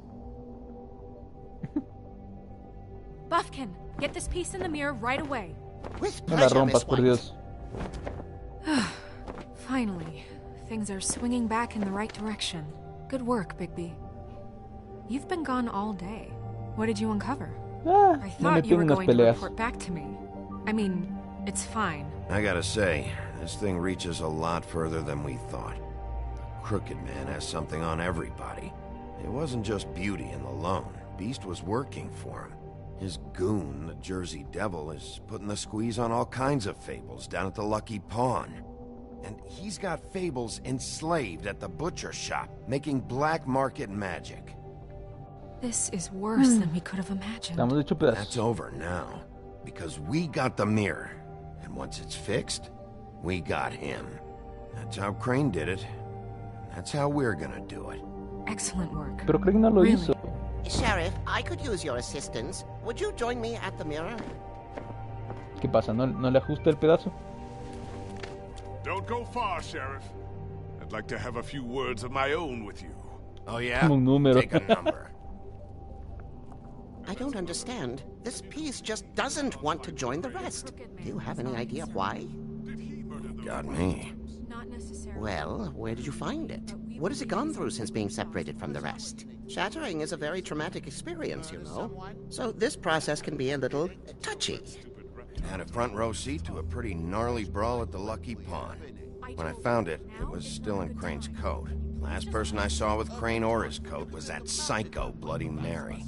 Buffkin, get this piece in the mirror right away. No la rompas, por Dios. Finally, things are swinging back in the right direction. Good work, Bigby. You've been gone all day. What did you uncover? I thought you were going to report back to me. I mean, it's fine. I gotta say, this thing reaches a lot further than we thought. The Crooked Man has something on everybody. It wasn't just Beauty and the Lone. Beast was working for him. His goon, the Jersey Devil, is putting the squeeze on all kinds of fables down at the Lucky Pawn. And he's got fables enslaved at the butcher shop, making black market magic. This is worse than we could have imagined. That's over now, because we got the mirror. And once it's fixed, we got him. That's how Crane did it. That's how we're gonna do it. Excellent work. Pero Crane no lo hizo. Sheriff, I could use your assistance. Would you join me at the mirror? ¿Qué pasa? ¿No le ajusta el pedazo? Don't go far, Sheriff. I'd like to have a few words of my own with you. Oh, yeah? Un número. Take a number. I don't understand. This piece just doesn't want to join the rest. Do you have any idea why? Got me. Well, where did you find it? What has it gone through since being separated from the rest? Shattering is a very traumatic experience, you know. So this process can be a little touchy. Had a front row seat to a pretty gnarly brawl at the Lucky Pawn. When I found it, it was still in Crane's coat. Last person I saw with Crane or his coat was that psycho Bloody Mary.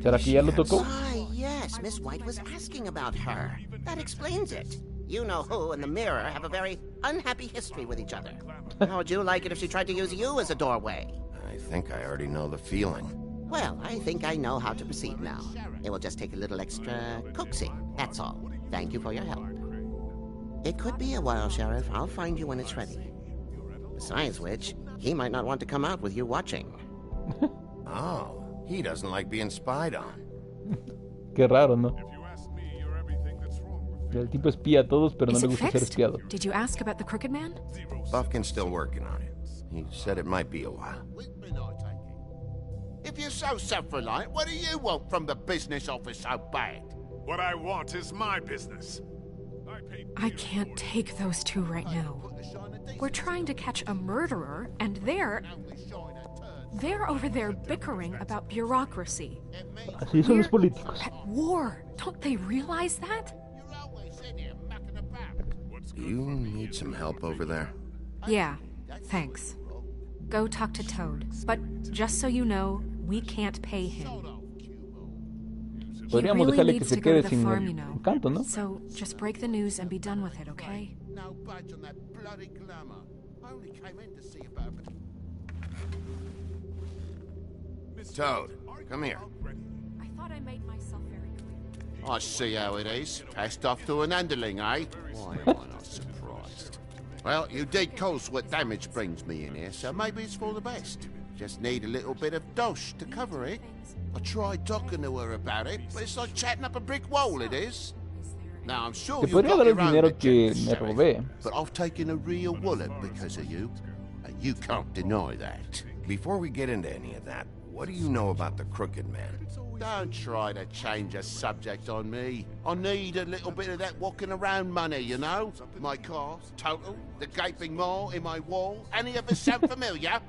¿Será que ya lo tocó? Ah, yes, Miss White was asking about her. That explains it. You know who and the mirror have a very unhappy history with each other. How would you like it if she tried to use you as a doorway? I think I already know the feeling. Well, I think I know how to proceed now. It will just take a little extra coaxing, that's all. Thank you for your help. It could be a while, Sheriff. I'll find you when it's ready. Besides which, he might not want to come out with you watching. Oh, he doesn't like being spied on. Qué raro, ¿no? El tipo espía a todos, pero no le gusta ser espiado. Did you ask about the Crooked Man? Buffkin's still working on it. He said it might be a while. If you're so self-reliant, what do you want from the business office so bad? What I want is my business. I can't take those two right now. We're trying to catch a murderer, and they're over there bickering about bureaucracy. Así son los políticos. At war. Don't they realize that? Do you need some help over there? Yeah, thanks. Go talk to Toad. But just so you know, we can't pay him. Podríamos dejarle que se quede sin el canto, ¿no? So just break the news and be done with it, okay? No budge on that bloody glamour. I only came in to see about it. Toad, come here. I thought I made myself very clear. I see how it is. Passed off to an underling, eh? Why am I not surprised? Well, you did cause what damage brings me in here, so maybe it's for the best. Just need a little bit of dosh to cover it. I tried talking to her about it, but it's like chatting up a brick wall, it is. Now, I'm sure you've got your own agenda, Sheriff, but I've taken a real wallet because of you, and you can't deny that. Before we get into any of that, what do you know about the Crooked Man? Don't try to change a subject on me. I need a little bit of that walking around money, you know? My car, total, the gaping maw in my wall. Any of us sound familiar?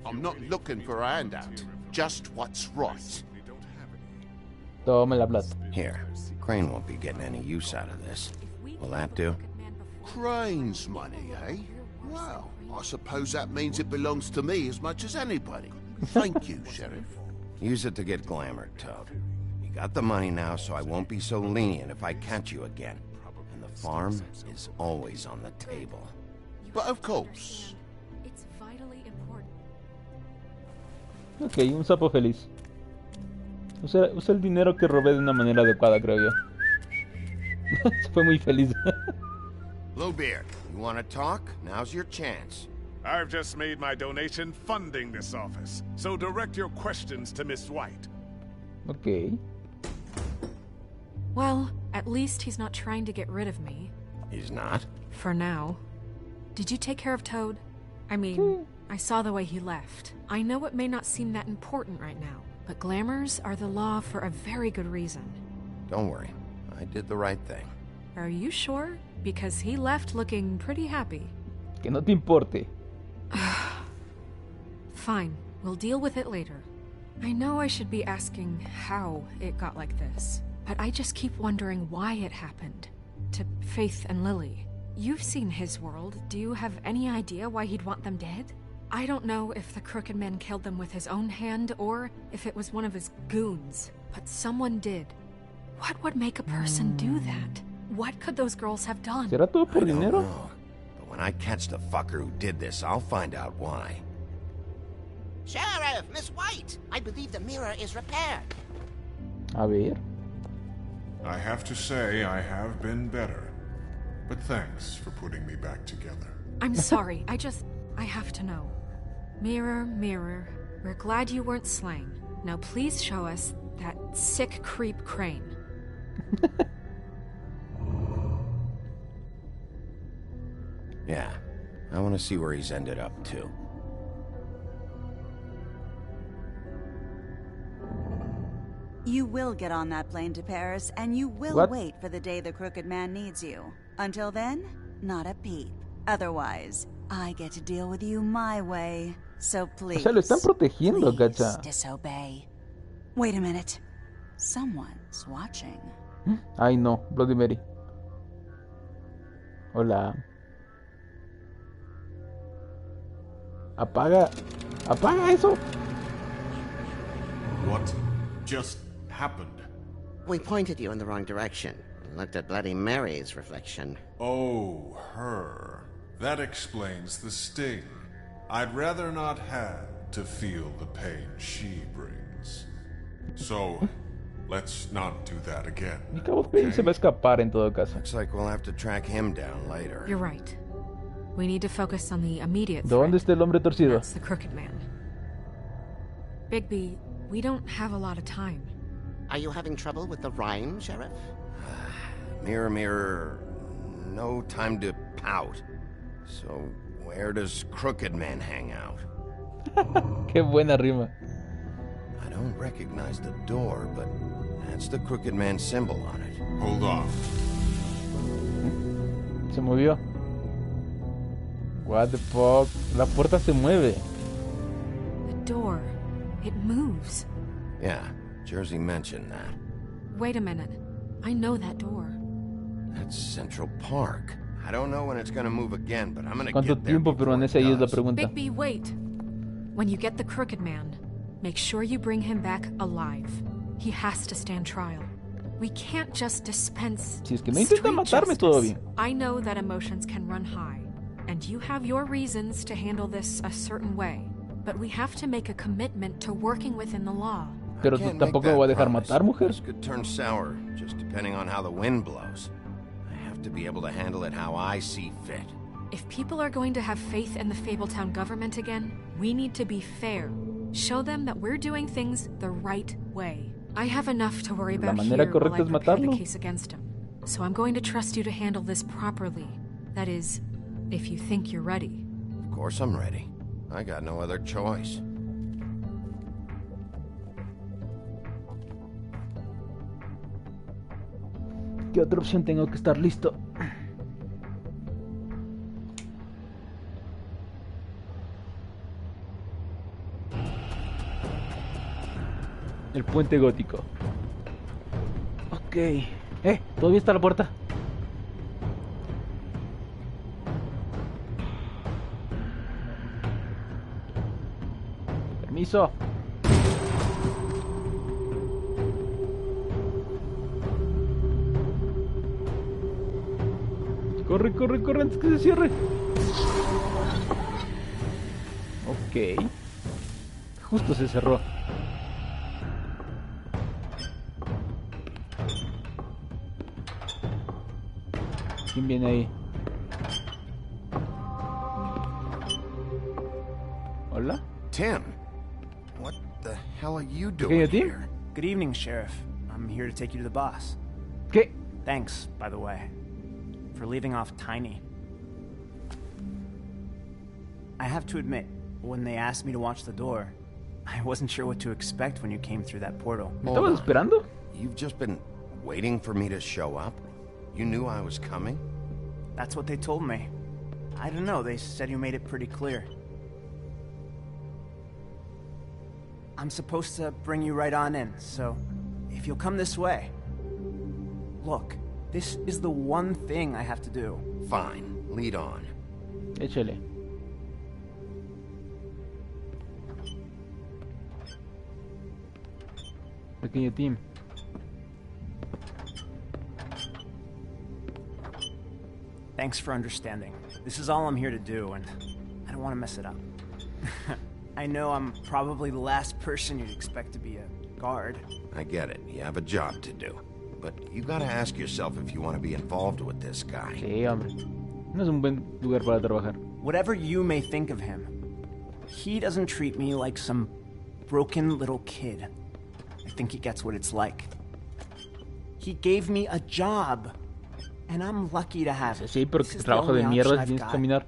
I'm not looking for a handout. Just what's right. Tome la plata. Here, Crane won't be getting any use out of this. Will that do? Crane's money, eh? Well, I suppose that means it belongs to me as much as anybody. Thank you, Sheriff. Use it to get glamored, Toad. You got the money now, so I won't be so lenient if I catch you again. And the farm is always on the table. But of course. It's vitally important. Ok, un sapo feliz. Usa el dinero que robé de una manera adecuada, creo yo. Se fue muy feliz. Bluebeard, you want to talk? Now's your chance. I've just made my donation funding this office, so direct your questions to Miss White. Okay. Well, at least he's not trying to get rid of me. He's not? For now. Did you take care of Toad? I mean, I saw the way he left. I know it may not seem that important right now, but glamours are the law for a very good reason. Don't worry. I did the right thing. Are you sure? Because he left looking pretty happy. Que no te importe. Fine, we'll deal with it later. I know I should be asking how it got like this, but I just keep wondering why it happened. To Faith and Lily. You've seen his world. Do you have any idea why he'd want them dead? I don't know if the Crooked Man killed them with his own hand or if it was one of his goons, but someone did. What would make a person do that? What could those girls have done? ¿Será todo por dinero? But when I catch the fucker who did this, I'll find out why. Sheriff, Miss White, I believe the mirror is repaired. A ver. I have to say I have been better. But thanks for putting me back together. I'm sorry, I have to know. Mirror, mirror, we're glad you weren't slain. Now please show us that sick creep Crane. Yeah, I want to see where he's ended up, too. You will get on that plane to Paris, and you will wait for the day the Crooked Man needs you. Until then, not a peep. Otherwise, I get to deal with you my way. So please, O sea, lo están protegiendo, gacha. disobey. Wait a minute. Someone's watching. Ay, no, Bloody Mary. Hola. Apaga eso. What just happened? We pointed you in the wrong direction. Looked at Bloody Mary's reflection. Oh, her. That explains the sting. I'd rather not have to feel the pain she brings. So, let's not do that again. Mi cabo se va a escapar en todo caso. Looks like we'll have to track him down later. You're right. We need to focus on the immediate ¿Dónde está el hombre torcido? That's the Crooked Man. Bigby, we don't have a lot of time. Are you having trouble with the rhyme, Sheriff? Mirror, mirror, no time to pout. So, where does Crooked Man hang out? Qué buena rima. I don't recognize the door, but that's the Crooked Man symbol on it. Hold on. Se movió. What the fuck? La puerta se mueve. The door. It moves. Yeah, Jersey mentioned that. Wait a minute. I know that door. That's Central Park. I don't know when it's gonna move again, but I'm gonna ¿Cuánto get there tiempo permanece ahí es la pregunta? Bigby, wait. When you get the Crooked Man, make sure you bring him back alive. He has to stand trial. We can't just dispense Si es que no intenta matarme, todo bien. I know that emotions can run high, and you have your reasons to handle this a certain way. But we have to make a commitment to working within the law. Pero tú tampoco me voy a dejar matar, mujer. This could turn sour, just depending on how the wind blows. I have to be able to handle it how I see fit. If people are going to have faith in the Fabletown government again, we need to be fair. Show them that we're doing things the right way. I have enough to worry about here while I prepare the case against him. So I'm going to trust you to handle this properly. That is, if you think you're ready. Of course I'm ready. I got no other choice. ¿Qué otra opción tengo que estar listo? El puente gótico. Ok. Todavía está la puerta. Permiso. Corre, corre, corre antes que se cierre. Ok. Justo se cerró. ¿Quién viene ahí? Hola. Tim, what the hell are you doing here? Good evening, Sheriff. I'm here to take you to the boss. ¿Qué? Thanks, by the way, for leaving off Tiny. I have to admit, when they asked me to watch the door, I wasn't sure what to expect when you came through that portal. ¿Me estabas esperando? You've just been waiting for me to show up? You knew I was coming? That's what they told me. I don't know, they said you made it pretty clear. I'm supposed to bring you right on in, so if you'll come this way. Look, this is the one thing I have to do. Fine, lead on. Échale. Pequeño Tim. Thanks for understanding. This is all I'm here to do, and I don't want to mess it up. I know I'm probably the last person you'd expect to be a guard. I get it. You have a job to do. But you gotta ask yourself if you want to be involved with this guy. Sí, hombre. No es un buen lugar para trabajar. Whatever you may think of him, he doesn't treat me like some broken little kid. I think he gets what it's like. He gave me a job, and I'm lucky to have it. Sí, pero que trabajo de mierda tienes que caminar.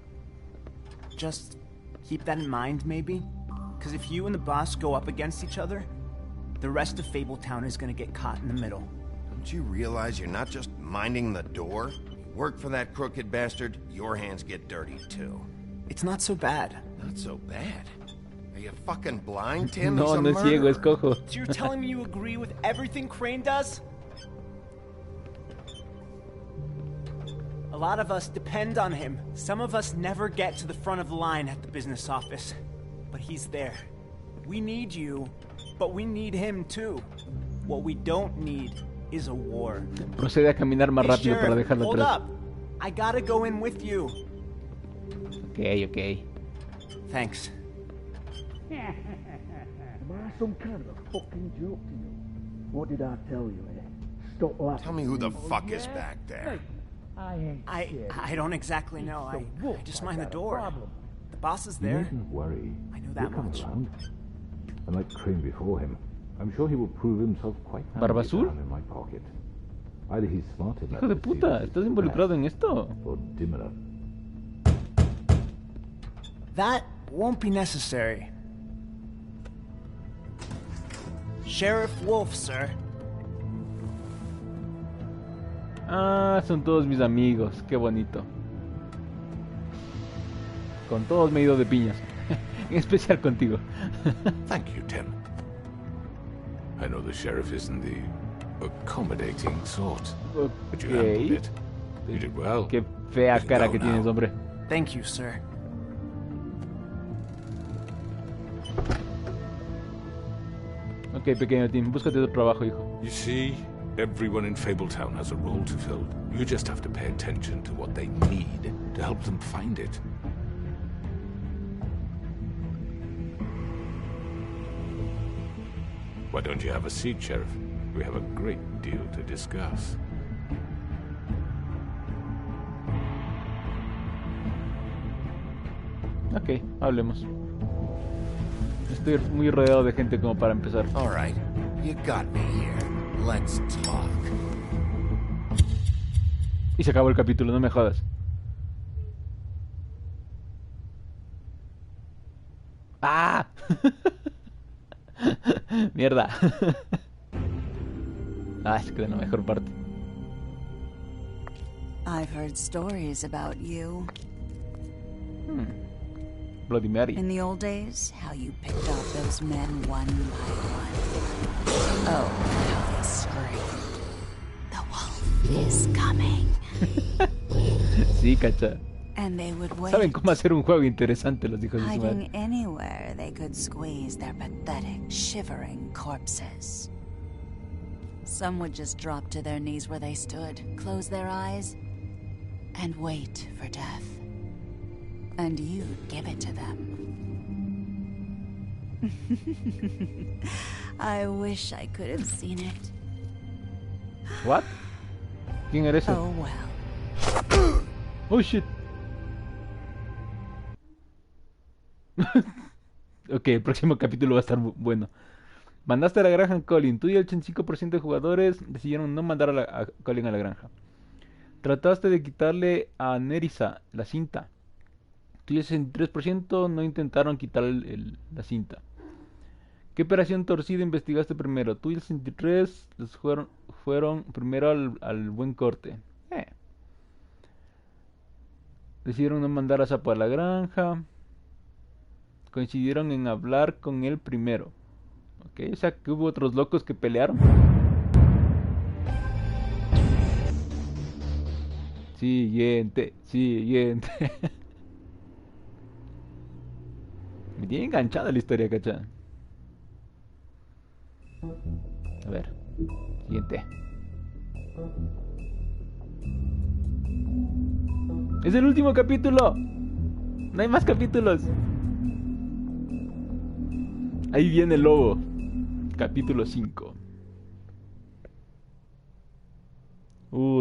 Just keep that in mind, maybe? Because if you and the boss go up against each other, the rest of Fabletown is gonna get caught in the middle. Don't you realize you're not just minding the door? You work for that crooked bastard, your hands get dirty too. It's not so bad. Not so bad? Are you fucking blind, Tim? No, no es ciego, es cojo. So you're telling me you agree with everything Crane does? A lot of us depend on him. Some of us never get to the front of the line at the business office. But he's there. We need you, but we need him too. What we don't need is a war. Procede a caminar más rápido para dejarlo hold atrás. up. I gotta go in with you. Okay, okay. Thanks. Am I some kind of a fucking joke to you? What did I tell you, eh? Stop laughing. Tell me who the fuck is back there. I don't exactly know. I just mind the door. The boss is there. You needn't worry. I know that He'll come much. around. Unlike Crane before him, I'm sure he will prove himself quite ¿Barba handy azul? down in my pocket. Either he's smart enough Hijo de to see puta, this ¿estás is involucrado en bad, esto? or dim enough. That won't be necessary. Sheriff Wolf, sir. Ah, son todos mis amigos, qué bonito. Con todos me he ido de piñas. En especial contigo. Thank you, Tim. I know the sheriff isn't the accommodating sort, but you handled it. You did well. Qué fea cara que tienes, hombre. Thank you, sir. Ok, pequeño Tim, búscate otro trabajo, hijo. You see, everyone in Fabletown has a role to fill. You just have to pay attention to what they need to help them find it. Why don't you have a seat, Sheriff? We have a great deal to discuss. Ok, hablemos. Estoy muy rodeado de gente como para empezar. All right, you got me here. Let's talk. Y se acabó el capítulo, no me jodas. ¡Ah! Mierda. Ah, es que la mejor parte. I've heard stories about you. Bloody Mary. In the old days, how you picked off those men one by one. Oh, how they screamed. The wolf is coming. Sí, cacha. And they would wait. Saben cómo hacer un juego interesante los hijos de su Hiding madre. anywhere they could squeeze their pathetic, shivering corpses. Some would just drop to their knees where they stood, close their eyes, and wait for death. And you'd give it to them. I wish I could have seen it. What? ¿Quién era ese? Oh well. Oh shit. Ok, el próximo capítulo va a estar bueno. Mandaste a la granja a Colin. Tú y el 85% de jugadores decidieron no mandar a Colin a la granja. Trataste de quitarle a Nerissa la cinta. Tú y el 63% no intentaron quitar la cinta. ¿Qué operación torcida investigaste primero? Tú y el 63% fueron primero al buen corte. Decidieron no mandar a Sapo a la granja. Coincidieron en hablar con él primero. Ok, o sea que hubo otros locos que pelearon. Siguiente. Me tiene enganchada la historia, ¿cachai? A ver. Siguiente. Es el último capítulo. No hay más capítulos. Ahí viene el lobo. Capítulo 5.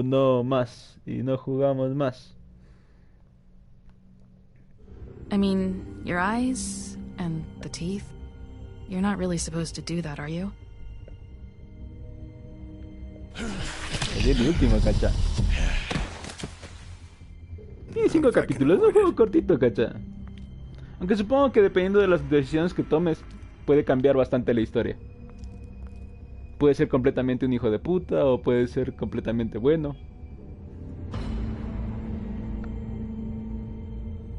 No más. Y no jugamos más. I mean, your eyes and the teeth. You're not really supposed to do that, are you? Es el último, cacha. Tiene 5 capítulos, es un juego cortito, cacha. Aunque supongo que dependiendo de las decisiones que tomes, puede cambiar bastante la historia. Puede ser completamente un hijo de puta o puede ser completamente bueno.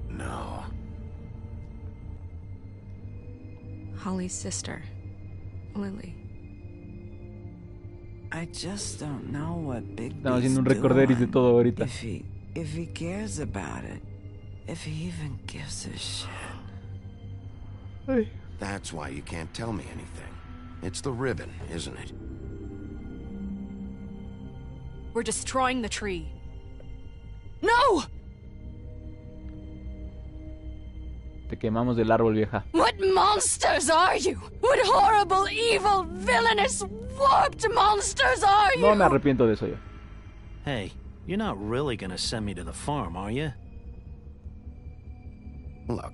No. Holly's sister, Lily. I just don't know what Big Estamos haciendo un recorderis de todo ahorita. If he cares about it. If he even gives a shit. That's why you can't tell me anything. It's the ribbon, isn't it? We're destroying the tree. No! Te quemamos del árbol, vieja. What monsters are you? What horrible, evil, villainous, warped monsters are you? No me arrepiento de eso yo. Hey, you're not really gonna send me to the farm, are you? Look,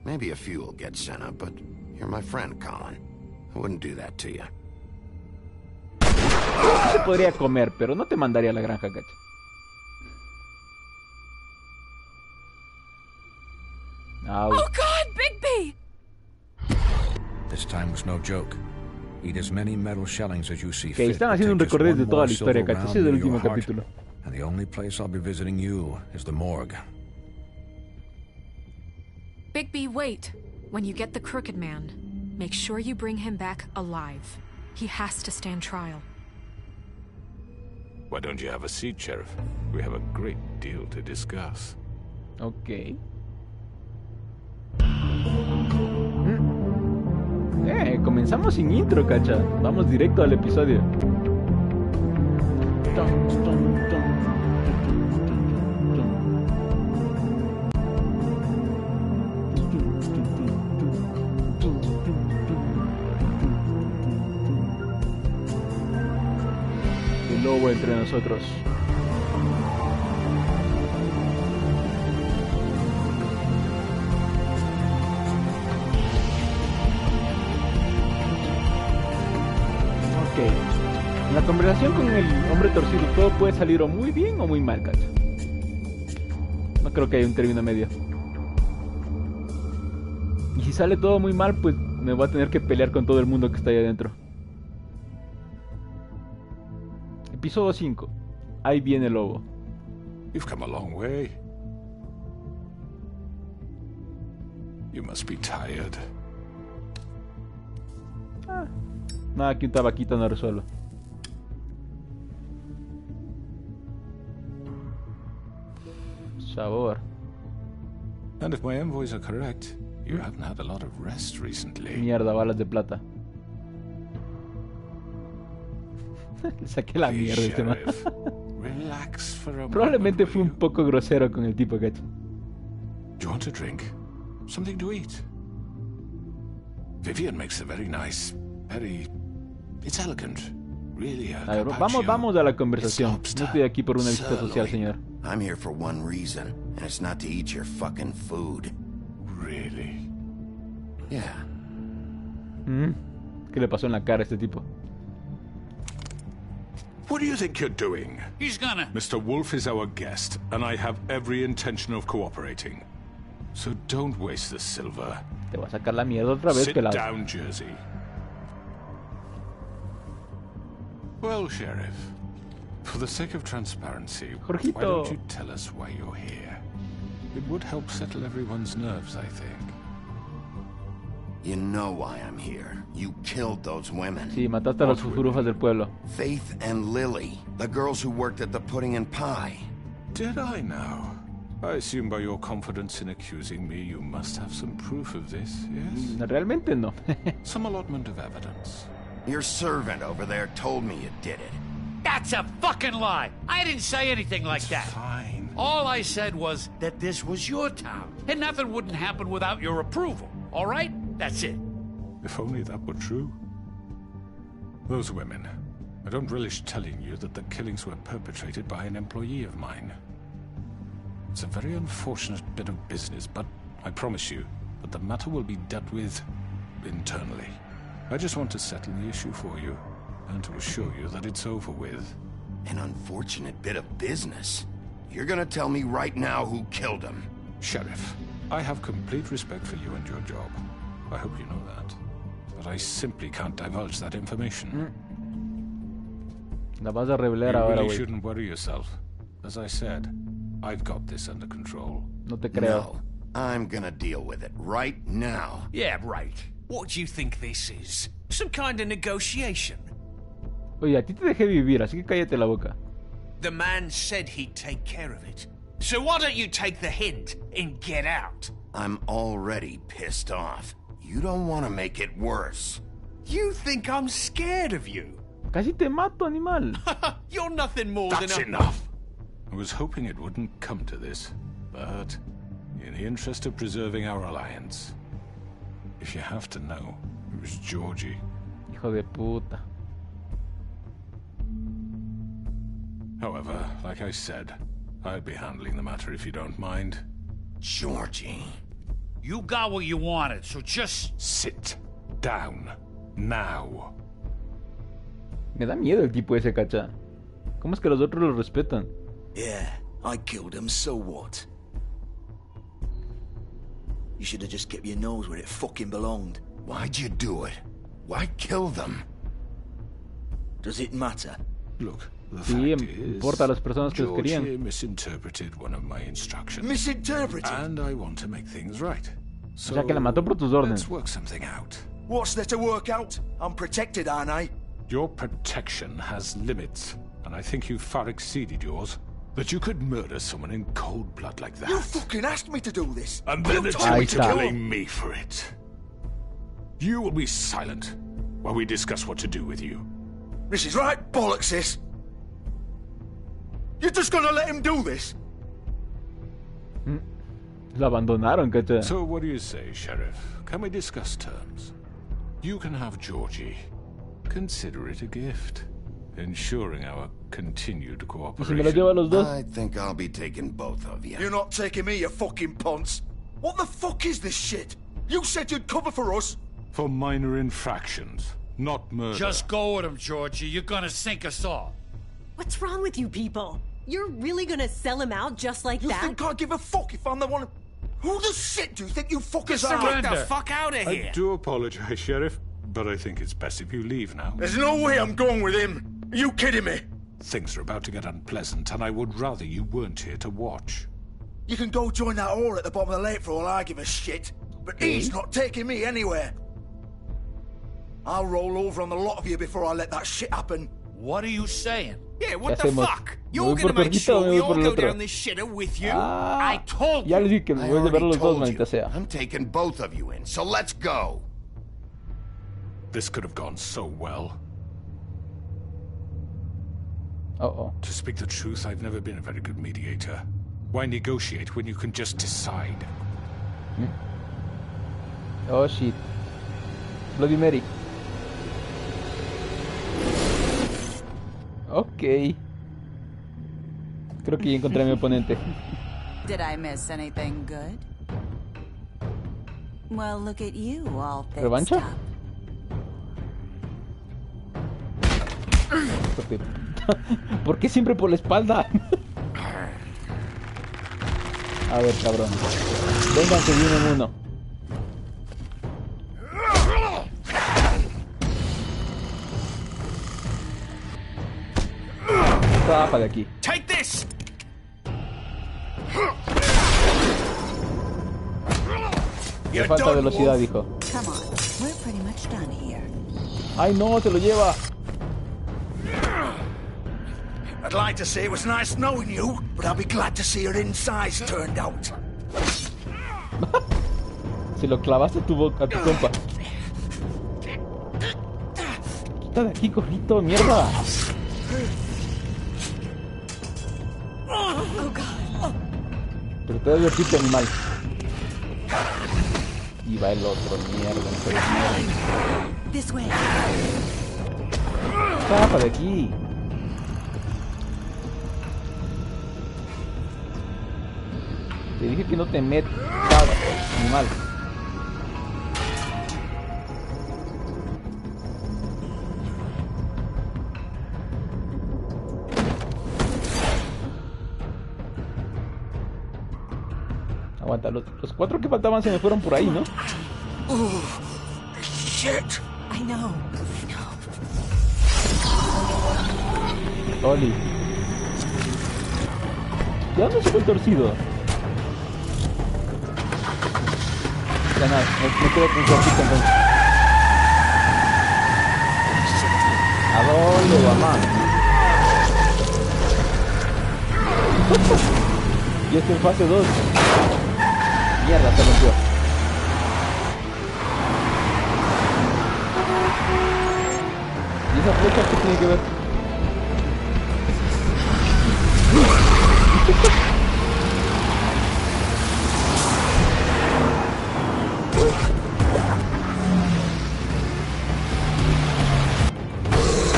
maybe a few will get sent up, but you're my friend, Colin. I wouldn't do that to you. Te podría comer, pero no te mandaría a la granja, cacho. Oh God, Bigby! This time was no joke. Eat as many metal shellings as you see Okay, fit. están haciendo un recorrido de toda la historia, cacho. Ese es el último capítulo. And the only place I'll be visiting you is the morgue. Bigby, wait. When you get the Crooked Man, make sure you bring him back alive. He has to stand trial. Why don't you have a seat, Sheriff? We have a great deal to discuss. Okay. Comenzamos sin intro, cacha. Vamos directo al episodio. El lobo entre nosotros. En la conversación con el hombre torcido todo puede salir o muy bien o muy mal, cacho. No creo que haya un término medio. Y si sale todo muy mal, pues me voy a tener que pelear con todo el mundo que está ahí adentro. Episodio 5. Ahí viene el lobo. You've come a long way. You must be tired. Nada que un tabaquito no resuelva. Sabor. And if my envoys are correct, you haven't had a lot of rest recently. Mierda, balas de plata. Le saqué la mierda a este man. Relax for a Probablemente fue un poco grosero con el tipo, cacho. Do you want a drink? Something to eat? Vivian makes a very nice, it's elegant. Really a ver, vamos a la conversación. No estoy aquí por una visita social, señor. I'm here for one reason, and it's not to eat your fucking food. Really? Yeah. ¿Qué le pasó en la cara a este tipo? What do you think you're doing? He's gonna... Mr. Wolf is our guest, and I have every intention of cooperating. So don't waste the silver. Te voy a sacar la mierda otra vez, Sit pelado. down, Jersey. Well, Sheriff, for the sake of transparency, Jorgito. why don't you tell us why you're here? It would help settle everyone's nerves, I think. You know why I'm here. You killed those women. Sí, mataste a las fufurufas del pueblo. Faith and Lily, the girls who worked at the Pudding and Pie. Did I now? I assume by your confidence in accusing me, you must have some proof of this, yes? Realmente no. Some allotment of evidence. Your servant over there told me you did it. That's a fucking lie. I didn't say anything like that. Fine. All I said was that this was your town, and nothing wouldn't happen without your approval. All right? That's it. If only that were true. Those women. I don't relish telling you that the killings were perpetrated by an employee of mine. It's a very unfortunate bit of business, but I promise you that the matter will be dealt with internally. I just want to settle the issue for you, and to assure you that it's over with. An unfortunate bit of business? You're gonna tell me right now who killed him? Sheriff, I have complete respect for you and your job. I hope you know that. But I simply can't divulge that information. La vas a revelar You ahora, really güey. shouldn't worry yourself. As I said, I've got this under control. No te creo. No, I'm gonna deal with it right now. Yeah, right. What do you think this is? Some kind of negotiation? Oye, a ti te dejé vivir, así que cállate la boca. The man said he'd take care of it. So why don't you take the hint and get out? I'm already pissed off. You don't want to make it worse. You think I'm scared of you? Casi te mato, animal. You're nothing more That's than a... enough! I was hoping it wouldn't come to this, but in the interest of preserving our alliance, if you have to know, it was Georgie. Hijo de puta. However, like I said, I'd be handling the matter if you don't mind. Georgie. You got what you wanted, so just... Sit down. Now. Me da miedo el tipo ese, cacha. ¿Cómo es que los otros lo respetan? Yeah, I killed him, so what? You should have just kept your nose where it fucking belonged. Why'd you do it? Why kill them? Does it matter? Look, the Sí, fact is, importa a las personas que los Georgie querían. misinterpreted one of my instructions. Misinterpreted? And I want to make things right. So, O sea que la mató por tus órdenes. let's work something out. What's there to work out? I'm protected, aren't I? Your protection has limits, and I think you've far exceeded yours. That you could murder someone in cold blood like that. You fucking asked me to do this. And then You it's told me going to to kill blame him. me for it. You will be silent while we discuss what to do with you. This is right bollocks, sis. You're just gonna let him do this? Lo abandonaron, cacha. So what do you say, Sheriff? Can we discuss terms? You can have Georgie. Consider it a gift, ensuring our continued Y si me los llevo a cooperation. los dos. I think I'll be taking both of you. You're not taking me, you fucking ponce. What the fuck is this shit? You said you'd cover for us. For minor infractions, not murder. Just go with him, Georgie. You're gonna sink us all. What's wrong with you people? You're really gonna sell him out just like You that? think I give a fuck if I'm the one... Who the shit do you think you fuckers are? Surrender. Get the fuck out of here. I do apologize, Sheriff, but I think it's best if you leave now. There's no way I'm going with him. Are you kidding me? Things are about to get unpleasant, and I would rather you weren't here to watch. You can go join that whore at the bottom of the lake for all I give a shit. But he's not taking me anywhere. I'll roll over on the lot of you before I let that shit happen. What are you saying? Yeah, what ¿Qué the hacemos? fuck? ¿Me You're voy gonna por make Jorgito o sure me we voy por all el go otro? down this shitter with you? Ah, I told ya you. les dije que me I voy a llevar already los dos, told maldita you. sea. I'm taking both of you in, so let's go. This could have gone so well. Uh-oh. To speak the truth, I've never been a very good mediator. Why negotiate when you can just decide? Oh, shit. Bloody Mary. Ok. Creo que ya encontré a mi oponente. Did I miss anything good? Well, look at you, all fixed ¿Revancha? up. ¿Por qué siempre por la espalda? A ver, cabrón. Vénganse de uno en uno. Zafa de aquí. Take this. Le falta velocidad, dijo. Come on, we're pretty much done here. Ay, no, se lo lleva. I'd like to say it was nice knowing you, but I'll be glad to see your insides turned out. Se lo clavaste a tu boca, a tu compa. Quita de aquí, corrito, mierda. Pero te divertiste, animal. Y va el otro, mierda. This way. Zafa de aquí. Te dije que no te metas, animal. Aguanta, los 4 que faltaban se me fueron por ahí, ¿no? Shit. I know. Oli. ¿De dónde se fue el torcido? Ya nada, me quedo con cortito entonces. ¿A dónde, mamá? Y este es fase 2. Mierda, se rompió. ¿Y esa flecha qué tiene que ver?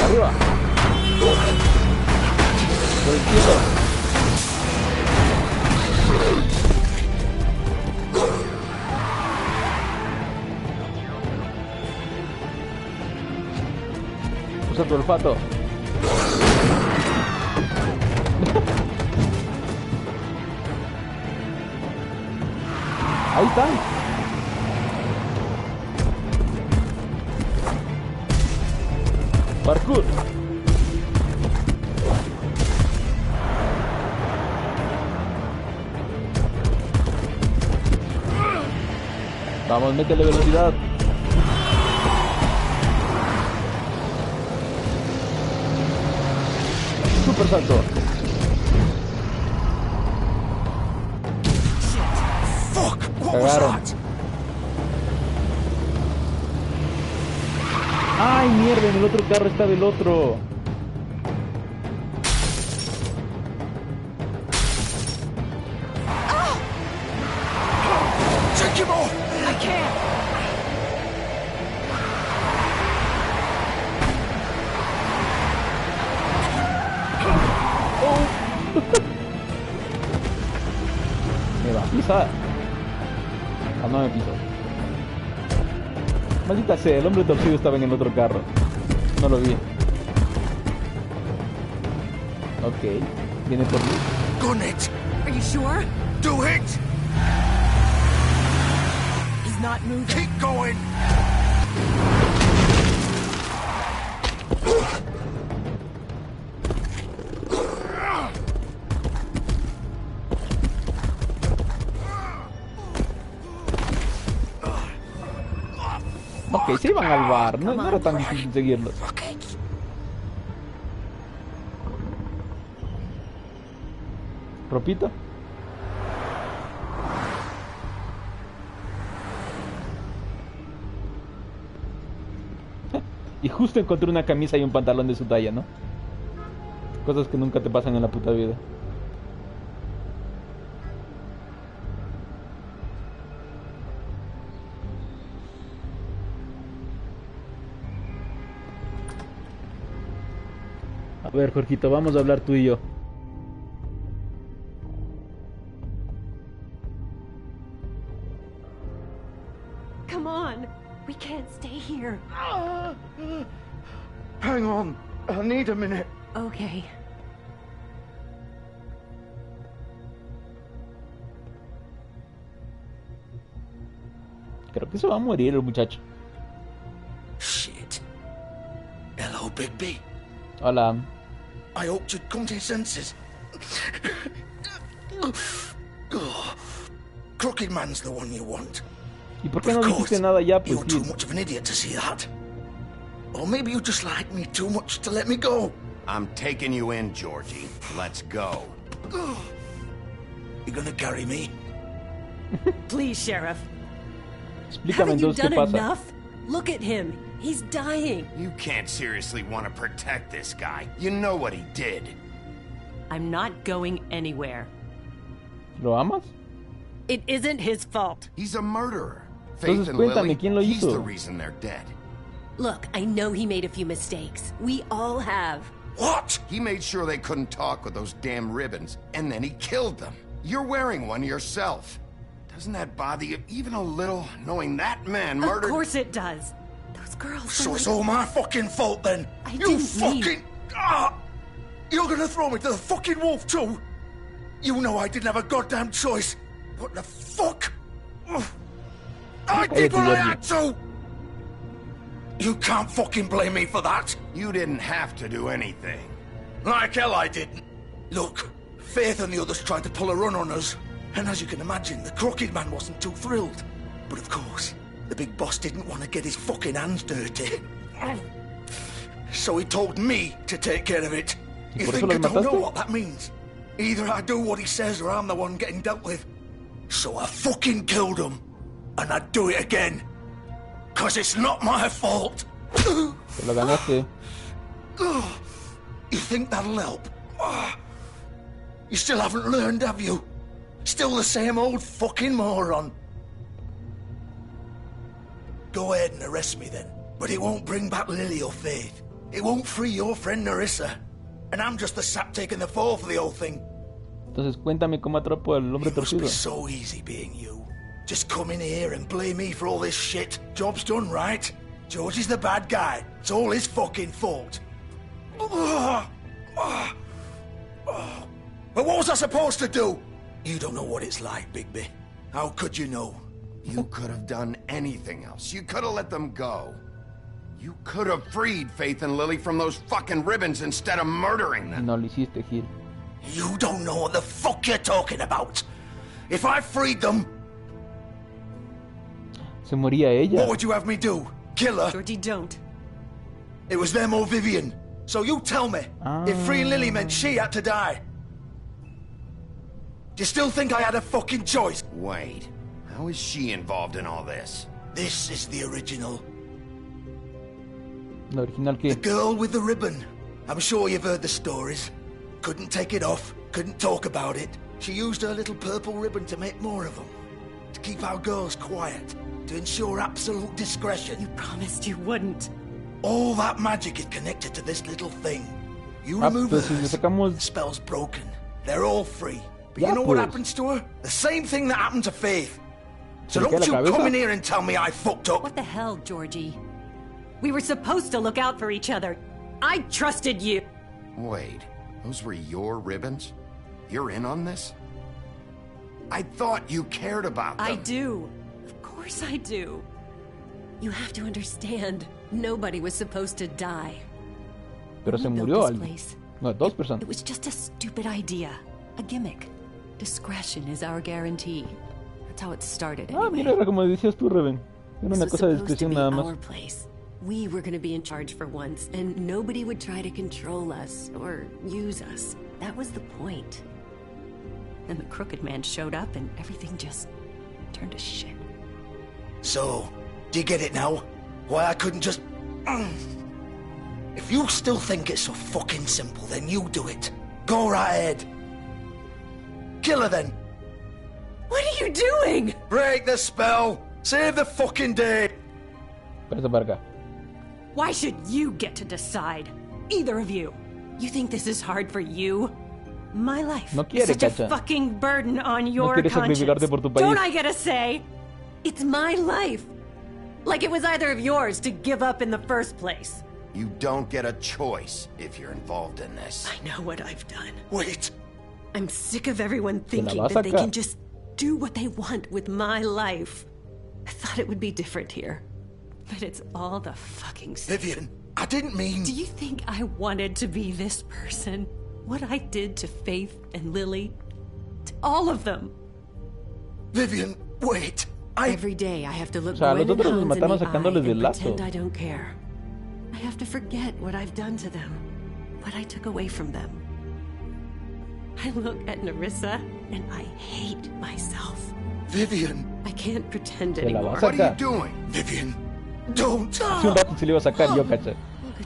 Arriba. Por el cielo. Usa tu olfato. Ahí están. Parkour. Vamos, métele velocidad. Super salto. Cagaron. Ay, mierda, en el otro carro estaba el otro. Me va a pisar. Ah, no me pisó. Maldita sea, el hombre torcido estaba en el otro carro. No lo vi. Ok, viene por mí. Gun it. Are you sure? Do it. He's not moving. Keep going. Ok, se iban al bar, no era tan difícil seguirlos. ¿Ropita? Y justo encontré una camisa y un pantalón de su talla, ¿no? Cosas que nunca te pasan en la puta vida. A ver, Jorgito, vamos a hablar tú y yo. Come on. We can't stay here. Hang on. I need a minute. Okay. Creo que se va a morir el muchacho. Shit. Hello, Bigby. Hola. I hoped you'd come to your senses. Crooked Man's the one you want. ¿Y por qué no dijiste nada ya, pues? You're too much of an idiot to see that. Or maybe you just like me too much to let me go. I'm taking you in, Georgie. Let's go. You gonna carry me? Please, Sheriff. Explícame Haven't you entonces done qué pasa. enough? Look at him. He's dying. You can't seriously want to protect this guy. You know what he did. I'm not going anywhere. ¿Lo amas? It isn't his fault. He's a murderer. Entonces Faith and cuéntame, Lily, ¿quién lo he's hizo? the reason they're dead. Look, I know he made a few mistakes. We all have. What? He made sure they couldn't talk with those damn ribbons, and then he killed them. You're wearing one yourself. Doesn't that bother you even a little, knowing that man murdered... Of course it does. Those girls... So it's all my fucking fault then? You fucking... You're gonna throw me to the fucking wolf too? You know I didn't have a goddamn choice. What the fuck? I did what I had to! You can't fucking blame me for that. You didn't have to do anything. Like hell I didn't. Look, Faith and the others tried to pull a run on us. And as you can imagine, the Crooked Man wasn't too thrilled. But of course, the big boss didn't want to get his fucking hands dirty. So he told me to take care of it. You think I don't know what that means? Either I do what he says or I'm the one getting dealt with. So I fucking killed him. And I'd do it again. 'Cause it's not my fault. Te lo ganaste. You think that'll help? You still haven't learned, have you? Still the same old fucking moron. Go ahead and arrest me then. But it won't bring back Lily or Faith. It won't free your friend Narissa. And I'm just the sap taking the fall for the whole thing. Entonces cuéntame cómo atrapo al hombre It must torcido. be so easy being you. Just come in here and blame me for all this shit. Job's done, right? George is the bad guy. It's all his fucking fault. But what was I supposed to do? You don't know what it's like, Bigby. How could you know? You could have done anything else. You could have let them go. You could have freed Faith and Lily from those fucking ribbons instead of murdering them. No lo hiciste, Gil. You don't know what the fuck you're talking about. If I freed them... Se moría ella. What would you have me do? Kill her? Georgie, don't. It was them or Vivian. So you tell me, if freeing Lily meant she had to die. Do you still think I had a fucking choice? Wait, how is she involved in all this? This is the original. ¿La original qué? The girl with the ribbon. I'm sure you've heard the stories. Couldn't take it off, couldn't talk about it. She used her little purple ribbon to make more of them. To keep our girls quiet. To ensure absolute discretion. You promised you wouldn't. All that magic is connected to this little thing. You remove pues si le hers, sacamos... the spell's broken. They're all free. But Ya, you know what pues. happens to her? The same thing that happened to Faith. So ¿Se le don't cae you la cabeza? come in here and tell me I fucked up. What the hell, Georgie? We were supposed to look out for each other. I trusted you. Wait, those were your ribbons? You're in on this? I thought you cared about them. I do. Of course I do. You have to understand. Nobody was supposed to die. Pero se We built murió this alguien. place. No, dos personas. It was just a stupid idea. A gimmick. Discretion is our guarantee. That's how it started anyway. Ah, mira, era como decías tú, Reven. Era una This cosa de was supposed to discreción be nada más. our place. We were going to be in charge for once, and nobody would try to control us or use us. That was the point. Then the Crooked Man showed up, and everything just turned to shit. So, do you get it now? Why I couldn't just... If you still think it's so fucking simple, then you do it. Go right ahead. Kill her then. What are you doing? Break the spell. Save the fucking day. Parece verga. Why should you get to decide? Either of you. You think this is hard for you? My life No quiere, is such Cacha. a fucking burden on your quiere sacrificarte conscience. por tu país. Don't I get a say? It's my life. Like it was either of yours to give up in the first place. You don't get a choice if you're involved in this. I know what I've done. Wait. I'm sick of everyone Te la thinking vas a that they sacar. can just do what they want with my life. I thought it would be different here. But it's all the fucking same. Vivian, I didn't mean... Do you think I wanted to be this person? What I did to Faith and Lily? To all of them? Vivian, wait. Every day I have to look O sea, Gwen and nosotros los Hans in the matamos sacándoles eye del and lazo. pretend I don't care. I have to forget what I've done to them, what I took away from them. I look at Nerissa and I hate myself. Vivian. I can't pretend Se la va a anymore. sacar. What are you doing? Vivian, don't. Hace un rato se le iba a sacar yo, cacha.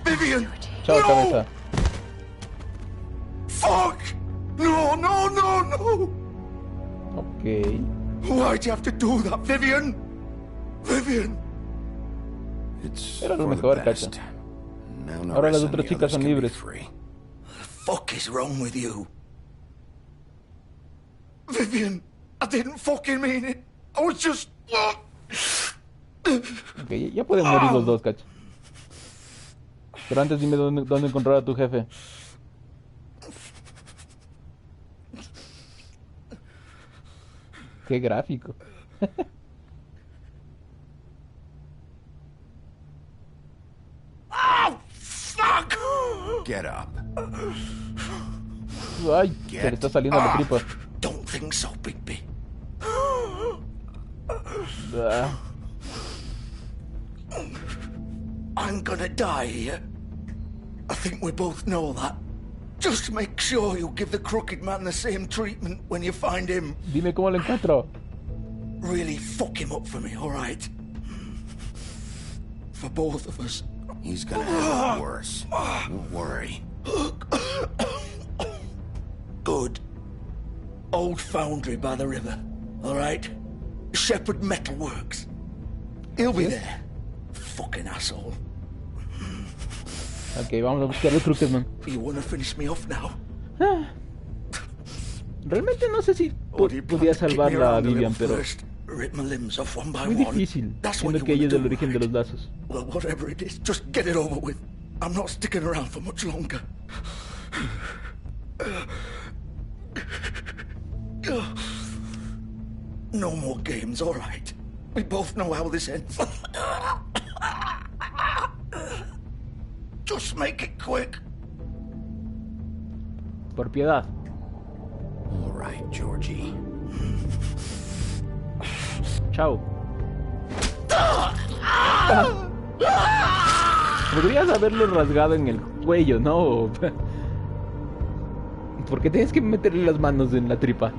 Vivian. Chao, no. cabeza. Fuck. No, no, no, no. Ok. Why'd you have to do that, Vivian? Vivian. It's Era lo for the mejor, best. cacha. Now Ahora las Nerissa and otras the chicas others son can be libres. free. What the fuck is wrong with you? Vivian, I didn't fucking mean it. I was just... Ok, ya pueden morir los dos, cacha. Pero antes dime dónde encontrar a tu jefe. Qué gráfico. Oh, fuck! Get up. Ay, se le está saliendo la tripa. Don't think so, Bigby. Ah. I'm gonna die here. I think we both know that. Just make sure you give the crooked man the same treatment when you find him. Dime cómo lo encuentro. Really fuck him up for me, alright? For both of us. He's gonna have it worse. Don't worry. Good. Old foundry by the river, alright? Shepherd Metalworks. He'll be there. Fucking asshole. Ok, vamos a buscar el Crooked Man. You wanna finish me off now? Realmente no sé si podía salvarla a Vivian, pero Rip my limbs off one by muy one. difícil, That's what siendo you que ella es wanna el do, origen de right? los lazos. Well, whatever it is, just get it over with. I'm not sticking around for much longer. No more games, all right? We both know how this ends. Just make it quick. Por piedad. All right, Georgie. Chao. Podrías haberlo rasgado en el cuello, ¿no? Porque tienes que meterle las manos en la tripa.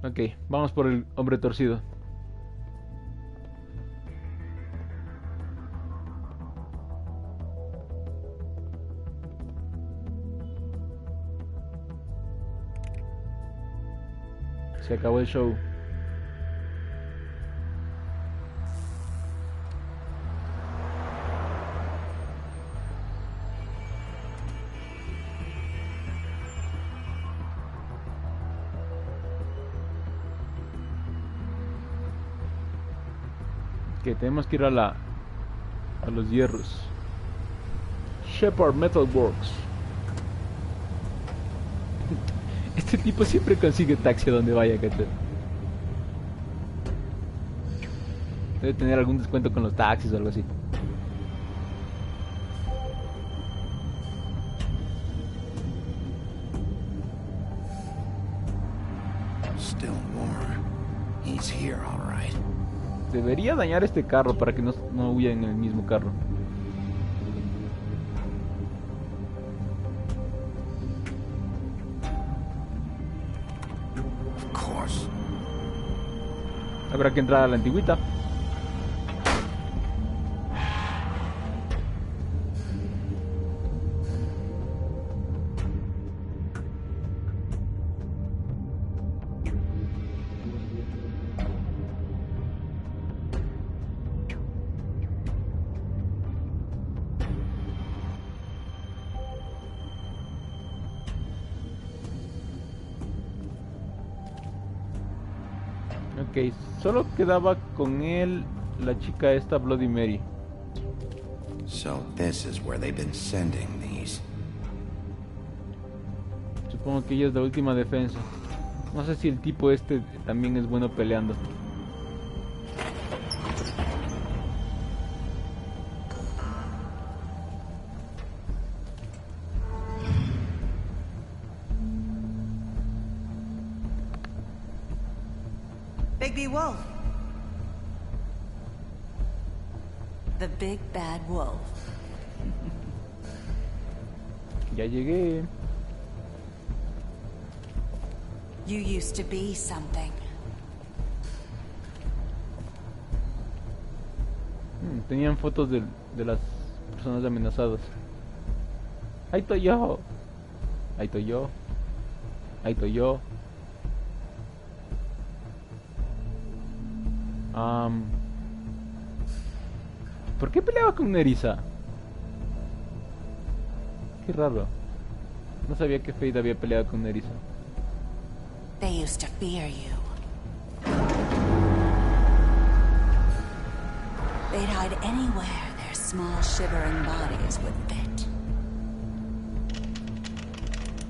Ok, vamos por el hombre torcido. Se acabó el show. Que tenemos que ir a los hierros. Shepherd Metalworks. Este tipo siempre consigue taxi a donde vaya, ¿cachai? Debe tener algún descuento con los taxis o algo así. Still warm. He's here, all right. Debería dañar este carro para que no huya en el mismo carro. Of course. Habrá que entrar a la antigüita. Ok, solo quedaba con él la chica esta Bloody Mary. So this is where they've been sending these. Supongo que ella es la última defensa. No sé si el tipo este también es bueno peleando. Big Wolf. The Big Bad Wolf. Ya llegué. You used to be something. Tenían fotos de las personas amenazadas. Ahí estoy yo. Ahí estoy yo. Ahí estoy yo. ¿Por qué peleaba con una eriza? Qué raro. No sabía que Fade había peleado con una eriza. They used to fear you. They'd hide anywhere their small shivering bodies would fit.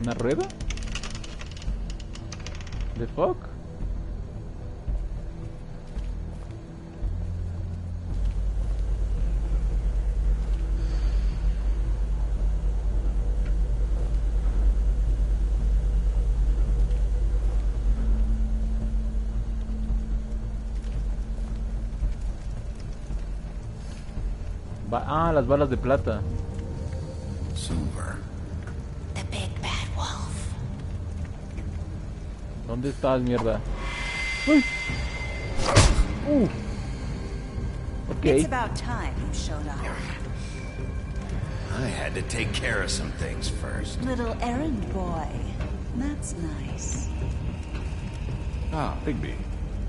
¿Una rueda? ¿The fuck? Las balas de plata. Silver. The Big Bad Wolf. ¿Dónde estás, mierda? ¡Uy! Okay. It's about time you showed up. I had to take care of some things first. Little errand boy. That's nice. Ah, Bigby.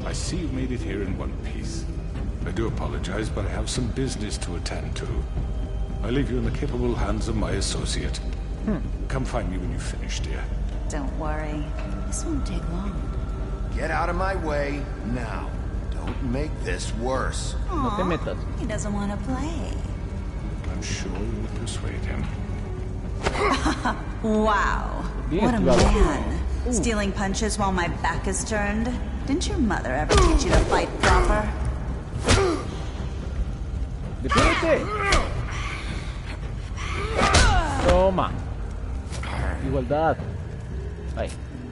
I see you made it here in one piece. I do apologize, but I have some business to attend to. I leave you in the capable hands of my associate. Come find me when you've finished, dear. Don't worry. This won't take long. Get out of my way now. Don't make this worse. No te metas. He doesn't want to play. I'm sure you'll persuade him. Wow. What a man. Stealing punches while my back is turned? Didn't your mother ever teach you to fight proper? ¡Defiéndete! Toma. Igualdad. Ay,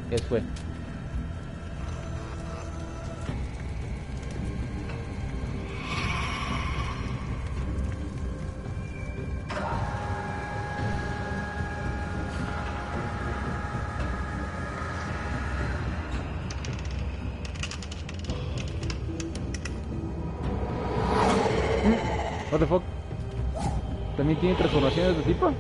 ¿qué fue? What the fuck? ¿También tiene transformaciones de tipo?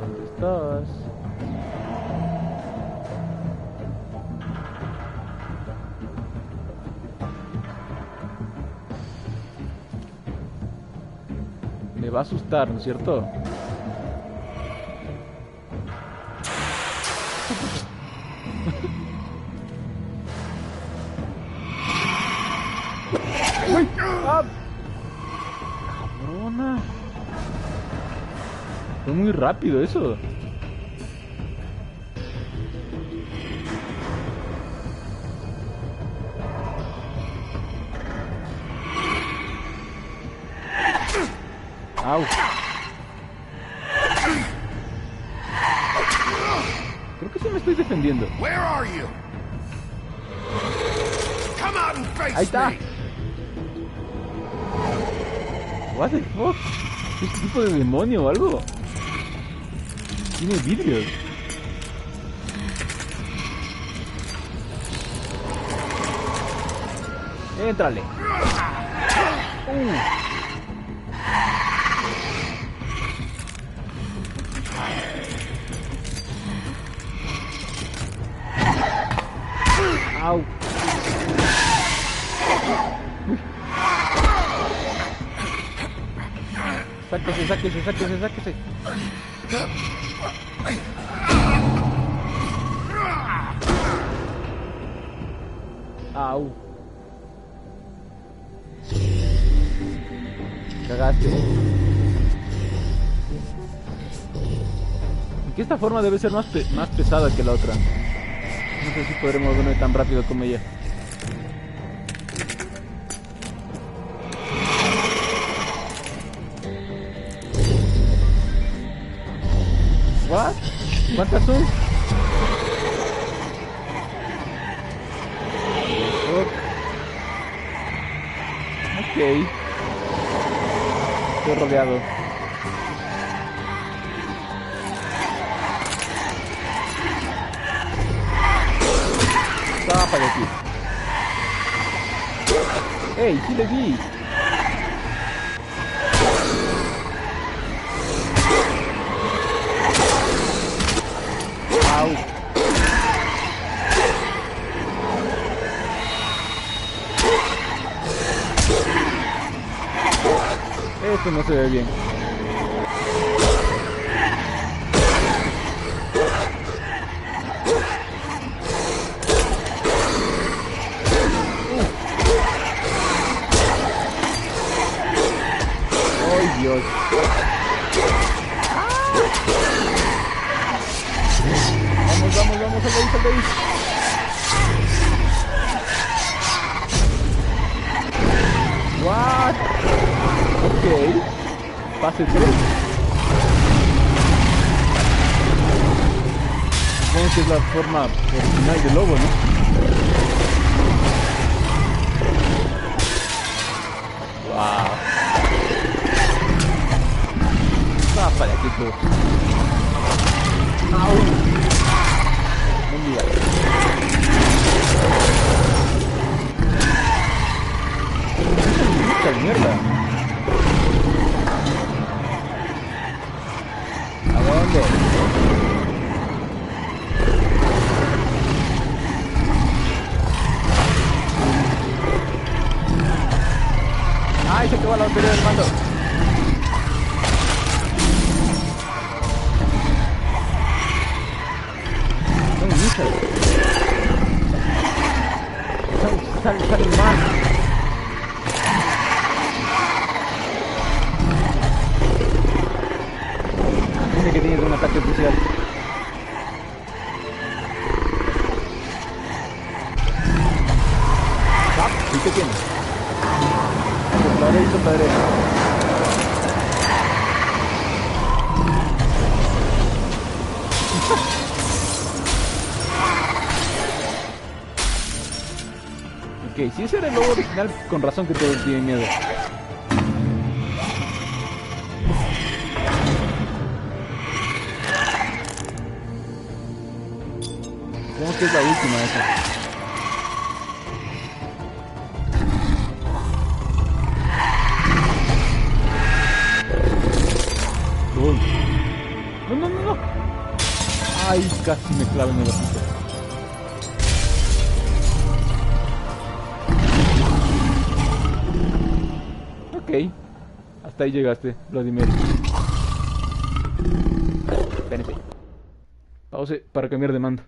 ¿Dónde estás? Me va a asustar, ¿no es cierto? Cabrona. Fue muy rápido eso. Au. Creo que sí me estoy defendiendo. Where are you? Come out and face Ahí está. me. What the fuck? ¿Es tipo de demonio o algo? Tiene vidrios. Éntrale. Au. Sáquese, sáquese, sáquese, sáquese. Au. cagaste. Aunque esta forma debe ser más pesada que la otra. No sé si podré moverme tan rápido como ella. ¿What? ¿Cuántas son? Ok. Estoy rodeado. Zapa de aquí. ¡Ey! ¡Sí le di! ¡Au! Esto no se ve bien. ¡Ay, Dios! Vamos, sal de ahí. What? Ok. Fase 3. Supongo que es la forma original del lobo, ¿no? Wow. Zapa de aquí tú. Au. No mira. Mucha mierda. ¿A dónde? ¡Ay, se acabó la batería del mando! ¡No, mija! ¡Sal más! Dice que tienes un ataque especial. Ah, sí que tienes. Soplaré y soplaré. Ok, si ese era el lobo original, con razón que todos tienen miedo. Supongo que es la última esa. No. Ay, casi me clavo en el ojito. Ok. Hasta ahí llegaste, Vladimir. Espérense. Pause para cambiar de mando.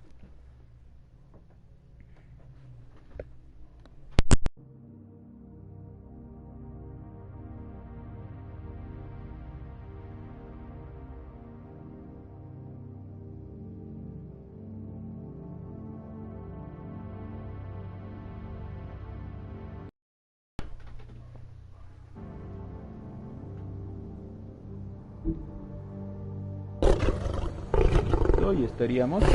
Y estaríamos. Ok,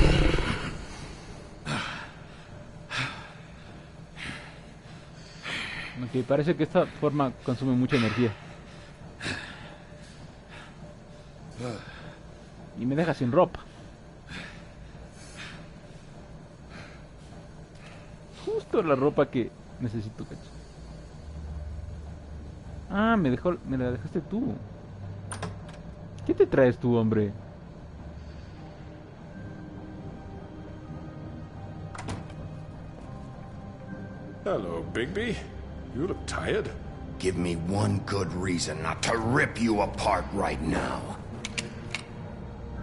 parece que esta forma consume mucha energía. Y me deja sin ropa. Justo la ropa que necesito, cacho. Ah, me la dejaste tú. ¿Qué te traes tú, hombre? Hello, Bigby. You look tired. Give me one good reason not to rip you apart right now.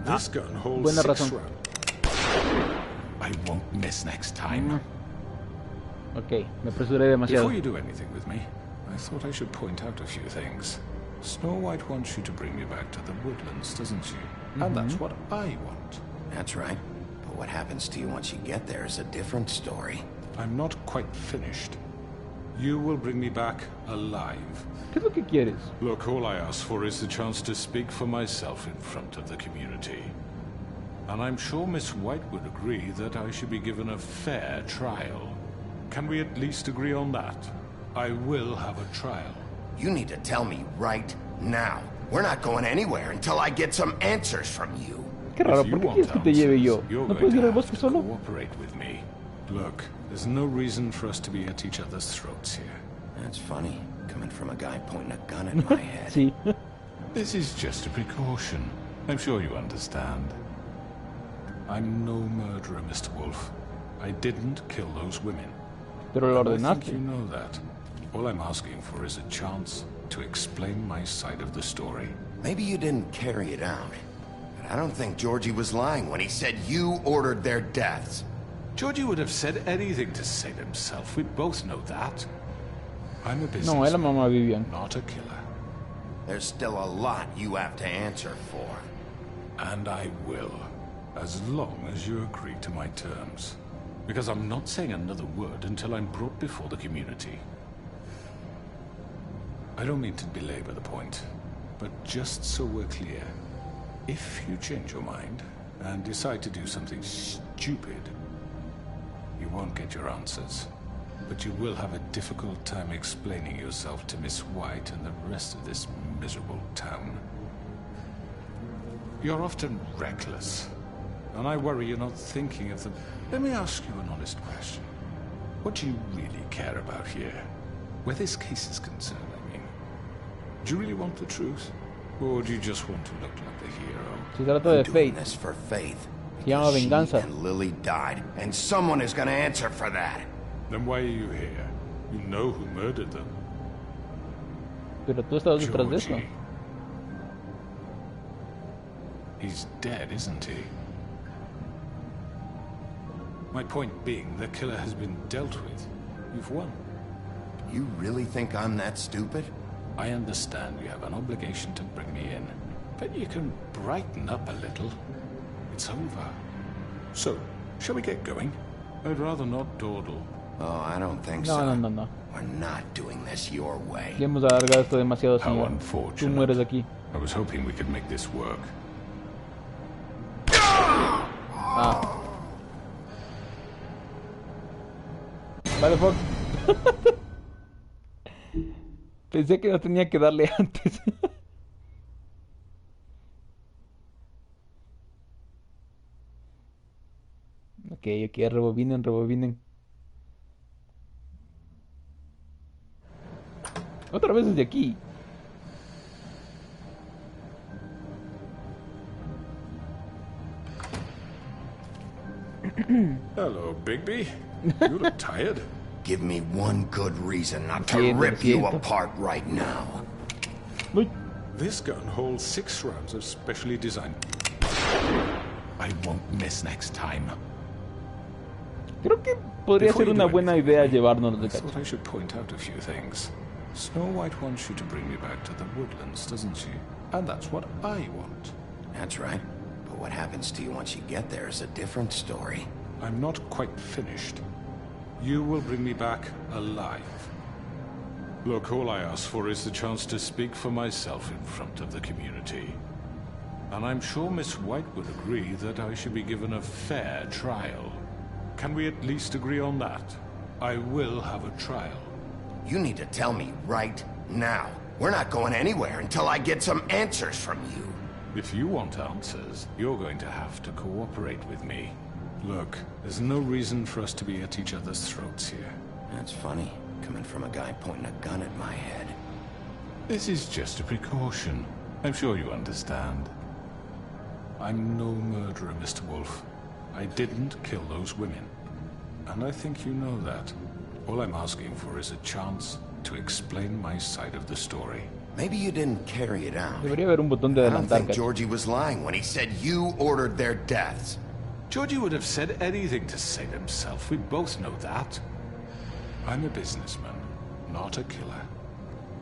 This gun holds buena 6 razón. rounds. I won't miss next time. Ok, me apresuré demasiado. Before you do anything with me, I thought I should point out a few things. Snow White wants you to bring me back to the woodlands, doesn't she? And that's what I want. That's right. But what happens to you once you get there is a different story. I'm not quite finished. You will bring me back alive. ¿Qué es lo que quieres? Look, all I ask for is the chance to speak for myself in front of the community. And I'm sure Miss White would agree that I should be given a fair trial. Can we at least agree on that? I will have a trial. You need to tell me right now. We're not going anywhere until I get some answers from you. Qué raro, ¿por qué quieres que te lleve yo? ¿No puedes ir al bosque solo? Cooperate with me. Look, there's no reason for us to be at each other's throats here. That's funny, coming from a guy pointing a gun at my head. Sí. This is just a precaution. I'm sure you understand. I'm no murderer, Mr. Wolf. I didn't kill those women. Pero lo I think ordenaste. you know that. All I'm asking for is a chance to explain my side of the story. Maybe you didn't carry it out. But I don't think Georgie was lying when he said you ordered their deaths. Georgie would have said anything to save himself. We both know that. I'm a businessman, No, es la mamá Vivian. not a killer. There's still a lot you have to answer for. And I will, as long as you agree to my terms. Because I'm not saying another word until I'm brought before the community. I don't mean to belabor the point, but just so we're clear, if you change your mind and decide to do something stupid, you won't get your answers. But you will have a difficult time explaining yourself to Miss White and the rest of this miserable town. You're often reckless, and I worry you're not thinking of the... Let me ask you an honest question. What do you really care about here? Where this case is concerned, I mean. Do you really want the truth? Or do you just want to look like the hero? Se trata de Faith. This for Faith. Se llama venganza. She and Lily died, and someone is going to answer for that. Then why are you here? You know who murdered them. Pero tú estabas detrás de eso. Georgie. He's dead, isn't he? My point being, the killer has been dealt with. You've won. You really think I'm that stupid? I understand you have an obligation to bring me in, but you can brighten up a little. It's over. So, shall we get going? I'd rather not dawdle. Oh, I don't think No, so. no. We're not doing this your way. Ya hemos alargado esto demasiado, How señor. Tú unfortunate. mueres aquí. I was hoping we could make this work. Ah. Vale, fuck. Pensé que no tenía que darle antes. Ok, rebobinen. Otra vez desde aquí. Hello, Bigby. You look tired. Give me one good reason not to rip you apart right now. This gun holds 6 rounds of specially designed... I won't miss next time. Creo que podría ser una buena idea llevarnos de I thought cacho. I should point out a few things. Snow White wants you to bring me back to the woodlands, doesn't she? And that's what I want. That's right. But what happens to you once you get there is a different story. I'm not quite finished. You will bring me back alive. Look, all I ask for is the chance to speak for myself in front of the community. And I'm sure Miss White would agree that I should be given a fair trial. Can we at least agree on that? I will have a trial. You need to tell me right now. We're not going anywhere until I get some answers from you. If you want answers, you're going to have to cooperate with me. Look, there's no reason for us to be at each other's throats here. That's funny, coming from a guy pointing a gun at my head. This is just a precaution. I'm sure you understand. I'm no murderer, Mr. Wolf. I didn't kill those women. And I think you know that. All I'm asking for is a chance to explain my side of the story. Maybe you didn't carry it out. Debería haber un botón de I don't adelantar, think cacho. Georgie was lying when he said you ordered their deaths. Georgie would have said anything to save himself. We both know that. I'm a businessman, not a killer.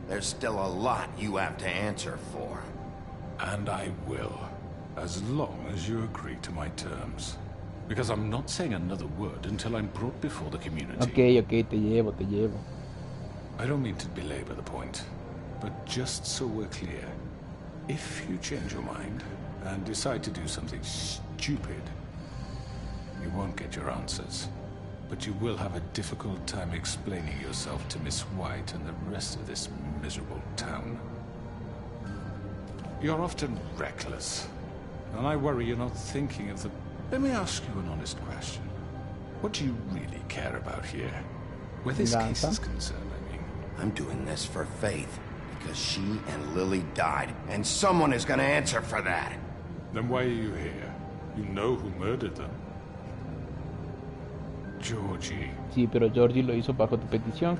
There's still a lot you have to answer for. And I will, as long as you agree to my terms. Because I'm not saying another word until I'm brought before the community. Okay, te llevo. I don't mean to belabor the point, but just so we're clear, if you change your mind and decide to do something stupid, you won't get your answers. But you will have a difficult time explaining yourself to Miss White and the rest of this miserable town. You're often reckless, and I worry you're not thinking of the... Let me ask you an honest question. What do you really care about here? Where this case is concerned, I mean. I'm doing this for Faith, because she and Lily died, and someone is gonna answer for that. Then why are you here? You know who murdered them. Georgie. Sí, pero Georgie lo hizo bajo tu petición.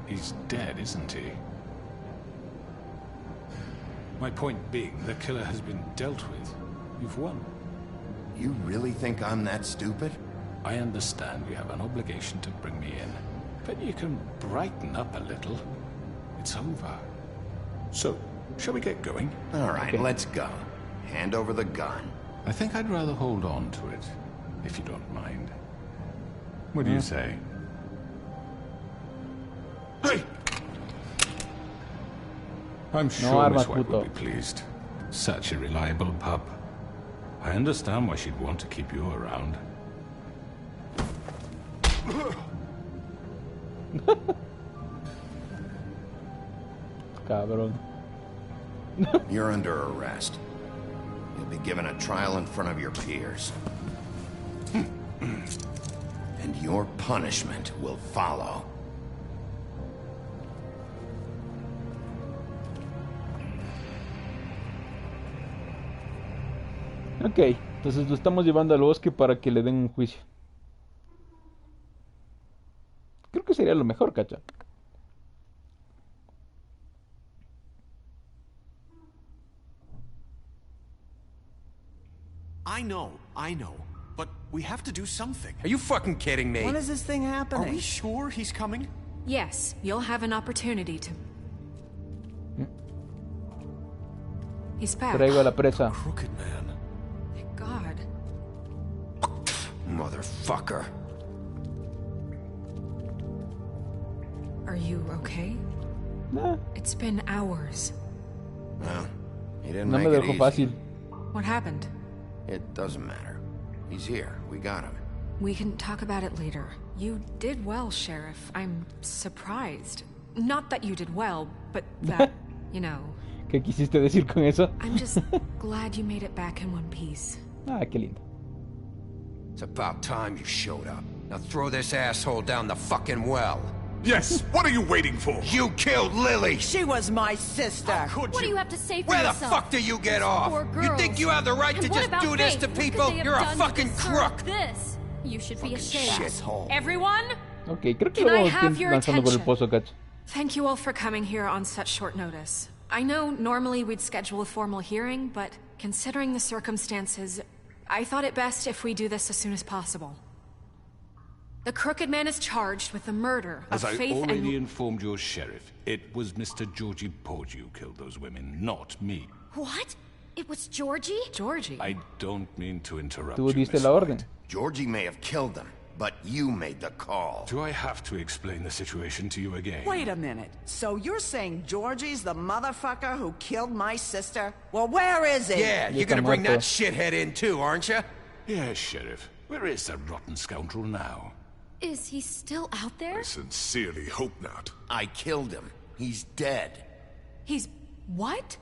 He's dead, isn't he? My point being, the killer has been dealt with. You've won. You really think I'm that stupid? I understand you have an obligation to bring me in, but you can brighten up a little. It's over. So, shall we get going? All right, let's go. Hand over the gun. I think I'd rather hold on to it, if you don't mind. What do you say? Hey! I'm sure Miss White would be pleased. Such a reliable pup. I understand why she'd want to keep you around. Cabrón. You're under arrest. You'll be given a trial in front of your peers. And your punishment will follow. Ok, entonces lo estamos llevando al bosque para que le den un juicio. Creo que sería lo mejor, cacha. I know. But we have to do something. Are you fucking kidding me? When is this thing happening? Are we sure he's coming? Yes, you'll have an opportunity to... He's back. Traigo a la presa. Crooked man. Thank God. Motherfucker. Are you okay? Nah. It's been hours. Well, he didn't No make me it dejó easy. fácil. What happened? It doesn't matter. He's here. We got him. We can talk about it later. You did well, Sheriff. I'm surprised. Not that you did well, but that, you know... ¿Qué quisiste decir con eso? I'm just glad you made it back in one piece. Ah, qué lindo. It's about time you showed up. Now throw this asshole down the fucking well. Yes, what are you waiting for? You killed Lily! She was my sister. What do you have to say for Where yourself? the fuck do you get off? Poor You girls. think you have the right And to what just about do this Faith? to What could people? they have You're a done to fucking deserve crook! This. You should be ashamed. Shithole. Everyone? Ok, creo que Can lo I vamos have your lanzando por el attention? pozo, cacha. Thank you all for coming here on such short notice. I know normally we'd schedule a formal hearing, but considering the circumstances, I thought it best if we do this as soon as possible. The Crooked Man is charged with the murder of As I Faith already and... informed your sheriff, it was Mr. Georgie Porgy who killed those women, not me. What? It was Georgie? Georgie? I don't mean to interrupt Tú you, diste Miss la White. orden. Georgie may have killed them, but you made the call. Do I have to explain the situation to you again? Wait a minute. So you're saying Georgie's the motherfucker who killed my sister? Well, where is he? Yeah, you're gonna bring that shithead in too, aren't you? Yes, Sheriff. Where is that rotten scoundrel now? Is he still out there? I sincerely hope not. I killed him. He's dead. He's... what?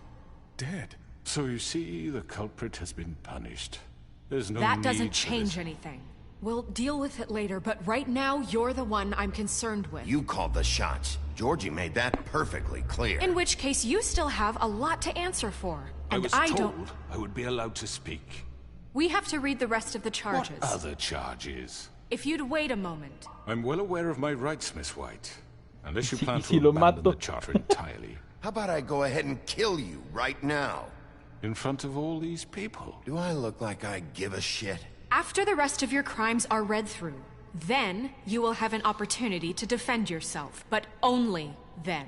Dead. So you see, the culprit has been punished. There's no That need doesn't for change this. anything. We'll deal with it later, but right now, you're the one I'm concerned with. You called the shots. Georgie made that perfectly clear. In which case, you still have a lot to answer for. I And was I told don't... I would be allowed to speak. We have to read the rest of the charges. What other charges? If you'd wait a moment. I'm well aware of my rights, Miss White. Unless you plan Si to lo abandon mato. the charter entirely. How about I go ahead and kill you right now? In front of all these people. Do I look like I give a shit? After the rest of your crimes are read through, then you will have an opportunity to defend yourself, but only then.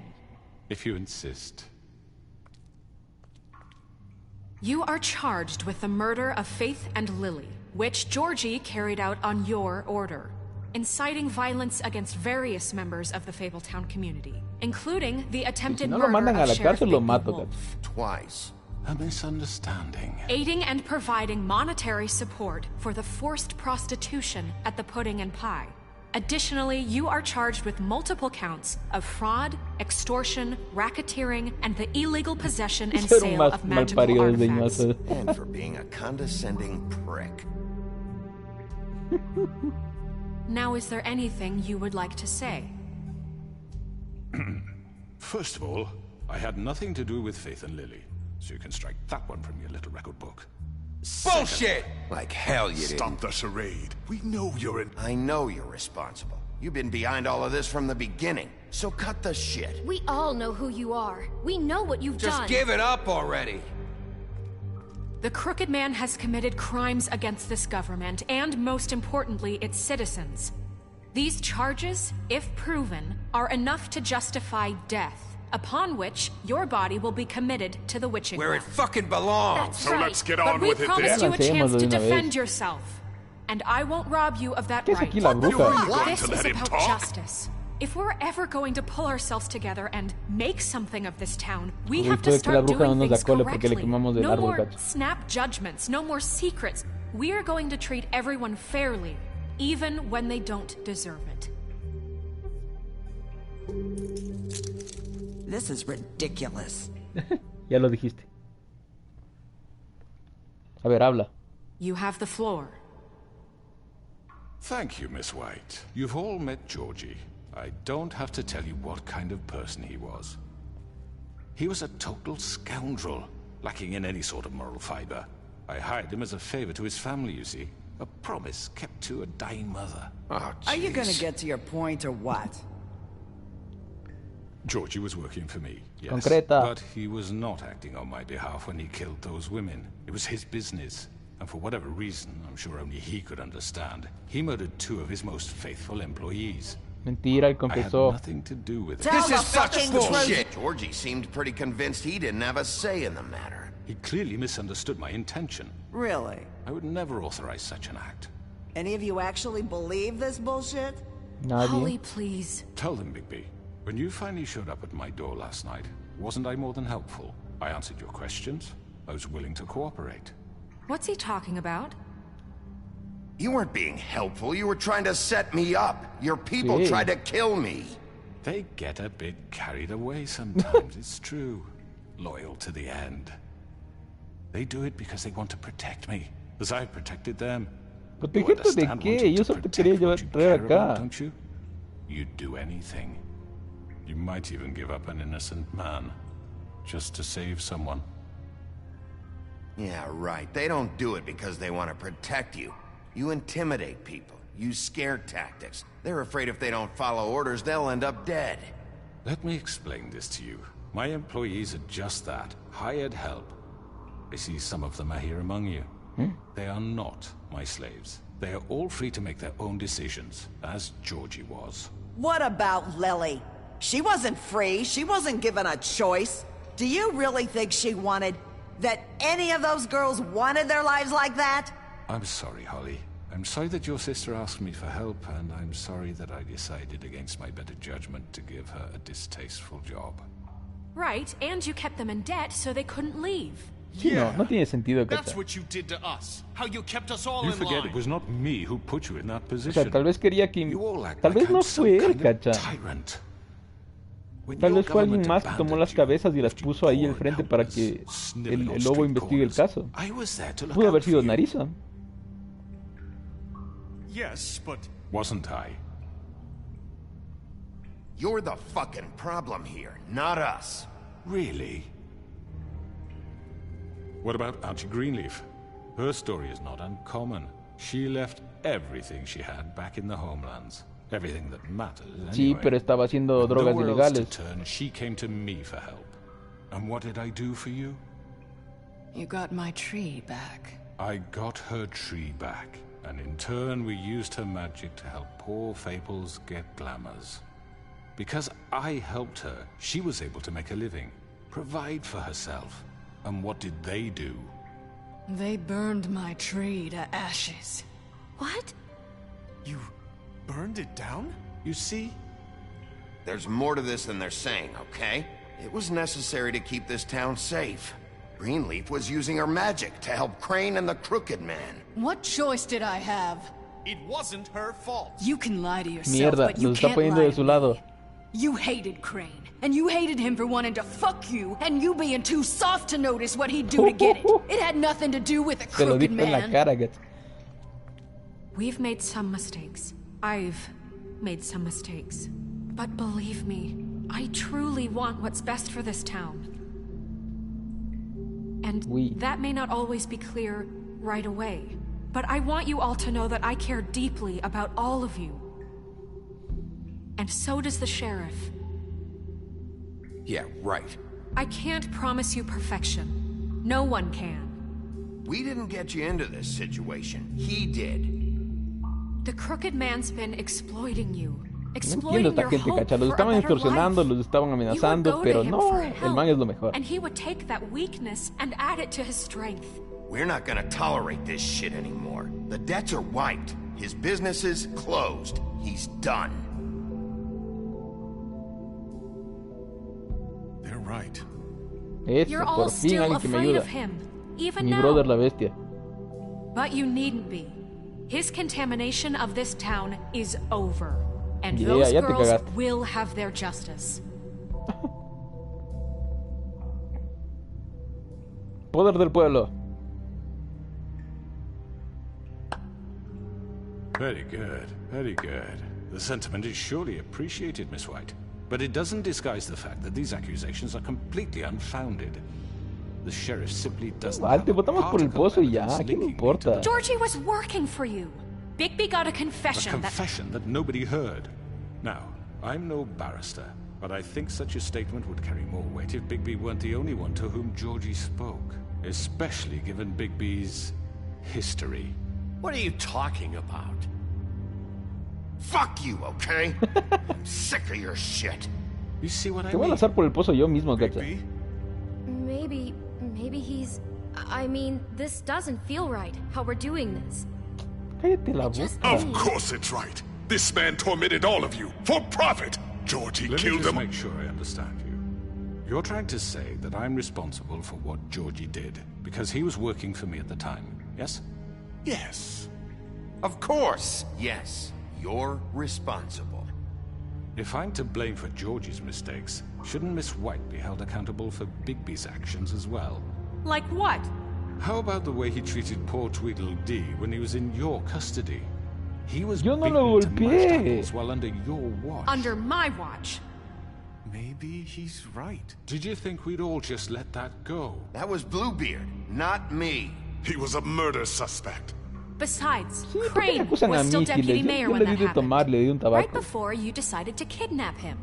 if you insist. You are charged with the murder of Faith and Lily, which Georgie carried out on your order, inciting violence against various members of the Fabletown community, including the attempted murder of Sheriff Bigby Wolf. Twice. A misunderstanding. Aiding and providing monetary support for the forced prostitution at the Pudding and Pie. Additionally, you are charged with multiple counts of fraud, extortion, racketeering, and the illegal possession and sale of magical artifacts. And for being a condescending prick. Now, is there anything you would like to say? First of all, I had nothing to do with Faith and Lily, so you can strike that one from your little record book. Bullshit! Like hell you didn't. Stop the charade. We know you're in... I know you're responsible. You've been behind all of this from the beginning, so cut the shit. We all know who you are. We know what you've done. Just give it up already. The Crooked Man has committed crimes against this government, and most importantly, its citizens. These charges, if proven, are enough to justify death, upon which your body will be committed to the witching Where well. it fucking belongs. That's so right. let's get on but with we it promised then. you a chance to defend yourself, and I won't rob you of that right. You are going This to is let him about talk? justice. If we're ever going to pull ourselves together and make something of this town, we Uy, have to puede que la start bruja no doing nos da things cole porque le correctly. quemamos de No largo el more cacho. snap judgments, no more secrets. We are going to treat everyone fairly, even when they don't deserve it. This is ridiculous. Ya lo dijiste. A ver, habla. You have the floor. Thank you, Miss White. You've all met Georgie. I don't have to tell you what kind of person he was. He was a total scoundrel, lacking in any sort of moral fiber. I hired him as a favor to his family, you see. A promise kept to a dying mother. Oh, Are you gonna get to your point or what? Georgie was working for me, yes. Concreta. But he was not acting on my behalf when he killed those women. It was his business. And for whatever reason, I'm sure only he could understand, he murdered 2 of his most faithful employees. Mentira, él I had confesó. nothing to do with it. This is such bullshit! Georgie seemed pretty convinced he didn't have a say in the matter. He clearly misunderstood my intention. Really? I would never authorize such an act. Any of you actually believe this bullshit? Holly, please. Tell them, Bigby. When you finally showed up at my door last night, wasn't I more than helpful? I answered your questions. I was willing to cooperate. What's he talking about? You weren't being helpful. You were trying to set me up. Your people Sí. tried to kill me. They get a bit carried away sometimes, it's true. Loyal to the end. They do it because they want to protect me, as I protected them. ¿Protegerte de qué? Yo solo te quería traer acá. Don't you? You'd do anything. You might even give up an innocent man, just to save someone. Yeah, right. They don't do it because they want to protect you. You intimidate people, use scare tactics. They're afraid if they don't follow orders, they'll end up dead. Let me explain this to you. My employees are just that, hired help. I see some of them are here among you. They are not my slaves. They are all free to make their own decisions, as Georgie was. What about Lily? She wasn't free. She wasn't given a choice. Do you really think she wanted... that any of those girls wanted their lives like that? I'm sorry, Holly. I'm sorry that your sister asked me for help, and I'm sorry that I decided against my better judgment to give her a distasteful job. Right, and you kept them in debt so they couldn't leave. Sí, no tiene sentido, That's cacha. what you did to us. How you kept us all You in forget line. it was not me who put you in that O position. sea, tal vez quería que... You all act Tal like vez no I'm some fue él, kind of cacha. tyrant. When Tal your vez fue alguien government más que tomó las cabezas y las puso ahí al frente para que el lobo investigue el caso. I was there to look Pudo haber out for sido you. Nariza. Yes, but... Wasn't I? You're the fucking problem here, not us. Really? What about Auntie Greenleaf? Her story is not uncommon. She left everything she had back in the homelands. Everything that matters, Sí, anyway. pero estaba haciendo With drogas nowhere else to ilegales. turn, she came to me for help. And what did I do for you? You got my tree back. I got her tree back, and in turn we used her magic to help poor Fables get glamours. Because I helped her, she was able to make a living, provide for herself. And what did they do? They burned my tree to ashes. What? You burned it down? You see? There's more to this than they're saying, okay? It was necessary to keep this town safe. Greenleaf was using her magic to help Crane and the Crooked Man. What choice did I have? It wasn't her fault. You can lie to yourself, Mierda, but you nos está can't poniendo lie de su to lado. me. You hated Crane, and you hated him for wanting to fuck you, and you being too soft to notice what he'd do to get it. It had nothing to do with the Te lo Crooked dijo en la Man. cara, Gats. We've made some mistakes. I've made some mistakes. But believe me, I truly want what's best for this town. And that may not always be clear right away. But I want you all to know that I care deeply about all of you. And so does the sheriff. Yeah, right. I can't promise you perfection. No one can. We didn't get you into this situation. He did. The Crooked Man's been exploiting you. No entiendo Exploiting esta your gente, hope cacha. Los for a estaban better extorsionando, life. los estaban You would amenazando, go to pero him no, for el help, man es lo mejor. And he would take that weakness and add it to his strength. We're not gonna tolerate this shit anymore. The debts are wiped. His business is closed. He's done. They're right. Eso, You're all por fin still alguien que me afraid ayuda. of him, even Mi now. brother la bestia. But you needn't be. His contamination of this town is over. And Yeah, those ya te girls cagaste. will have their justice. Poder del pueblo. Very good, very good. The sentiment is surely appreciated, Miss White. But it doesn't disguise the fact that these accusations are completely unfounded. The sheriff simply doesn't Vale, have te a votamos por el particle pozo y of ya. evidence ¿Qué me linking me to importa? Georgie was working for you. Bigby got a A confession that... confession that nobody heard. Now, I'm no barrister, but I think such a statement would carry more weight if Bigby weren't the only one to whom Georgie spoke. Especially given Bigby's history. What are you talking about? Fuck you, okay? I'm sick of your shit. You see what I Te voy a mean? lanzar por el pozo yo mismo, cacha. Maybe he's... I mean, this doesn't feel right, how we're doing this. Cállate la boca. Of course it's right. This man tormented all of you for profit. Georgie Let me killed just him. make sure I understand you. You're trying to say that I'm responsible for what Georgie did because he was working for me at the time, yes? Yes. Of course, yes. You're responsible. If I'm to blame for Georgie's mistakes, shouldn't Miss White be held accountable for Bigby's actions as well? Like what? How about the way he treated poor Tweedledee when he was in your custody? He was Yo no beaten lo to mashed golpeé. apples while under your watch. Under my watch. Maybe he's right. Did you think we'd all just let that go? That was Bluebeard, not me. He was a murder suspect. Besides, Sí, ¿por qué me Crane acusan a was still mí si deputy le, mayor yo when le that di de happened. tomar, le di un Right tabaco? before you decided to kidnap him.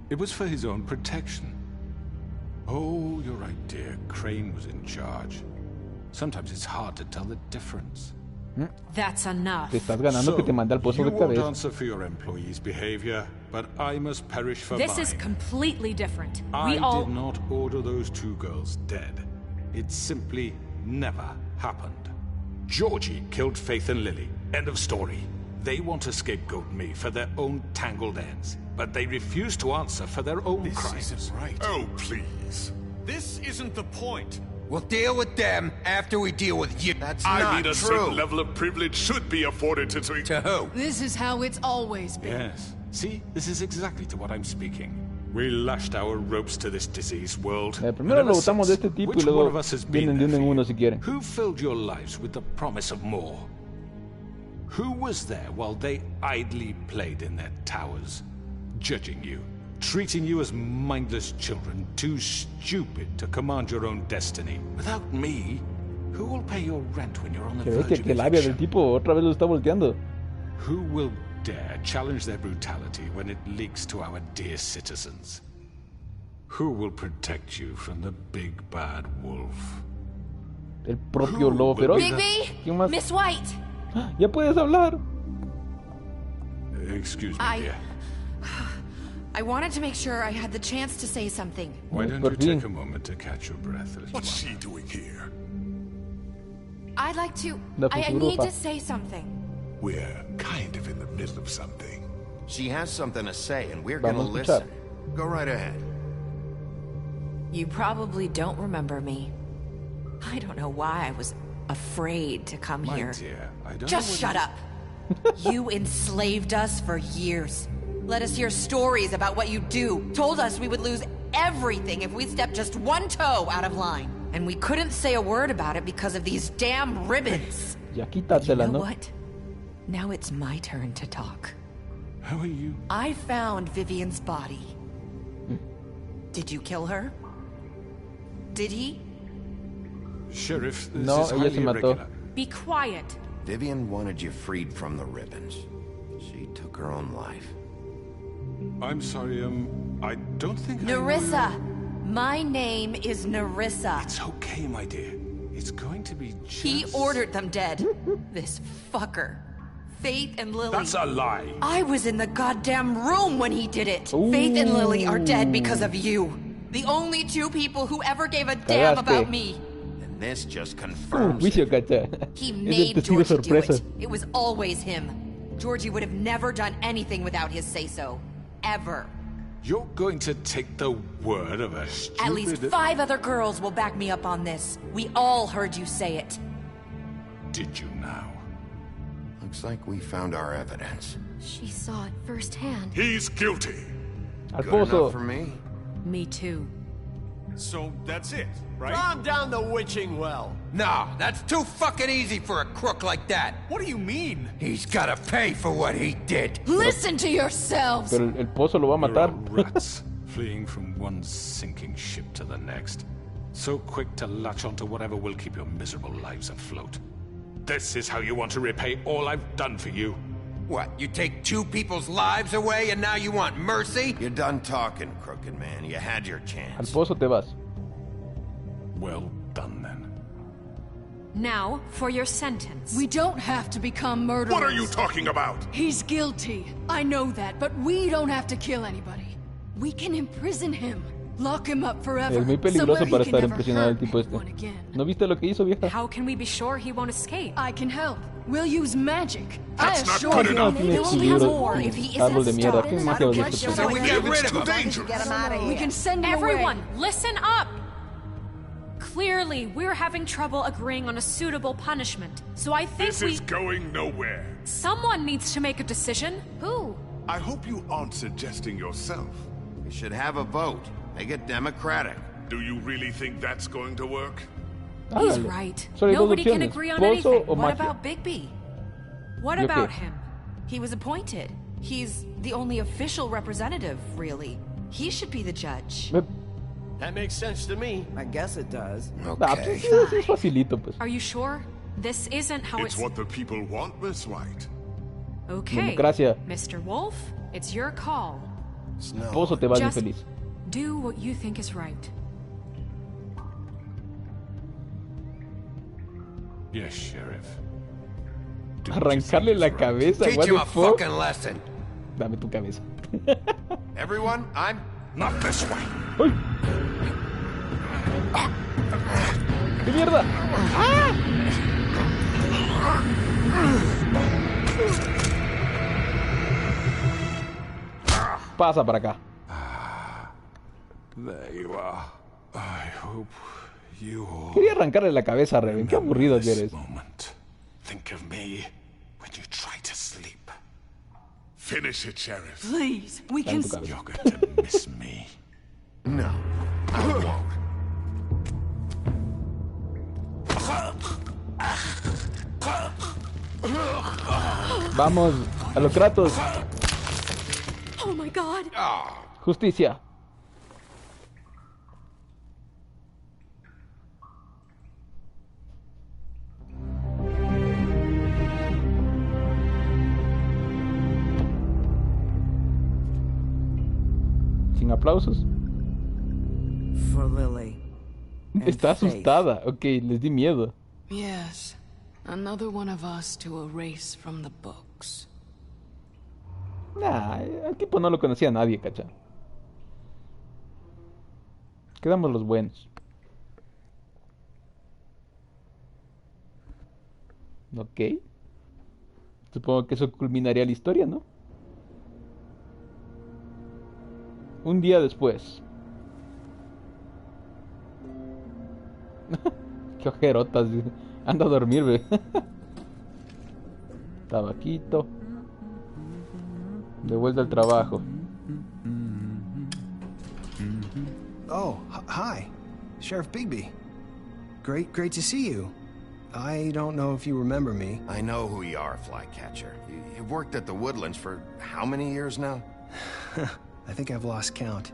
It was for his own protection. Oh, you're right, dear. Crane was in charge. Sometimes it's hard to tell the difference. That's enough. Te estás ganando que te mande al pozo You de won't cabeza. answer for your employees' behavior, but I must perish for This mine. is completely different. I We all... did not order those two girls dead. It simply never happened. Georgie killed Faith and Lily. End of story. They want to scapegoat me for their own tangled ends, but they refuse to answer for their own crimes. This isn't right. Oh, please. This isn't the point. We'll deal with them after we deal with you. That's I not mean, a true. certain level of privilege should be afforded to... To who? This is how it's always been. Yes. See, this is exactly to what I'm speaking. We lashed our ropes to this diseased world. Primero and lo ever votamos de since, este tipo which y one luego of us has been vienen de uno there en for uno you? si quieren. Who filled your lives with the promise of more? Who was there while they idly played in their towers, judging you, treating you as mindless children, too stupid to command your own destiny? Without me, who will pay your rent when you're on the Que verge que of labia eviction? del tipo otra vez lo está volteando. Who will dare challenge their brutality when it leaks to our dear citizens? Who will protect you from the big bad wolf? El propio lobo feroz. Bigby! ¿Quién más? Miss White! Ya puedes hablar. Excuse me, I- dear. I wanted to make sure I had the chance to say something. Why don't you take a moment to catch your breath, little What's she doing here? I'd like to... I need to say something. We're kind of in the middle of something. She has something to say, and we're gonna listen. Go right ahead. You probably don't remember me. I don't know why I was afraid to come here. Dear, I don't Just shut up. You enslaved us for years. Let us hear stories about what you do. Told us we would lose everything if we stepped just one toe out of line. And we couldn't say a word about it because of these damn ribbons. But you know what? Now it's my turn to talk. How are you? I found Vivian's body. Did you kill her? Did he? Sheriff, this No, is ella highly se mató. irregular. Be quiet. Vivian wanted you freed from the ribbons. She took her own life. I'm sorry, I don't think Nerissa! My name is Nerissa. It's okay, my dear. It's going to be just... He ordered them dead. This fucker. Faith and Lily. That's a lie. I was in the goddamn room when he did it. Faith and Lily are dead because of you. The only two people who ever gave a damn about me. And this just confirms Juicio, cacha. He Es el made testigo Georgie do sorpresa. it. It was always him. Georgie would have never done anything without his say-so. Ever. You're going to take the word of a stupid... At least 5 other girls will back me up on this. We all heard you say it. Did you now? Looks like we found our evidence. She saw it firsthand. He's guilty. Good enough for me. Me too. So that's it, right? Calm down the witching well. No, that's too fucking easy for a crook like that. What do you mean? He's gotta pay for what he did. Listen to yourselves. Pero el pozo lo va a matar. You're all rats, fleeing from one sinking ship to the next. So quick to latch onto whatever will keep your miserable lives afloat. This is how you want to repay all I've done for you. What, you take 2 people's lives away and now you want mercy? You're done talking, crooked man. You had your Al chance. pozo te vas. Well done, then. Now, for your sentence. We don't have to become murderers. What are you talking about? He's guilty. I know that, but we don't have to kill anybody. We can imprison him. Lock him up forever. Es muy peligroso somewhere para he can estar never impresionado el hurt tipo este. anyone again. ¿No viste lo que hizo, vieja? How can we be sure he won't escape? I can help. We'll use magic. That's I not assure good you. enough. Tiene He'll su have libro, more su if he árbol de isn't mierda. stopped. ¿Qué magia vas a hacer? So we get rid of him. Dangerous. Get him out of here. We can send him Everyone, away. listen up! Clearly, we're having trouble agreeing on a suitable punishment. So I think This is going nowhere. someone needs to make a decision. Who? I hope you aren't suggesting yourself. We should have a vote. Make it democratic. Do you really think that's going to work? He's Hágalo. right. Solo hay dos Nobody can opciones, agree on pozo anything. o What magia. about Bigby? What ¿Yo about qué? him? He was appointed. He's the only official representative, really. He should be the judge. That makes sense to me. I guess it does. Ah, pues sí, eso es facilito, pues. Are you sure? This isn't how It's it's... what the people want, Miss White. Okay. Democracia. Mr. Wolf, it's your call. El pozo te vas Just infeliz. do what you think is right. Yes, Sheriff. Arrancarle la cabeza. Teach What him the a fuck? fucking lesson. Dame tu cabeza. Everyone, I'm... Not this way. ¡Ay! ¡Qué mierda! Pasa para acá. There you are. I hope you all... Quería arrancarle la cabeza a Reven. Qué aburrido que eres. moment. Think of me when you try to sleep. Finish it, Sheriff. Please, we can... You're going to miss me. No, I won't. Vamos a los Kratos. Oh my god! Justicia. Sin aplausos. For Lily. Está asustada. Ok, les di miedo. Yes, another one of us to erase from the books. Nah, al tipo no lo conocía nadie, cacha. Quedamos los buenos. Ok. Supongo que eso culminaría la historia, ¿no? Un día después. Qué ojerotas. Anda a dormir, ve. Tabaquito. De vuelta al trabajo. Oh, hi. Sheriff Bigby. Great to see you. I don't know if you remember me. I know who you are, Flycatcher. You've worked at the Woodlands for how many years now? I think I've lost count.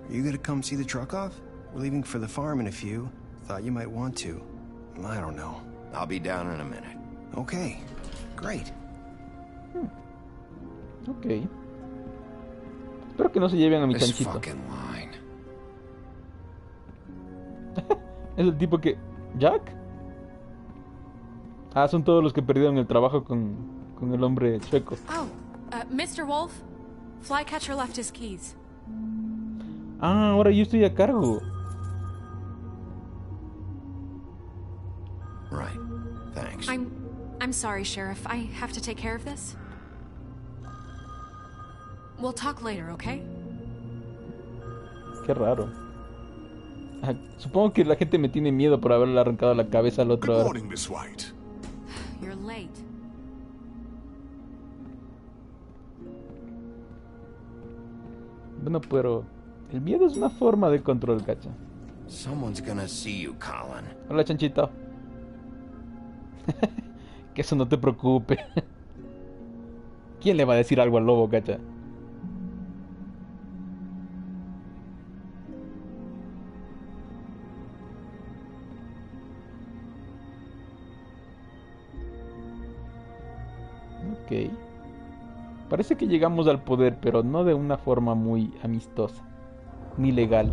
Are you gonna come see the truck off? We're leaving for the farm in a few. Thought you might want to. I don't know. I'll be down in a minute. Okay. Great. Ok. Espero que no se lleven a mi chanchito. Es el tipo que... ¿Jack? Ah, son todos los que perdieron el trabajo con el hombre chueco. Oh, Mr. Wolf, Flycatcher left his keys. Ah, ahora yo estoy a cargo. Right. Thanks. I'm sorry, Sheriff. I have to take care of this. We'll talk later, okay? Qué raro. Ah, supongo que la gente me tiene miedo por haberle arrancado la cabeza al otro. Good morning, Miss White. You're late. Bueno, pero el miedo es una forma de control, cacha. Someone's gonna see you, Colin. Hola, chanchito. Que eso no te preocupe. ¿Quién le va a decir algo al lobo, cacha? Ok. Parece que llegamos al poder, pero no de una forma muy amistosa, ni legal.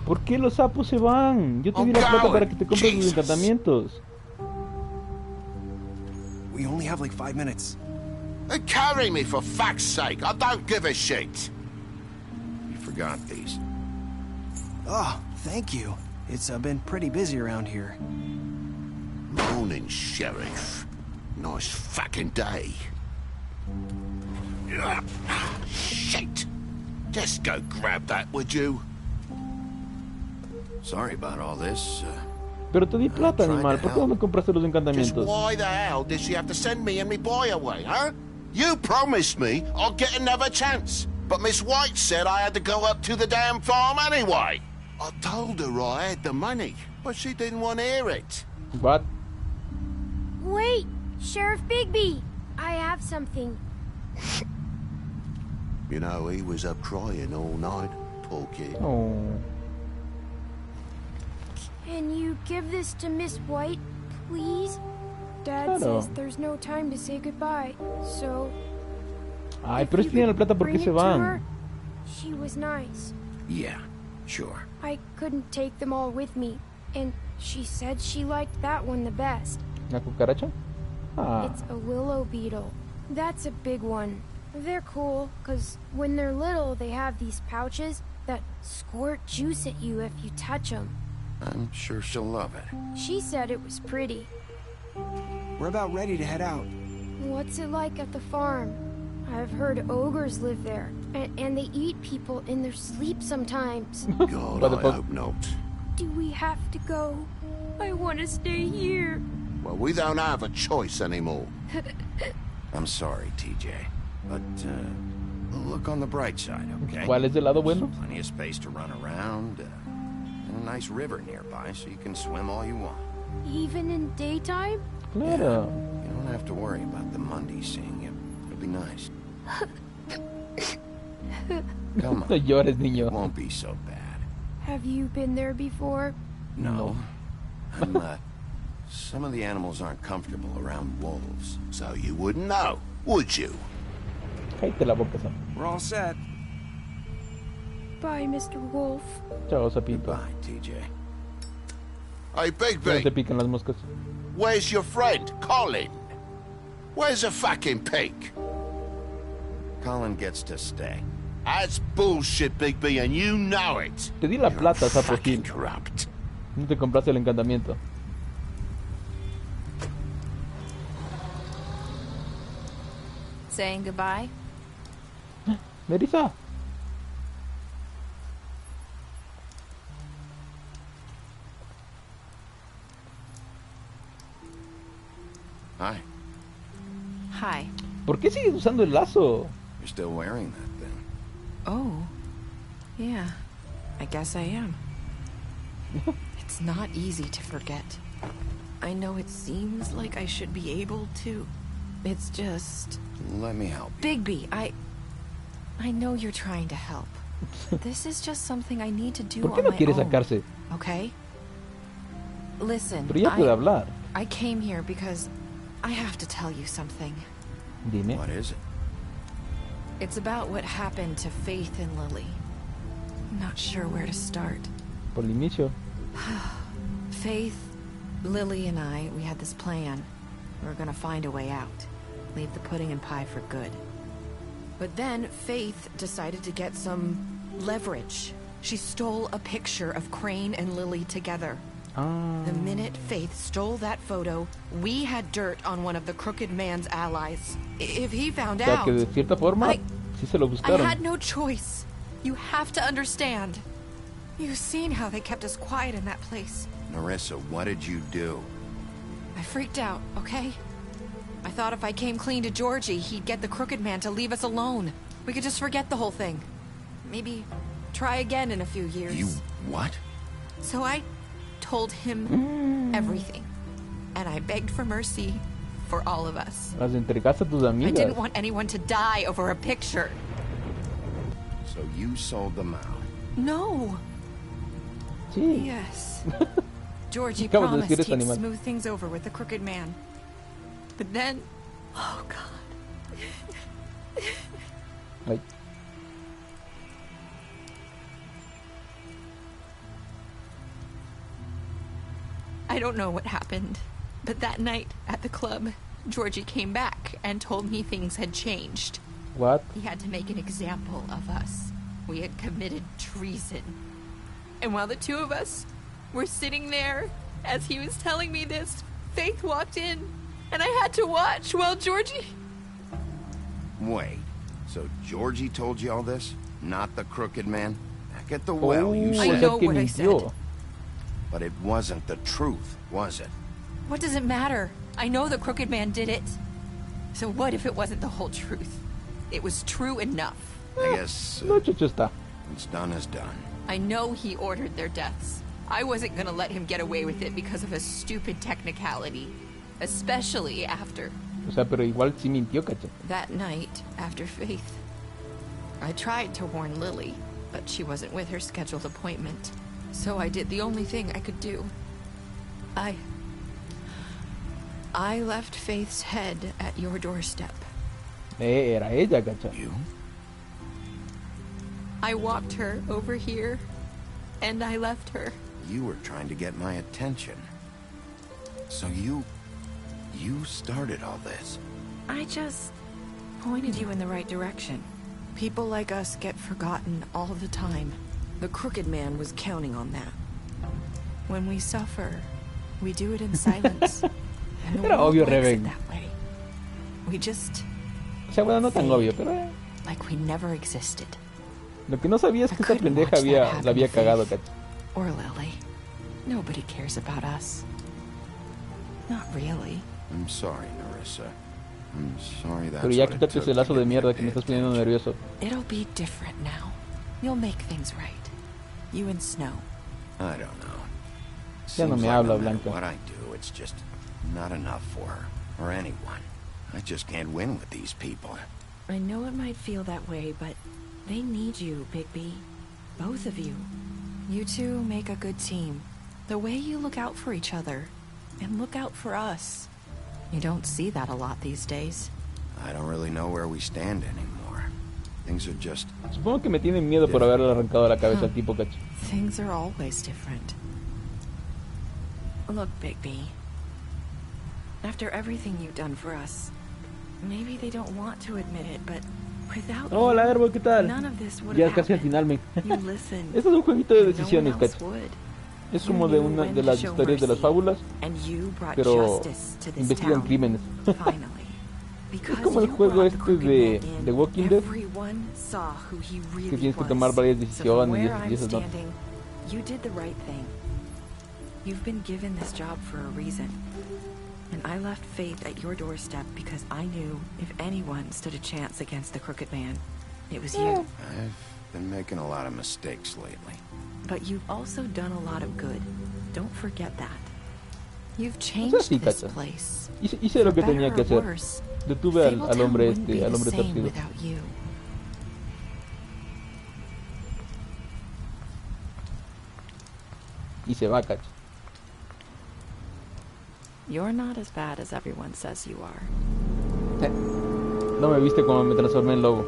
¿Por qué los sapos se van? Yo te di la plata para que te compres los encantamientos. We only have like 5 minutes. Carry me, for fuck's sake. I don't give a shit. You forgot these. Oh, thank you. It's been pretty busy around here. Morning, Sheriff. Nice fucking day. Shit. Just go grab that, would you? Sorry about all this. Pero te di plata, animal. ¿Por qué no me compraste los encantamientos? Just why the hell did she have to send me and me boy away, huh? You promised me I'll get another chance. But Miss White said I had to go up to the damn farm anyway. I told her I had the money, but she didn't want to hear it. What? Wait, Sheriff Bigby. I have something. You know, he was up crying all night, poor kid. Oh. Can you give this to Miss White, please? Dad says there's no time to say goodbye, so... Ay, pero si tienen la plata, ¿por qué se van? She was nice. Yeah, sure. I couldn't take them all with me, and she said she liked that one the best. ¿La cucaracha? Ah. It's a willow beetle. That's a big one. They're cool, because when they're little, they have these pouches that squirt juice at you if you touch them. I'm sure she'll love it. She said it was pretty. We're about ready to head out. What's it like at the farm? I've heard ogres live there, and they eat people in their sleep sometimes. God, I hope not. Do we have to go? I want to stay here. Well, we don't have a choice anymore. I'm sorry, TJ, but look on the bright side, okay? ¿Cuál es el lado bueno? Plenty of space to run around, and a nice river nearby, so you can swim all you want. Even in daytime? Claro. Yeah, you don't have to worry about the Monday seeing you. It'll be nice. Come on. No llores, niño. It won't be so bad. Have you been there before? No. Some of the animals aren't comfortable around wolves. So you wouldn't know, would you? Cállate la boca, Sam. We're all set. Bye, Mr. Wolf. Chao, sapito. Bye, TJ. Hey, Ya no Bigby, te pican las moscas. where's your friend, Colin? Where's the fucking pig? Colin gets to stay. That's bullshit, Bigby, and you know it. Te di la plata, sapo Fucking Gil. corrupt. No te compraste el encantamiento. Saying goodbye? Nerissa. Hi. Hi. ¿Por qué sigues usando el lazo? You're still wearing that thing. Oh. Yeah. I guess I am. It's not easy to forget. I know it seems like I should be able to. It's just... Let me help you. Bigby, I know you're trying to help. This is just something I need to do ¿Por qué on no my quiere own, sacarse? okay? Listen, Pero ya puede hablar. I came here because I have to tell you something. Dime. What is it? It's about what happened to Faith and Lily. I'm not sure where to start. Por el inicio. Faith, Lily, and I, we had this plan. We were gonna find a way out. Leave the pudding and pie for good. But then Faith decided to get some leverage. She stole a picture of Crane and Lily together. The minute Faith stole that photo, we had dirt on one of the Crooked Man's allies. If he found O sea out... que de cierta forma sí se lo I buscaron. had no choice. You have to understand. You've seen how they kept us quiet in that place. Nerissa, what did you do? I freaked out, okay? I thought if I came clean to Georgie, he'd get the Crooked Man to leave us alone. We could just forget the whole thing. Maybe try again in a few years. You what? So I told him everything. And I begged for mercy for all of us. Las entregaste a tus amigas. I didn't want anyone to die over a picture. So you sold them out. No. Sí. Yes. Georgie Acabo de promised decir eso, he'd animal. smooth things over with the Crooked Man. But then... Oh, God. Ay. I don't know what happened, but that night at the club, Georgie came back and told me things had changed. What? He had to make an example of us. We had committed treason. And while the two of us were sitting there, as he was telling me this, Faith walked in, and I had to watch while Georgie... Wait, so Georgie told you all this? Not the Crooked Man? Back at the well, you I said... know what I said. But it wasn't the truth, was it? What does it matter? I know the Crooked Man did it. So what if it wasn't the whole truth? It was true enough. I guess... No, está. What's done is done. I know he ordered their deaths. I wasn't gonna let him get away with it because of a stupid technicality. Especially after... O sea, pero igual sí mintió, cacha. That night, after Faith. I tried to warn Lily, but she wasn't with her scheduled appointment. So I did the only thing I could do. I left Faith's head at your doorstep. Era ella, cacha. You? I walked her over here, and I left her. You were trying to get my attention. So you started all this. I just pointed you in the right direction. People like us get forgotten all the time. The Crooked Man was counting on that. When we suffer, we do it in silence. And the Era world obvio, likes Reven. it that way. We just... O sea, bueno, no tan obvio, pero... Like we never existed. Lo que no sabía es que esta pendeja la había cagado, cacha. Or Lily. Nobody cares about us. Not really. I'm sorry, Nerissa. I'm sorry that's Pero ya what it quítate took ese lazo to de get me mierda to que me pay estás poniendo nervioso. It'll be different now. You'll make things right. You and Snow. I don't know. Ya no Seems me like habla, no matter Blanca. what I do, it's just not enough for her or anyone. I just can't win with these people. I know it might feel that way, but they need you, Bigby. Both of you. You two make a good team. The way you look out for each other, and look out for us. You don't see that a lot these days. I don't really know where we stand anymore. Things are just... Supongo que me tienen miedo por haberle arrancado la cabeza al tipo, cacha. Things are always different. Look, Bigby. After everything you've done for us, maybe they don't want to admit it, but without Hola, you, Herbo, ¿qué tal? none of this would Ya have es casi al final, men. You listened, Esto es un jueguito de when no decisiones, one else cacho. would. Es You como de knew una when de to las show historias de las mercy, fábulas, and you brought pero justice to this investigan town. crímenes. Finally. Es Because como el you juego brought the este crooked de man in, The Walking Dead, everyone saw who he que really tienes que was. tomar varias So from decisiones where y I'm esas notas. standing, you did the right thing. You've been given this job for a reason. And I left Faith at your doorstep because I knew if anyone stood a chance against the crooked man, it was you. I've been making a lot of mistakes lately. But you've also done a lot of good. Don't forget that. You've No sé changed si, this cacha. place. Hice lo que For tenía que better or hacer. worse, Detuve al Fabletown hombre wouldn't be este, al the hombre same torcido. without you. Y se va, cacho. You're not as bad as everyone says you are. No me viste como me transformé en lobo.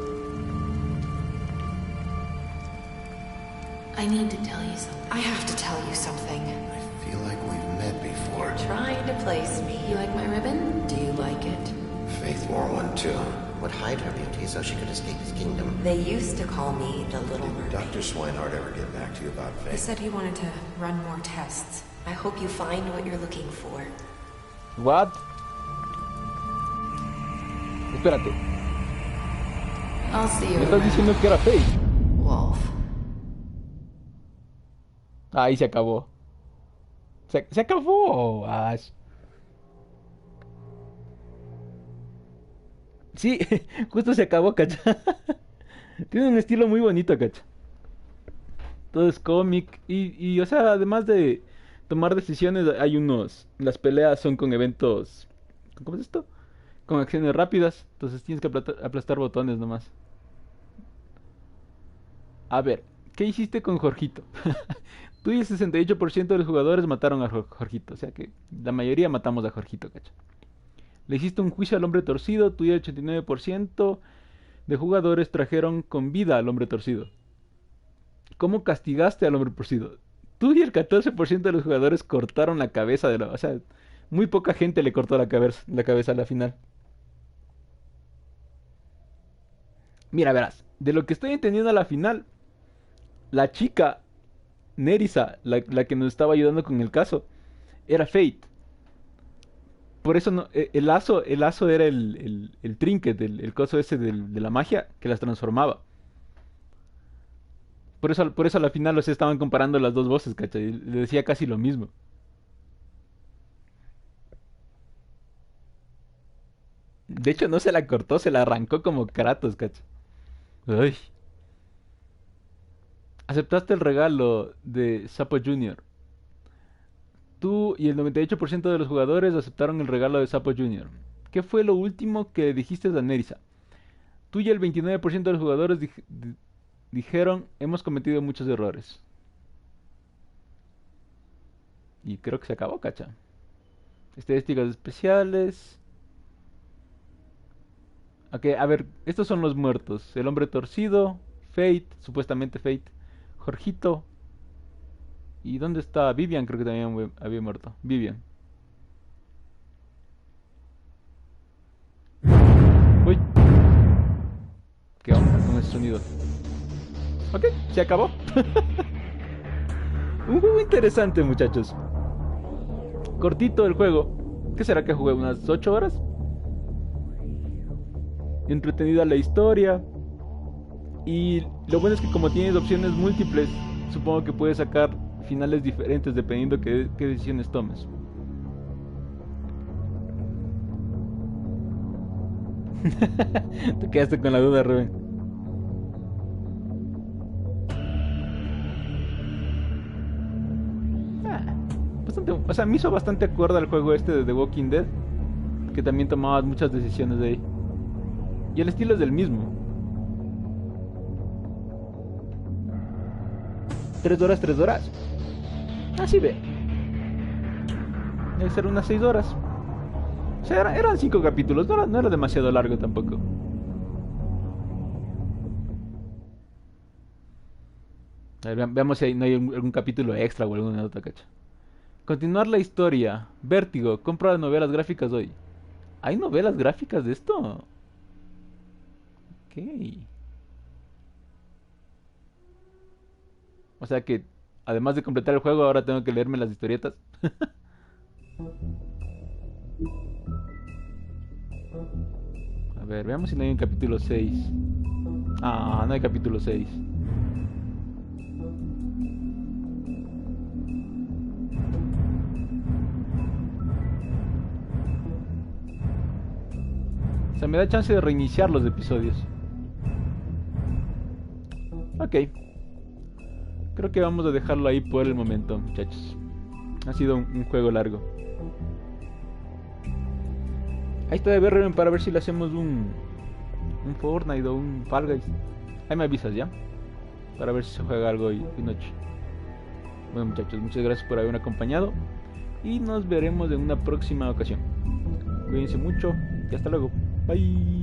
I need to tell you something. I have to tell you something. I feel like we've met before. Trying to place me. You like my ribbon? Do you like it? Faith wore one too. Would hide her beauty so she could escape his kingdom. They used to call me the Little Mermaid. Dr. Swinehart ever get back to you about He Faith? said he wanted to run more tests. I hope you find what you're looking for. What? Espérate. I'll see you ¿Me estás around. diciendo que era Faith? Wolf. Ahí se acabó. Se acabó, Ash. Sí, justo se acabó, cacha. Tiene un estilo muy bonito, cacha. Todo es cómic y, o sea, además de tomar decisiones, hay unos... Las peleas son con eventos... ¿Cómo es esto? Con acciones rápidas. Entonces tienes que aplastar botones nomás. A ver, ¿qué hiciste con Jorgito? Tú y el 68% de los jugadores mataron a Jorgito. O sea que la mayoría matamos a Jorgito, cacha. Le hiciste un juicio al hombre torcido. Tú y el 89% de jugadores trajeron con vida al hombre torcido. ¿Cómo castigaste al hombre torcido? Tú y el 14% de los jugadores cortaron la cabeza de la... O sea, muy poca gente le cortó la cabeza a la final. Mira, verás. De lo que estoy entendiendo a la final, la chica, Nerissa, la que nos estaba ayudando con el caso, era Fate. Por eso no, el lazo era el trinket, el coso ese de la magia que las transformaba. Por eso a la final los estaban comparando las dos voces, ¿cachai? Le decía casi lo mismo. De hecho no se la cortó, se la arrancó como Kratos, ¿cachai? Ay. Aceptaste el regalo de Sapo Jr. Tú y el 98% de los jugadores aceptaron el regalo de Sapo Jr. ¿Qué fue lo último que dijiste a Nerissa? Tú y el 29% de los jugadores dijeron, hemos cometido muchos errores. Y creo que se acabó, cacha. Estadísticas especiales. Ok, a ver, estos son los muertos. El hombre torcido, Fate, supuestamente Fate, Jorgito. ¿Y dónde está Vivian? Creo que también había muerto. Vivian. Uy. ¿Qué onda con ese sonido? Ok, se acabó. Un juego interesante, muchachos. Cortito el juego. ¿Qué será que jugué? ¿Unas 8 horas? Entretenida la historia. Y lo bueno es que como tienes opciones múltiples, supongo que puedes sacar finales diferentes dependiendo qué decisiones tomes. Te quedaste con la duda, Rubén. Bastante, o sea, me hizo bastante acuerdo al juego este de The Walking Dead, que también tomabas muchas decisiones de ahí. Y el estilo es del mismo. 3 horas, 3 horas. Así ve. Debe ser unas 6 horas. O sea, eran 5 capítulos, no era demasiado largo tampoco. A ver, veamos si no hay algún capítulo extra o alguna otra, cacha. Continuar la historia. Vértigo, compra las novelas gráficas hoy. ¿Hay novelas gráficas de esto? Ok. O sea que, además de completar el juego, ahora tengo que leerme las historietas. A ver, veamos si no hay un capítulo 6. Ah, no hay capítulo 6. O sea, me da chance de reiniciar los episodios. Ok. Creo que vamos a dejarlo ahí por el momento, muchachos. Ha sido un juego largo. Ahí está de ver para ver si le hacemos un Fortnite o un Fall Guys. Ahí me avisas ya. Para ver si se juega algo hoy noche. Bueno, muchachos, muchas gracias por haberme acompañado. Y nos veremos en una próxima ocasión. Cuídense mucho y hasta luego. Bye.